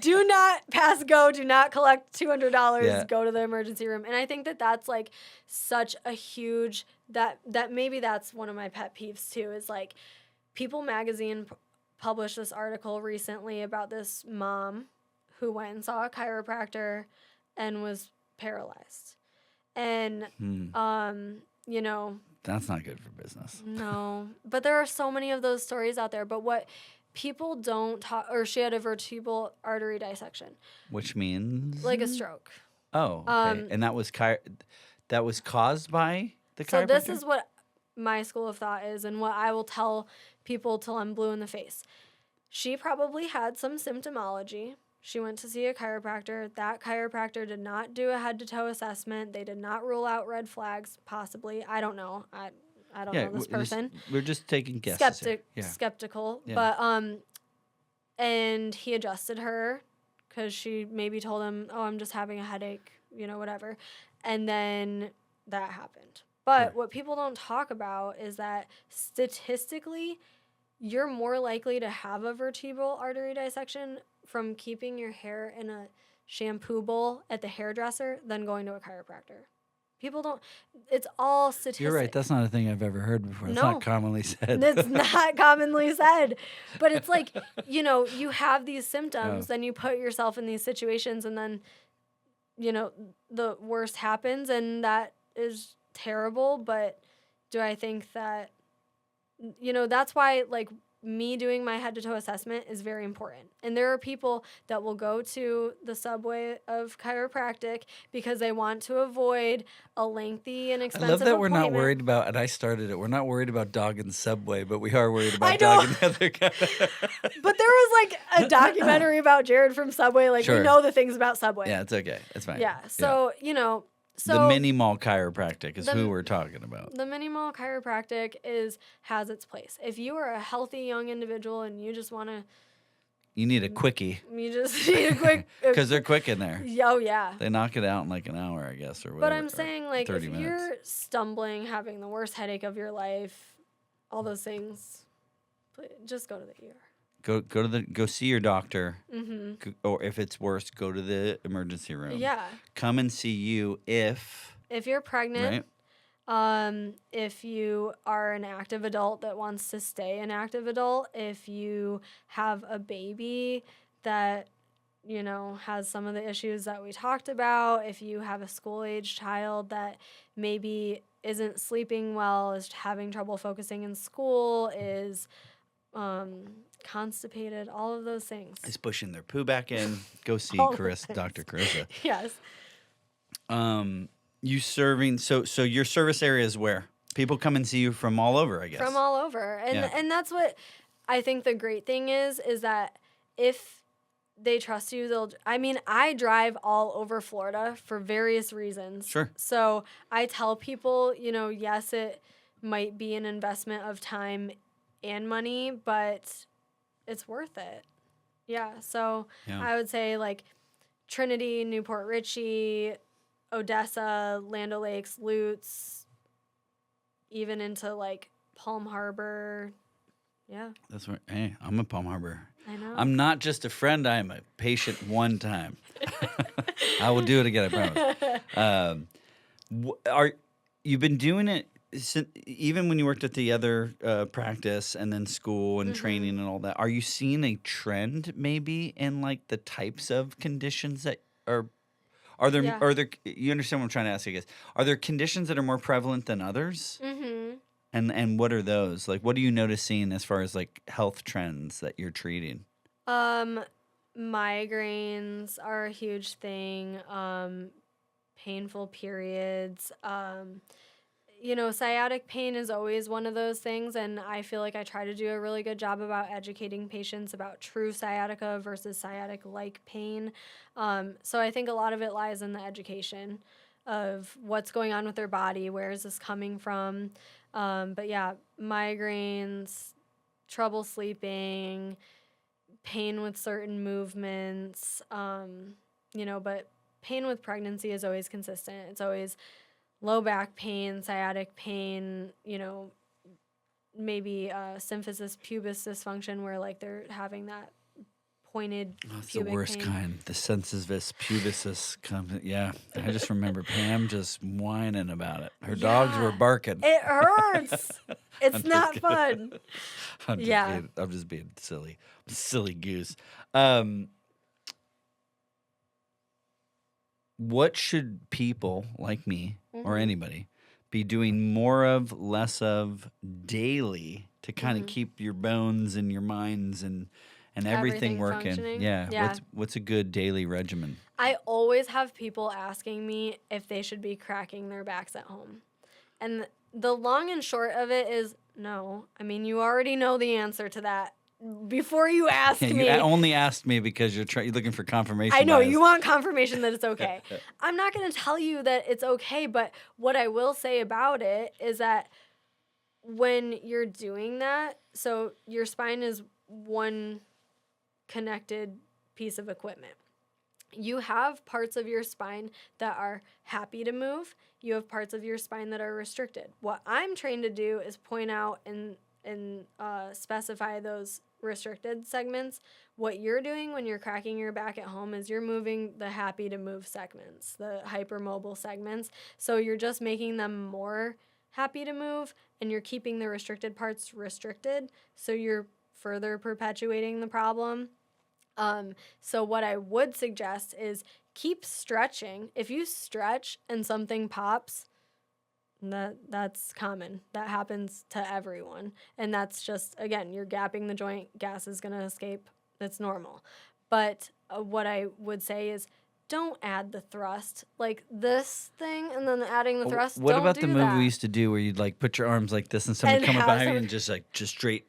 B: Do not pass go. Do not collect $200.
A: Yeah.
B: Go to the emergency room. And I think that that's like such a huge... That maybe that's one of my pet peeves too, is like People Magazine published this article recently about this mom who went and saw a chiropractor and was paralyzed. And, you know.
A: That's not good for business.
B: No. But there are so many of those stories out there. But what people don't talk, or she had a vertebral artery dissection.
A: Which means?
B: Like a stroke.
A: Oh, okay. And that was caused by the chiropractor?
B: So this is what my school of thought is and what I will tell people till I'm blue in the face. She probably had some symptomology. She went to see a chiropractor. That chiropractor did not do a head-to-toe assessment. They did not rule out red flags, possibly. I don't know. I don't know this person.
A: We're just taking guesses.
B: Skeptical. Yeah. But, and he adjusted her because she maybe told him, oh, I'm just having a headache, you know, whatever. And then that happened. But what people don't talk about is that statistically, you're more likely to have a vertebral artery dissection from keeping your hair in a shampoo bowl at the hairdresser than going to a chiropractor. People don't, it's all statistics.
A: You're right. That's not a thing I've ever heard before. It's not commonly said.
B: It's not commonly said. But it's like, you know, you have these symptoms, then you put yourself in these situations, and then, you know, the worst happens, and that is terrible. But do I think that, you know, that's why, like, me doing my head-to-toe assessment is very important. And there are people that will go to the subway of chiropractic because they want to avoid a lengthy and expensive
A: appointment. I love that
B: appointment.
A: we're not worried about, and I started it, we're not worried about dogging Subway, but we are worried about dogging the other guy.
B: But there was, like, a documentary about Jared from Subway. Like, we know the things about Subway.
A: Yeah, it's okay. It's fine.
B: Yeah, so, you know. So
A: the mini mall chiropractic is who we're talking about.
B: The mini mall chiropractic has its place. If you are a healthy young individual and you just want to,
A: you need a quickie.
B: You just need a quick
A: because they're quick in there.
B: Oh yeah,
A: they knock it out in like an hour, I guess, or whatever.
B: But I'm saying, like, if
A: 30 minutes.
B: You're stumbling, having the worst headache of your life, all those things, just go to the ER.
A: Go see your doctor, or if it's worse, go to the emergency room.
B: Yeah.
A: Come and see you if
B: you're pregnant. Right? If you are an active adult that wants to stay an active adult, if you have a baby that, you know, has some of the issues that we talked about, if you have a school-age child that maybe isn't sleeping well, is having trouble focusing in school, is constipated, all of those things.
A: Is pushing their poo back in. Go see Dr. Karissa.
B: Yes.
A: You serving, so your service area is where? People come and see you from all over, I guess.
B: From all over. And that's what I think the great thing is that if they trust you, I drive all over Florida for various reasons.
A: Sure.
B: So I tell people, you know, yes, it might be an investment of time and money, but it's worth it. Yeah. So I would say, like, Trinity, Newport Richey, Odessa, Land O'Lakes, Lutz, even into, like, Palm Harbor. Yeah.
A: That's right. Hey, I'm a Palm Harbor.
B: I know.
A: I'm not just a friend. I am a patient one time. I will do it again, I promise. You've been doing it even when you worked at the other practice and then school and training and all that. Are you seeing a trend maybe in, like, the types of conditions that are there? Yeah. Are there? You understand what I'm trying to ask, I guess. Are there conditions that are more prevalent than others? Mm-hmm. And what are those? Like, what are you noticing as far as, like, health trends that you're treating?
B: Migraines are a huge thing. Painful periods. You know, sciatic pain is always one of those things, and I feel like I try to do a really good job about educating patients about true sciatica versus sciatic-like pain. So I think a lot of it lies in the education of what's going on with their body, where is this coming from. But yeah, migraines, trouble sleeping, pain with certain movements, you know, but pain with pregnancy is always consistent. It's always low back pain, sciatic pain, you know, maybe symphysis pubis dysfunction where, like, they're having that pointed
A: That's
B: pubic
A: the worst
B: pain.
A: kind. The symphysis pubis yeah. I just remember Pam just whining about it. Her dogs were barking.
B: It hurts. It's not fun.
A: I'm just being silly. Silly goose. What should people like me or anybody, be doing more of, less of daily to kind of keep your bones and your minds and everything working?
B: Functioning.
A: Yeah. What's a good daily regimen?
B: I always have people asking me if they should be cracking their backs at home. And the long and short of it is no. I mean, you already know the answer to that before you asked me.
A: You only asked me because you're looking for confirmation.
B: I know, you want confirmation that it's okay. I'm not going to tell you that it's okay, but what I will say about it is that when you're doing that, so your spine is one connected piece of equipment. You have parts of your spine that are happy to move. You have parts of your spine that are restricted. What I'm trained to do is point out and specify those restricted segments. What you're doing when you're cracking your back at home is you're moving the happy to move segments, the hypermobile segments. So you're just making them more happy to move, and you're keeping the restricted parts restricted. So you're further perpetuating the problem. So what I would suggest is keep stretching. If you stretch and something pops, that's common. That happens to everyone. And that's just, again, you're gapping the joint, gas is going to escape. It's normal. But what I would say is don't add the thrust, like this thing, and then adding the thrust.
A: What about the move
B: that.
A: we used to do where you'd like put your arms like this and somebody come up behind you and just straight.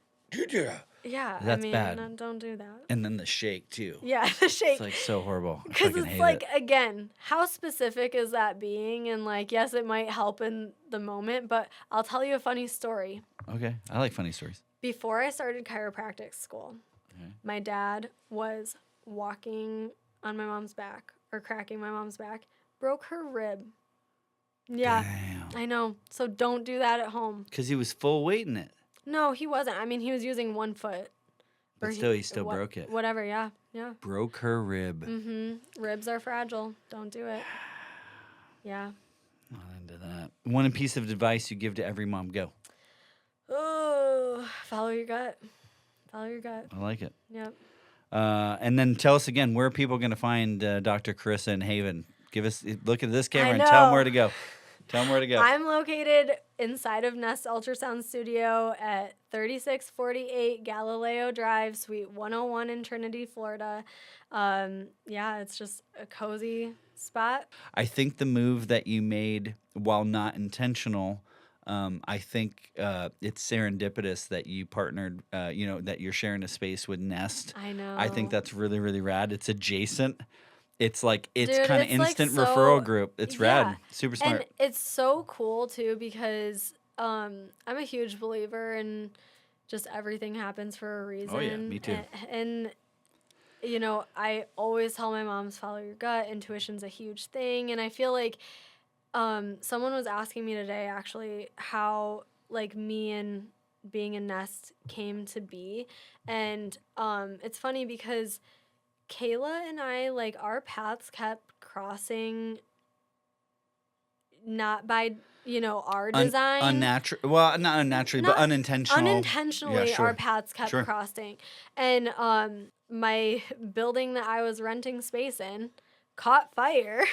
B: Yeah,
A: that's bad.
B: No, don't do that.
A: And then the shake too.
B: Yeah, the shake.
A: It's like so horrible.
B: Because it's like, again, how specific is that being? And like, yes, it might help in the moment, but I'll tell you a funny story.
A: Okay, I like funny stories.
B: Before I started chiropractic school, my dad was walking on my mom's back or cracking my mom's back, broke her rib. Yeah,
A: damn.
B: I know. So don't do that at home.
A: Because he was full weight in it.
B: No, he wasn't. I mean, he was using 1 foot.
A: But still, he still broke it.
B: Whatever, yeah.
A: Broke her rib.
B: Mm-hmm. Ribs are fragile. Don't do it. Yeah.
A: Not into that. One piece of advice you give to every mom, go.
B: Oh, follow your gut. Follow your gut.
A: I like it.
B: Yep.
A: And then tell us again, where are people going to find Dr. Karissa in Haven? Look at this camera and tell them where to go. Tell them where to go.
B: I'm located inside of Nest Ultrasound Studio at 3648 Galileo Drive, Suite 101 in Trinity, Florida. It's just a cozy spot.
A: I think the move that you made, while not intentional, I think it's serendipitous that you partnered, that you're sharing a space with Nest.
B: I know.
A: I think that's really, really rad. It's adjacent. It's like, it's
B: Dude,
A: kind of instant referral group. It's rad. Super smart.
B: And it's so cool, too, because I'm a huge believer in just everything happens for a reason.
A: Oh, yeah, me too.
B: And I always tell my moms, follow your gut. Intuition's a huge thing. And I feel like someone was asking me today, actually, how, like, me and being a Nest came to be. And it's funny because Kayla and I, like, our paths kept crossing, not by, our design.
A: Unnatural. Well, not unnaturally, but unintentional.
B: Unintentionally, our paths kept crossing. And my building that I was renting space in caught fire.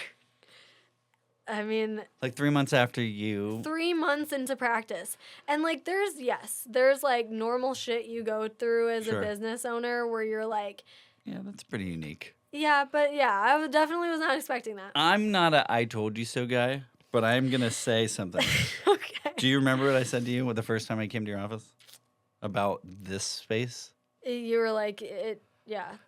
B: I mean...
A: Like 3 months after you...
B: 3 months into practice. And, like, there's, like, normal shit you go through as a business owner where you're, like...
A: Yeah, that's pretty unique.
B: Yeah, but yeah, I definitely was not expecting that.
A: I'm not a I told you so guy, but I'm going to say something.
B: Okay.
A: Do you remember what I said to you the first time I came to your office about this space?
B: You were like,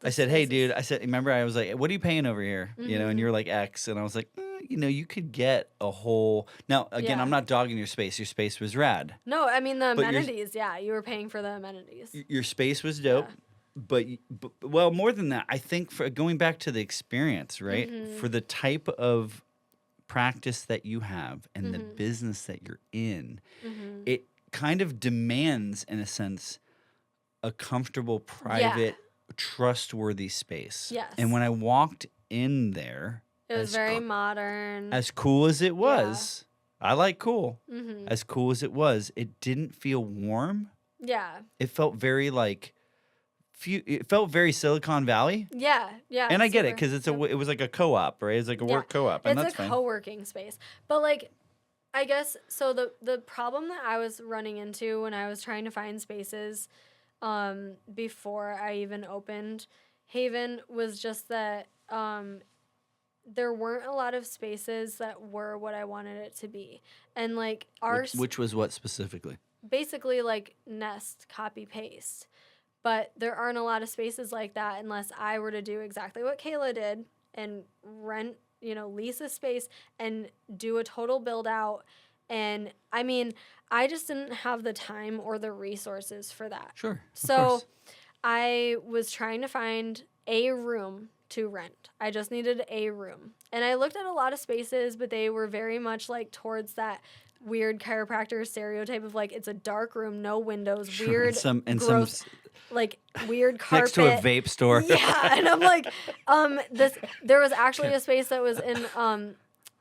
A: I said, hey, dude. Remember, I was like, what are you paying over here?
B: Mm-hmm.
A: And you were like, X. And I was like, you could get a whole... Now, again, I'm not dogging your space. Your space was rad.
B: No, I mean, the amenities, you were paying for the amenities.
A: Your space was dope. Yeah. But, well, more than that, I think for going back to the experience, right? Mm-hmm. For the type of practice that you have and the business that you're in, it kind of demands, in a sense, a comfortable, private, trustworthy space.
B: Yes.
A: And when I walked in there...
B: It was very modern.
A: As cool as it was, I like cool. Mm-hmm. As cool as it was, it didn't feel warm.
B: Yeah.
A: It felt very it felt very Silicon Valley.
B: Yeah.
A: And I get it because it was like a co-op, right? It's like a work co-op, and
B: it's
A: that's
B: a
A: fine.
B: co-working space. But like I guess so. The problem that I was running into when I was trying to find spaces, before I even opened Haven was just that there weren't a lot of spaces that were what I wanted it to be, and like
A: Which was what specifically?
B: Basically like Nest copy paste, but there aren't a lot of spaces like that unless I were to do exactly what Kayla did and rent, lease a space and do a total build out. And I mean, I just didn't have the time or the resources for that.
A: Sure.
B: So I was trying to find a room to rent. I just needed a room. And I looked at a lot of spaces, but they were very much like towards that weird chiropractor stereotype of like it's a dark room, no windows,
A: Sure.
B: weird, gross, like weird carpet
A: next to a vape store.
B: Yeah, and I'm like, there was actually a space that was in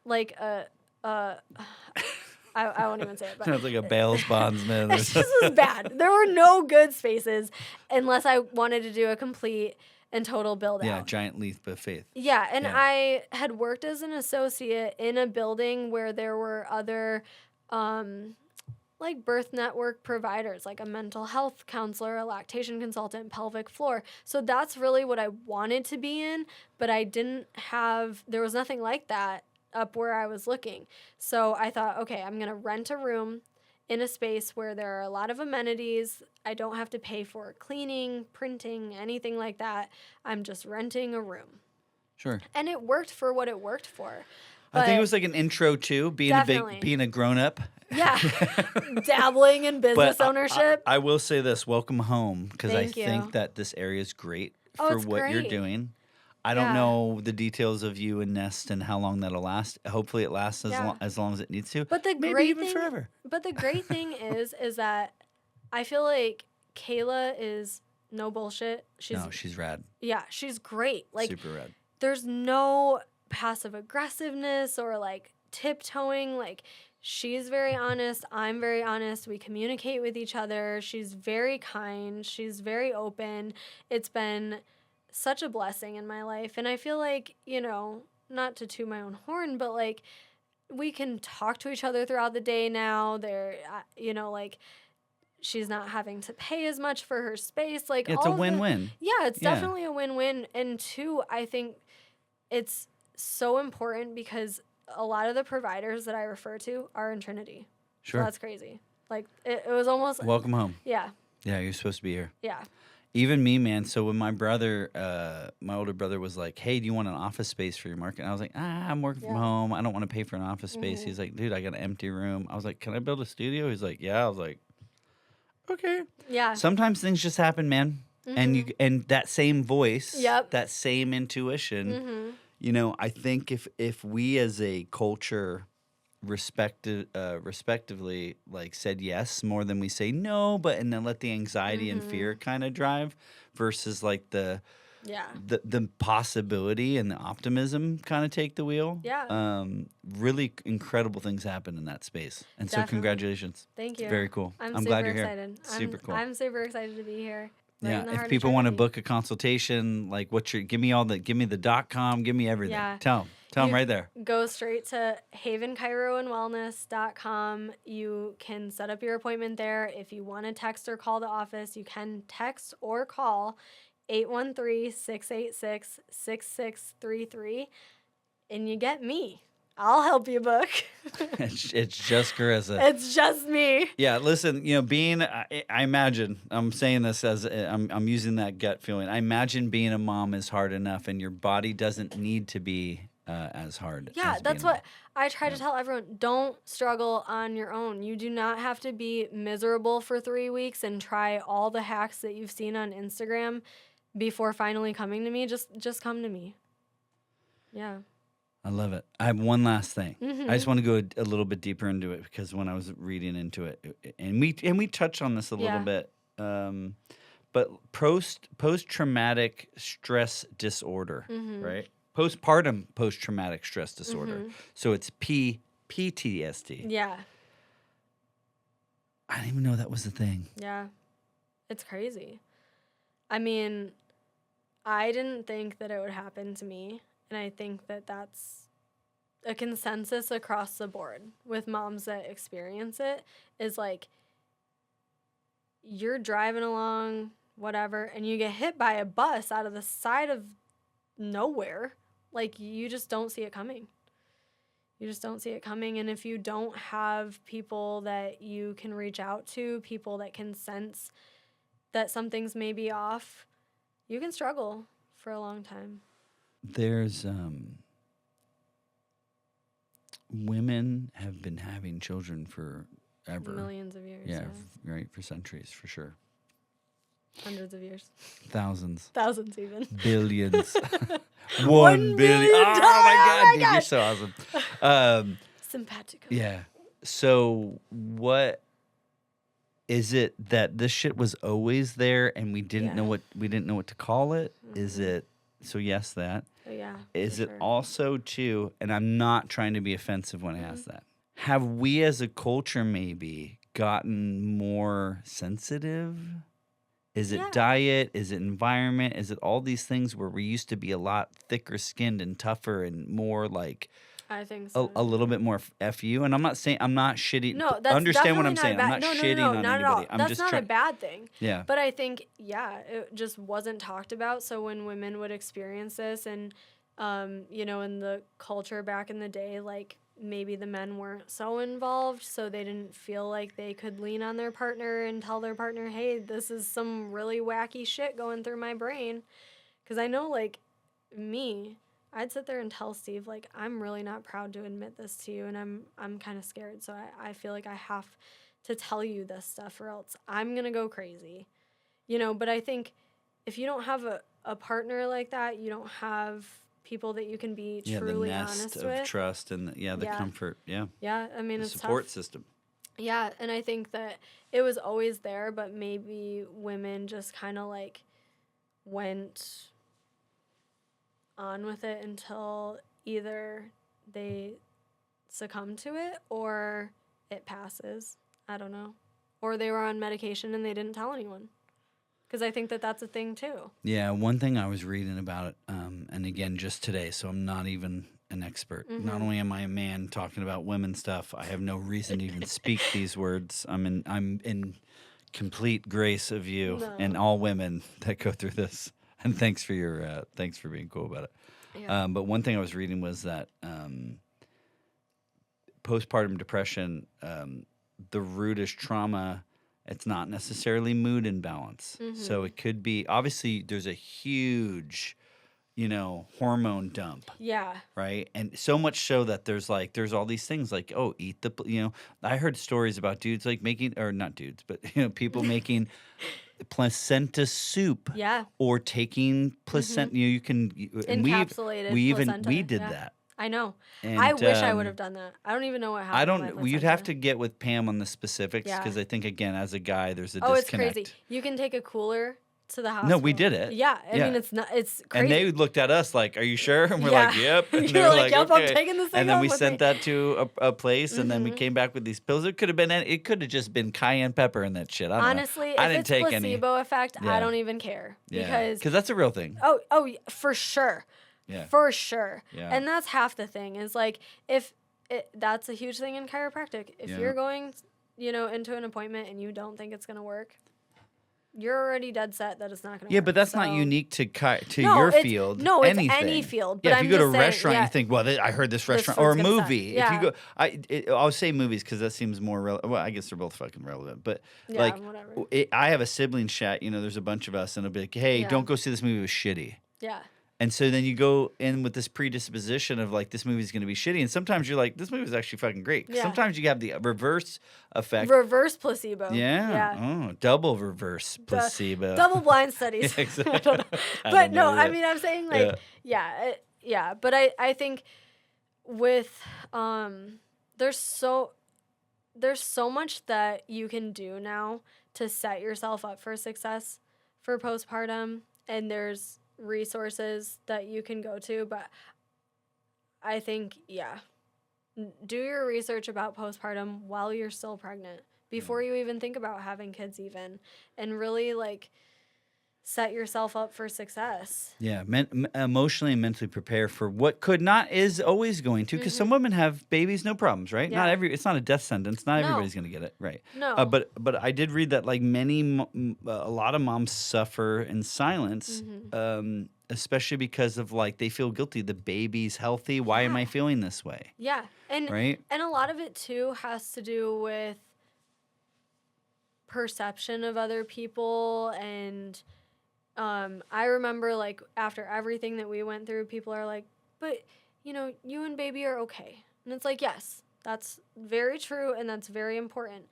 B: like a I won't even say it, but
A: sounds like a bails bondsman.
B: It just was bad. There were no good spaces unless I wanted to do a complete and total build out.
A: Yeah, giant leap of faith.
B: Yeah, and I had worked as an associate in a building where there were other like birth network providers, like a mental health counselor, a lactation consultant, pelvic floor. So that's really what I wanted to be in, but there was nothing like that up where I was looking. So I thought, okay, I'm going to rent a room in a space where there are a lot of amenities. I don't have to pay for cleaning, printing, anything like that. I'm just renting a room.
A: Sure.
B: And it worked for what it worked for.
A: I think it was like an intro to being a grown up.
B: Yeah. Dabbling in business ownership.
A: I will say this, welcome home, because I
B: Thank you.
A: think that this area is great for what you're doing. I don't know the details of you and Nest and how long that'll last. Hopefully it lasts as long as it needs to.
B: But
A: maybe even forever.
B: But the great thing is that I feel like Kayla is no bullshit.
A: She's rad.
B: Yeah, she's great. Like
A: super rad.
B: There's no passive aggressiveness or like tiptoeing. Like she's very honest. I'm very honest. We communicate with each other. She's very kind. She's very open. It's been such a blessing in my life. And I feel like, not to toot my own horn, but like we can talk to each other throughout the day now. Like she's not having to pay as much for her space. Like
A: it's a win-win.
B: It's definitely a win-win. And two, I think it's so important because a lot of the providers that I refer to are in Trinity.
A: Sure.
B: So that's crazy. Like it was almost
A: welcome home.
B: Yeah.
A: Yeah, you're supposed to be here.
B: Yeah.
A: Even me, man. So when my older brother was like, hey, do you want an office space for your market? And I was like, I'm working from home. I don't want to pay for an office space. He's like, dude, I got an empty room. I was like, can I build a studio? He's like, yeah. I was like, okay.
B: Yeah.
A: Sometimes things just happen, man. And that same voice, that same intuition, I think if we as a culture respectively like said yes more than we say no, and then let the anxiety and fear kind of drive versus like the possibility and the optimism kind of take the wheel. Really incredible things happen in that space. And so congratulations.
B: Thank you.
A: It's very cool. I'm glad you're here. Super cool.
B: I'm super excited to be here.
A: If people want to book a consultation, like give me the .com, give me everything. Yeah. Tell them right there.
B: Go straight to havenchiroandwellness.com. You can set up your appointment there. If you want to text or call the office, you can text or call 813-686-6633 and you get me. I'll help you book.
A: It's just Karissa.
B: It's just me.
A: Yeah, listen, I imagine, I'm saying this as I'm using that gut feeling. I imagine being a mom is hard enough and your body doesn't need to be as hard.
B: Yeah, that's what I try to tell everyone. Don't struggle on your own. You do not have to be miserable for 3 weeks and try all the hacks that you've seen on Instagram before finally coming to me. Just come to me. Yeah.
A: I love it. I have one last thing. I just want to go a little bit deeper into it because when I was reading into it, and we touched on this a little bit, but post-traumatic stress disorder, right? Postpartum post-traumatic stress disorder. So it's PTSD.
B: Yeah.
A: I didn't even know that was a thing.
B: Yeah. It's crazy. I mean, I didn't think that it would happen to me. And I think that that's a consensus across the board with moms that experience it is like, you're driving along, whatever, and you get hit by a bus out of the side of nowhere. Like, you just don't see it coming. You just don't see it coming. And if you don't have people that you can reach out to, people that can sense that something's maybe off, you can struggle for a long time.
A: There's women have been having children forever.
B: Millions of years.
A: Yeah, right, for centuries, for sure.
B: Hundreds of years.
A: Thousands.
B: Thousands even.
A: Billions. 1
B: $1
A: billion.
B: billion.
A: Oh my God, dude,
B: God.
A: you're so awesome.
B: Simpatico.
A: Yeah. So what is it that this shit was always there and we didn't know what to call it? Mm-hmm. Is it so? Yes, that.
B: Oh, yeah.
A: Is it
B: sure.
A: also too? And I'm not trying to be offensive when I ask that. Have we as a culture maybe gotten more sensitive? Is it diet? Is it environment? Is it all these things where we used to be a lot thicker skinned and tougher and more like
B: I think so.
A: a little bit more FU? And I'm not saying I'm not shitty.
B: No, that's
A: understand what I'm
B: definitely
A: saying.
B: not
A: I'm not
B: bad.
A: shitting
B: no,
A: on
B: not
A: anybody.
B: at all.
A: I'm
B: That's
A: just
B: not a bad thing.
A: Yeah.
B: But I think it just wasn't talked about. So when women would experience this, and in the culture back in the day, like maybe the men weren't so involved, so they didn't feel like they could lean on their partner and tell their partner, hey, this is some really wacky shit going through my brain. Because I know, like, me, I'd sit there and tell Steve, like, I'm really not proud to admit this to you, and I'm kind of scared, so I feel like I have to tell you this stuff or else I'm going to go crazy. But I think if you don't have a partner like that, you don't have people that you can be truly
A: the
B: honest
A: nest
B: with.
A: of trust and the comfort. Yeah.
B: Yeah, I mean,
A: the
B: it's
A: support
B: tough.
A: system.
B: Yeah, and I think that it was always there, but maybe women just kind of like went on with it until either they succumb to it or it passes. I don't know. Or they were on medication and they didn't tell anyone. Because I think that that's a thing too. Yeah,
A: one thing I was reading about it, and again, just today, so I'm not even an expert. Mm-hmm. Not only am I a man talking about women stuff, I have no reason to even speak these words. I'm in complete grace of you and all women that go through this. And thanks for being cool about it. Yeah. But one thing I was reading was that postpartum depression, the root is trauma. It's not necessarily mood imbalance. Mm-hmm. So it could be, obviously, there's a huge, hormone dump.
B: Yeah.
A: Right? And so much so that there's all these things like, oh, eat the, I heard stories about dudes like making, or not dudes, but, people making placenta soup.
B: Yeah.
A: Or taking placenta, you can. And
B: encapsulated placenta.
A: We did that.
B: I know.
A: And,
B: I wish I would have done that. I don't even know what happened.
A: You'd have to get with Pam on the specifics because I think, again, as a guy, there's a disconnect.
B: It's crazy. You can take a cooler to the hospital.
A: No, we did it.
B: Yeah. I mean, it's crazy.
A: And they looked at us like, are you sure? And we're like, yep. And
B: You're like, yep, okay. I'm taking this thing.
A: And then we sent that to a place, and then we came back with these pills. It could have just been cayenne pepper and that shit. I don't
B: Honestly,
A: know. I didn't
B: if
A: take
B: it's placebo effect, I don't even care. Because
A: that's a real thing.
B: Oh, for sure.
A: Yeah.
B: For sure.
A: Yeah.
B: And that's half the thing is like that's a huge thing in chiropractic. If you're going, into an appointment and you don't think it's going to work, you're already dead set that it's not going to work.
A: Yeah, but that's not unique to your field.
B: No, it's any field. But
A: if you go to a restaurant, you think, well, I heard this restaurant. Or a movie.
B: Yeah.
A: If you go, I'll say movies because that seems more relevant. Well, I guess they're both fucking relevant. But
B: whatever.
A: I have a sibling chat. There's a bunch of us, and it'll be like, hey, don't go see this movie. It was shitty.
B: Yeah.
A: And so then you go in with this predisposition of like, this movie's going to be shitty. And sometimes you're like, this movie's actually fucking great. Yeah. Sometimes you have the reverse effect.
B: Reverse placebo.
A: Yeah. Oh, double reverse placebo.
B: Double blind studies.
A: Exactly.
B: I don't know. But no, I mean, I'm saying like, yeah. But I think with, there's so much that you can do now to set yourself up for success for postpartum. And there's resources that you can go to, but I think do your research about postpartum while you're still pregnant before you even think about having kids even, and really like set yourself up for success.
A: Yeah, emotionally and mentally prepare for what could not is always going to, because some women have babies, no problems, right?
B: Yeah.
A: It's not a death sentence. Not
B: No.
A: everybody's going to get it, right?
B: No.
A: But I did read that like a lot of moms suffer in silence, especially because of like they feel guilty. The baby's healthy. Why am I feeling this way?
B: Yeah, and
A: right?
B: And a lot of it too has to do with perception of other people. And I remember like after everything that we went through, people are like, but you and baby are okay. And it's like, yes, that's very true and that's very important.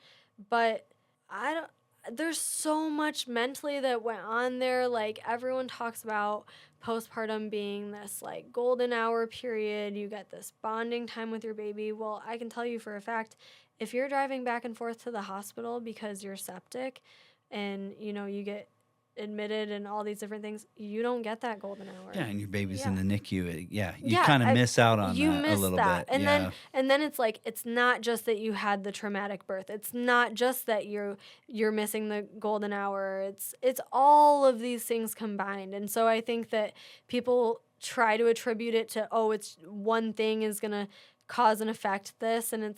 B: But there's so much mentally that went on there. Like everyone talks about postpartum being this like golden hour period. You get this bonding time with your baby. Well, I can tell you for a fact, if you're driving back and forth to the hospital because you're septic and, you get admitted and all these different things, you don't get that golden hour.
A: Yeah, and your baby's in the NICU. You kind of miss out on that a little bit.
B: And then it's like, it's not just that you had the traumatic birth. It's not just that you're missing the golden hour. It's all of these things combined. And so I think that people try to attribute it to, it's one thing is going to cause and affect this, and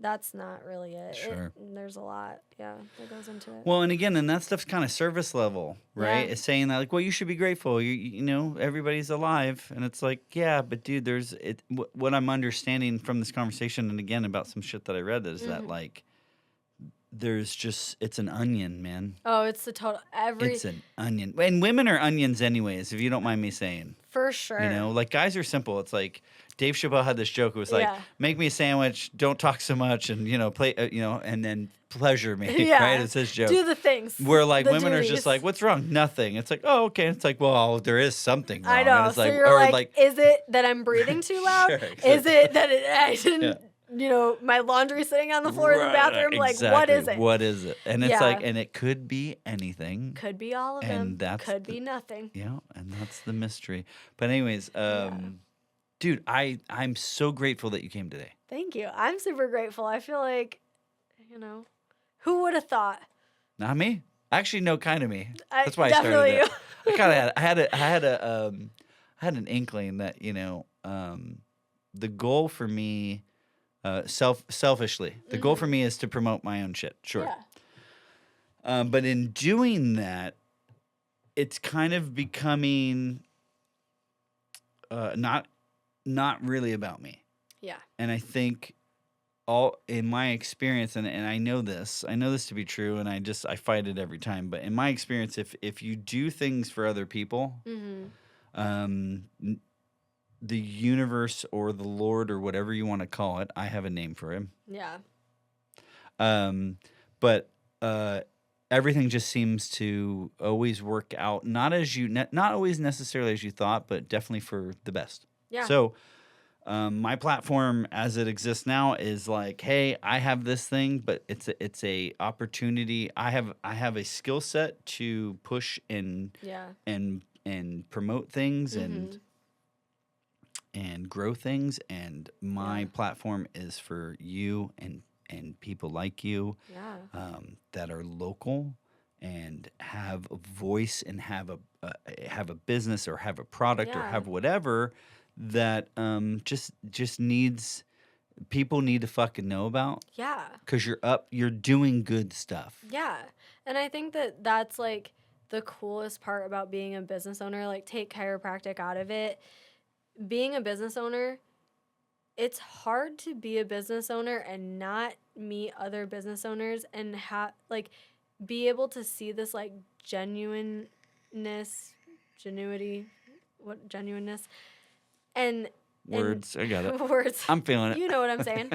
B: that's not really it.
A: Sure.
B: There's a lot, that goes into it.
A: Well, and again, that stuff's kind of service level, right?
B: Yeah.
A: It's saying that, like, well, you should be grateful. Everybody's alive, and it's like, yeah, but dude, what I'm understanding from this conversation, and again about some shit that I read, is that like, it's an onion, man.
B: Oh, it's the total
A: It's an onion, and women are onions anyways, if you don't mind me saying.
B: For sure.
A: Like guys are simple. It's like Dave Chappelle had this joke. It was like, make me a sandwich, don't talk so much, and play, and then pleasure me.
B: Yeah.
A: Right? It's his joke.
B: Do the things.
A: Where like women
B: duties.
A: are just like, what's wrong? Nothing. It's like, oh, okay. It's like, well, there is something wrong.
B: I know.
A: And it's
B: so
A: like,
B: you're like, is it that I'm breathing too loud?
A: Sure, exactly.
B: Is it that I didn't? My laundry sitting on the floor in the bathroom.
A: Exactly.
B: Like, what is it?
A: What is it? And it's like, and it could be anything.
B: Could be all of them. Could be nothing.
A: Yeah, and that's the mystery. But anyways, dude, I'm so grateful that you came today.
B: Thank you. I'm super grateful. I feel like, who would have thought?
A: Not me. Actually, no, kind of me. That's why I started
B: definitely
A: it. I kind of had an inkling that the goal for me. Selfishly, the goal for me is to promote my own shit. Sure. Yeah. But in doing that, it's kind of becoming not really about me.
B: Yeah.
A: And I think in my experience, and I know this to be true, and I fight it every time. But in my experience, if you do things for other people, the universe or the Lord or whatever you want to call it, I have a name for him.
B: Yeah.
A: But everything just seems to always work out, not always necessarily as you thought, but definitely for the best.
B: Yeah.
A: So my platform as it exists now is like, hey, I have this thing, but it's a opportunity. I have a skill set to push and promote things and grow things, and my platform is for you and people like you that are local and have a voice and have a business or have a product or have whatever that just needs people need to fucking know about. Yeah. Because you're doing good stuff.
B: Yeah. And I think that that's like the coolest part about being a business owner. Like, take chiropractic out of it. Being a business owner, it's hard to be a business owner and not meet other business owners and be able to see this like genuineness and
A: words. I got it.
B: Words.
A: I'm feeling it.
B: You know what I'm saying?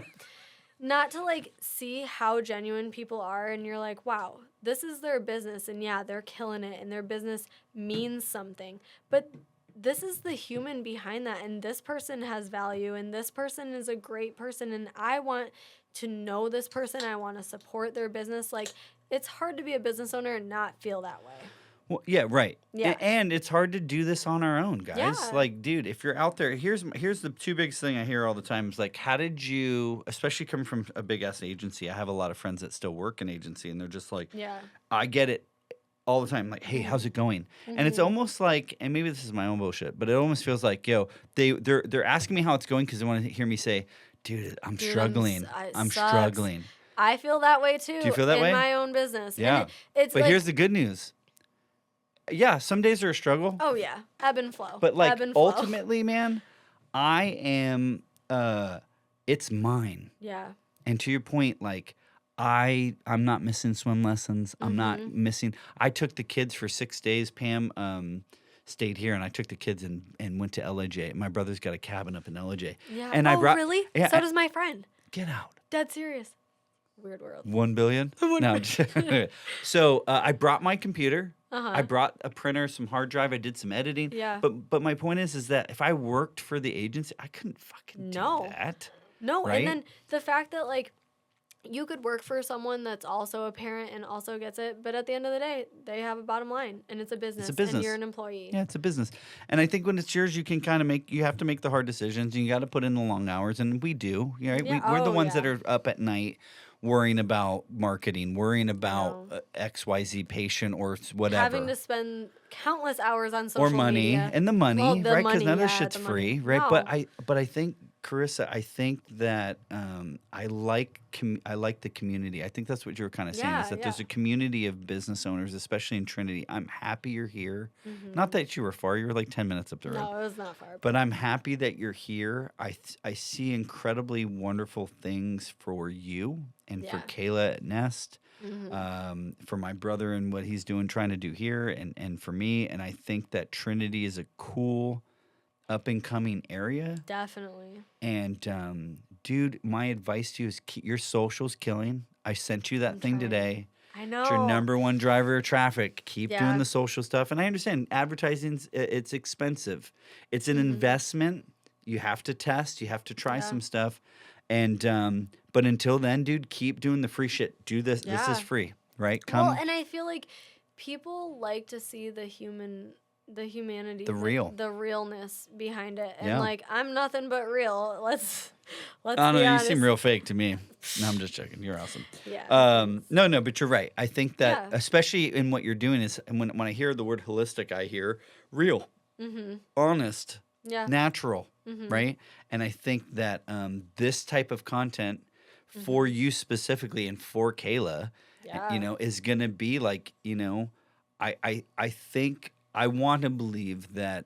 B: Not to like see how genuine people are and you're like, wow, this is their business and they're killing it and their business means something. But this is the human behind that, and this person has value, and this person is a great person, and I want to know this person. I want to support their business. Like, it's hard to be a business owner and not feel that way.
A: Well, yeah, right.
B: Yeah.
A: And it's hard to do this on our own, guys.
B: Yeah.
A: Like, dude, if you're out there, here's the two biggest thing I hear all the time is like, how did you, especially coming from a big ass agency, I have a lot of friends that still work in agency, and they're just like, I get it. all the time, like, hey, how's it going? And it's almost like, and maybe this is my own bullshit, but it almost feels like, yo, they're asking me how it's going because they want to hear me say, dude, I'm struggling. I'm struggling.
B: I feel that way too.
A: Do you feel that way?
B: In my own business.
A: Yeah.
B: And it's
A: but
B: like,
A: here's the good news. Yeah, some days are a struggle.
B: oh yeah, ebb and flow.
A: But like
B: ebb and flow.
A: ultimately, man, I am. It's mine.
B: Yeah.
A: And to your point, like I'm not missing swim lessons. I'm not missing. I took the kids for 6 days. Pam stayed here, and I took the kids and went to LAJ. My brother's got a cabin up in LAJ.
B: Yeah.
A: And
B: oh,
A: I brought,
B: really?
A: Yeah.
B: So does my friend.
A: Get out.
B: Dead serious. Weird world.
A: 1 billion? No. So I brought my computer. I brought a printer, some hard drive. I did some editing.
B: Yeah.
A: But my point is that if I worked for the agency, I couldn't fucking do that.
B: No.
A: Right?
B: And then the fact that like you could work for someone that's also a parent and also gets it, but at the end of the day, they have a bottom line, and it's a business. And you're an employee.
A: Yeah, it's a business. And I think when it's yours, you can kind of you have to make the hard decisions, and you got to put in the long hours, and we do. Right?
B: Yeah.
A: We're the ones that are up at night worrying about marketing, worrying about XYZ patient or whatever.
B: Having to spend countless hours on social
A: or money
B: media.
A: and the money,
B: Well,
A: right? Because
B: money,
A: none of this
B: yeah,
A: shit's
B: the
A: free,
B: money.
A: right?
B: No.
A: But I think, Karissa, I think that I like the community. I think that's what you were kind of saying, is that there's a community of business owners, especially in Trinity. I'm happy you're here. Not that you were far; you were like 10 minutes up the road.
B: No, it was not far.
A: But I'm happy that you're here. I see incredibly wonderful things for you and for Kayla at Nest, for my brother and what he's doing, trying to do here, and for me. And I think that Trinity is a cool, up and coming area.
B: Definitely.
A: And dude, my advice to you is keep your socials killing. I sent you that thing today.
B: I know.
A: It's your number one driver of traffic. Keep
B: Yeah.
A: doing the social stuff. And I understand advertising's it's expensive. It's an investment. You have to test. You have to try some stuff. And but until then, dude, keep doing the free shit. Do this. This is free, right? Come.
B: Well, and I feel like people like to see the humanity, the realness behind it. And like, I'm nothing but real. Let's
A: I
B: be
A: don't know,
B: honest.
A: you seem real fake to me. No, I'm just joking. You're awesome.
B: Yeah.
A: No, but you're right. I think that especially in what you're doing is, and when I hear the word holistic, I hear real, honest, natural, right? And I think that this type of content for you specifically and for Kayla, you know, is going to be like, you know, I think I want to believe that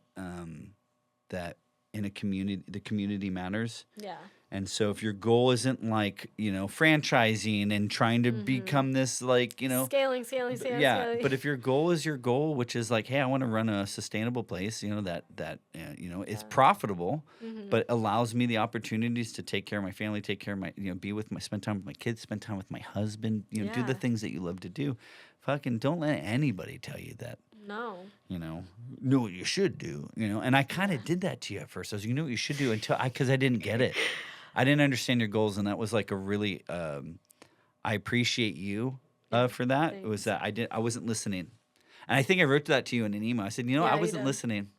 A: that in a community, the community matters.
B: Yeah.
A: And so if your goal isn't like, you know, franchising and trying to become this like, you know.
B: Scaling.
A: Yeah, but if your goal is your goal, which is like, hey, I want to run a sustainable place, you know, that you know, it's profitable, but allows me the opportunities to take care of my family, take care of my, you know, spend time with my kids, spend time with my husband, you know, do the things that you love to do. Fucking don't let anybody tell you that.
B: No.
A: You know what you should do, you know. And I kind of did that to you at first. I was like, you know what you should do, because I didn't get it. I didn't understand your goals, and that was like a really I appreciate you for that.
B: Thanks.
A: It was that I wasn't listening. And I think I wrote that to you in an email. I said, I wasn't listening.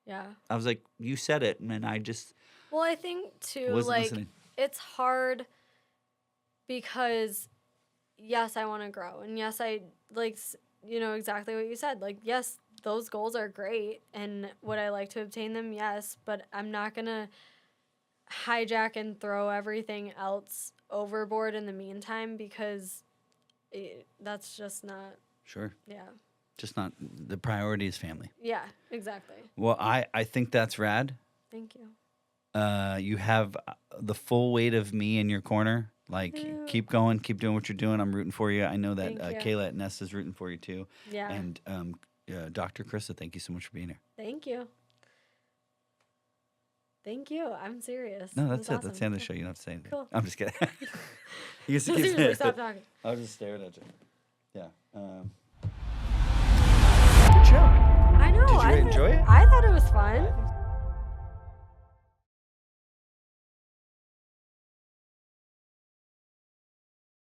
B: Yeah.
A: I was like, you said it, and I just
B: Well, I think too,
A: wasn't
B: like
A: listening.
B: It's hard because yes, I want to grow, and yes, I like, you know, exactly what you said. Like, yes, those goals are great, and would I like to obtain them? Yes, but I'm not gonna hijack and throw everything else overboard in the meantime, because that's just not.
A: Sure.
B: Yeah.
A: Just not the priority is family.
B: Yeah, exactly.
A: Well, I think that's rad.
B: Thank you.
A: You have the full weight of me in your corner. Like, keep going, keep doing what you're doing. I'm rooting for you. I know that Kayla at Nest is rooting for you too.
B: Yeah.
A: And Dr. Karissa, thank you so much for being here.
B: Thank you. Thank you. I'm serious.
A: No, that's it.
B: Awesome.
A: That's the end of the show. You don't have to say anything.
B: Cool.
A: I'm just kidding. You can
B: No, seriously, stop talking.
A: I was just staring at you. Yeah. Good show.
B: I know.
A: Did you enjoy it?
B: I thought it was fun.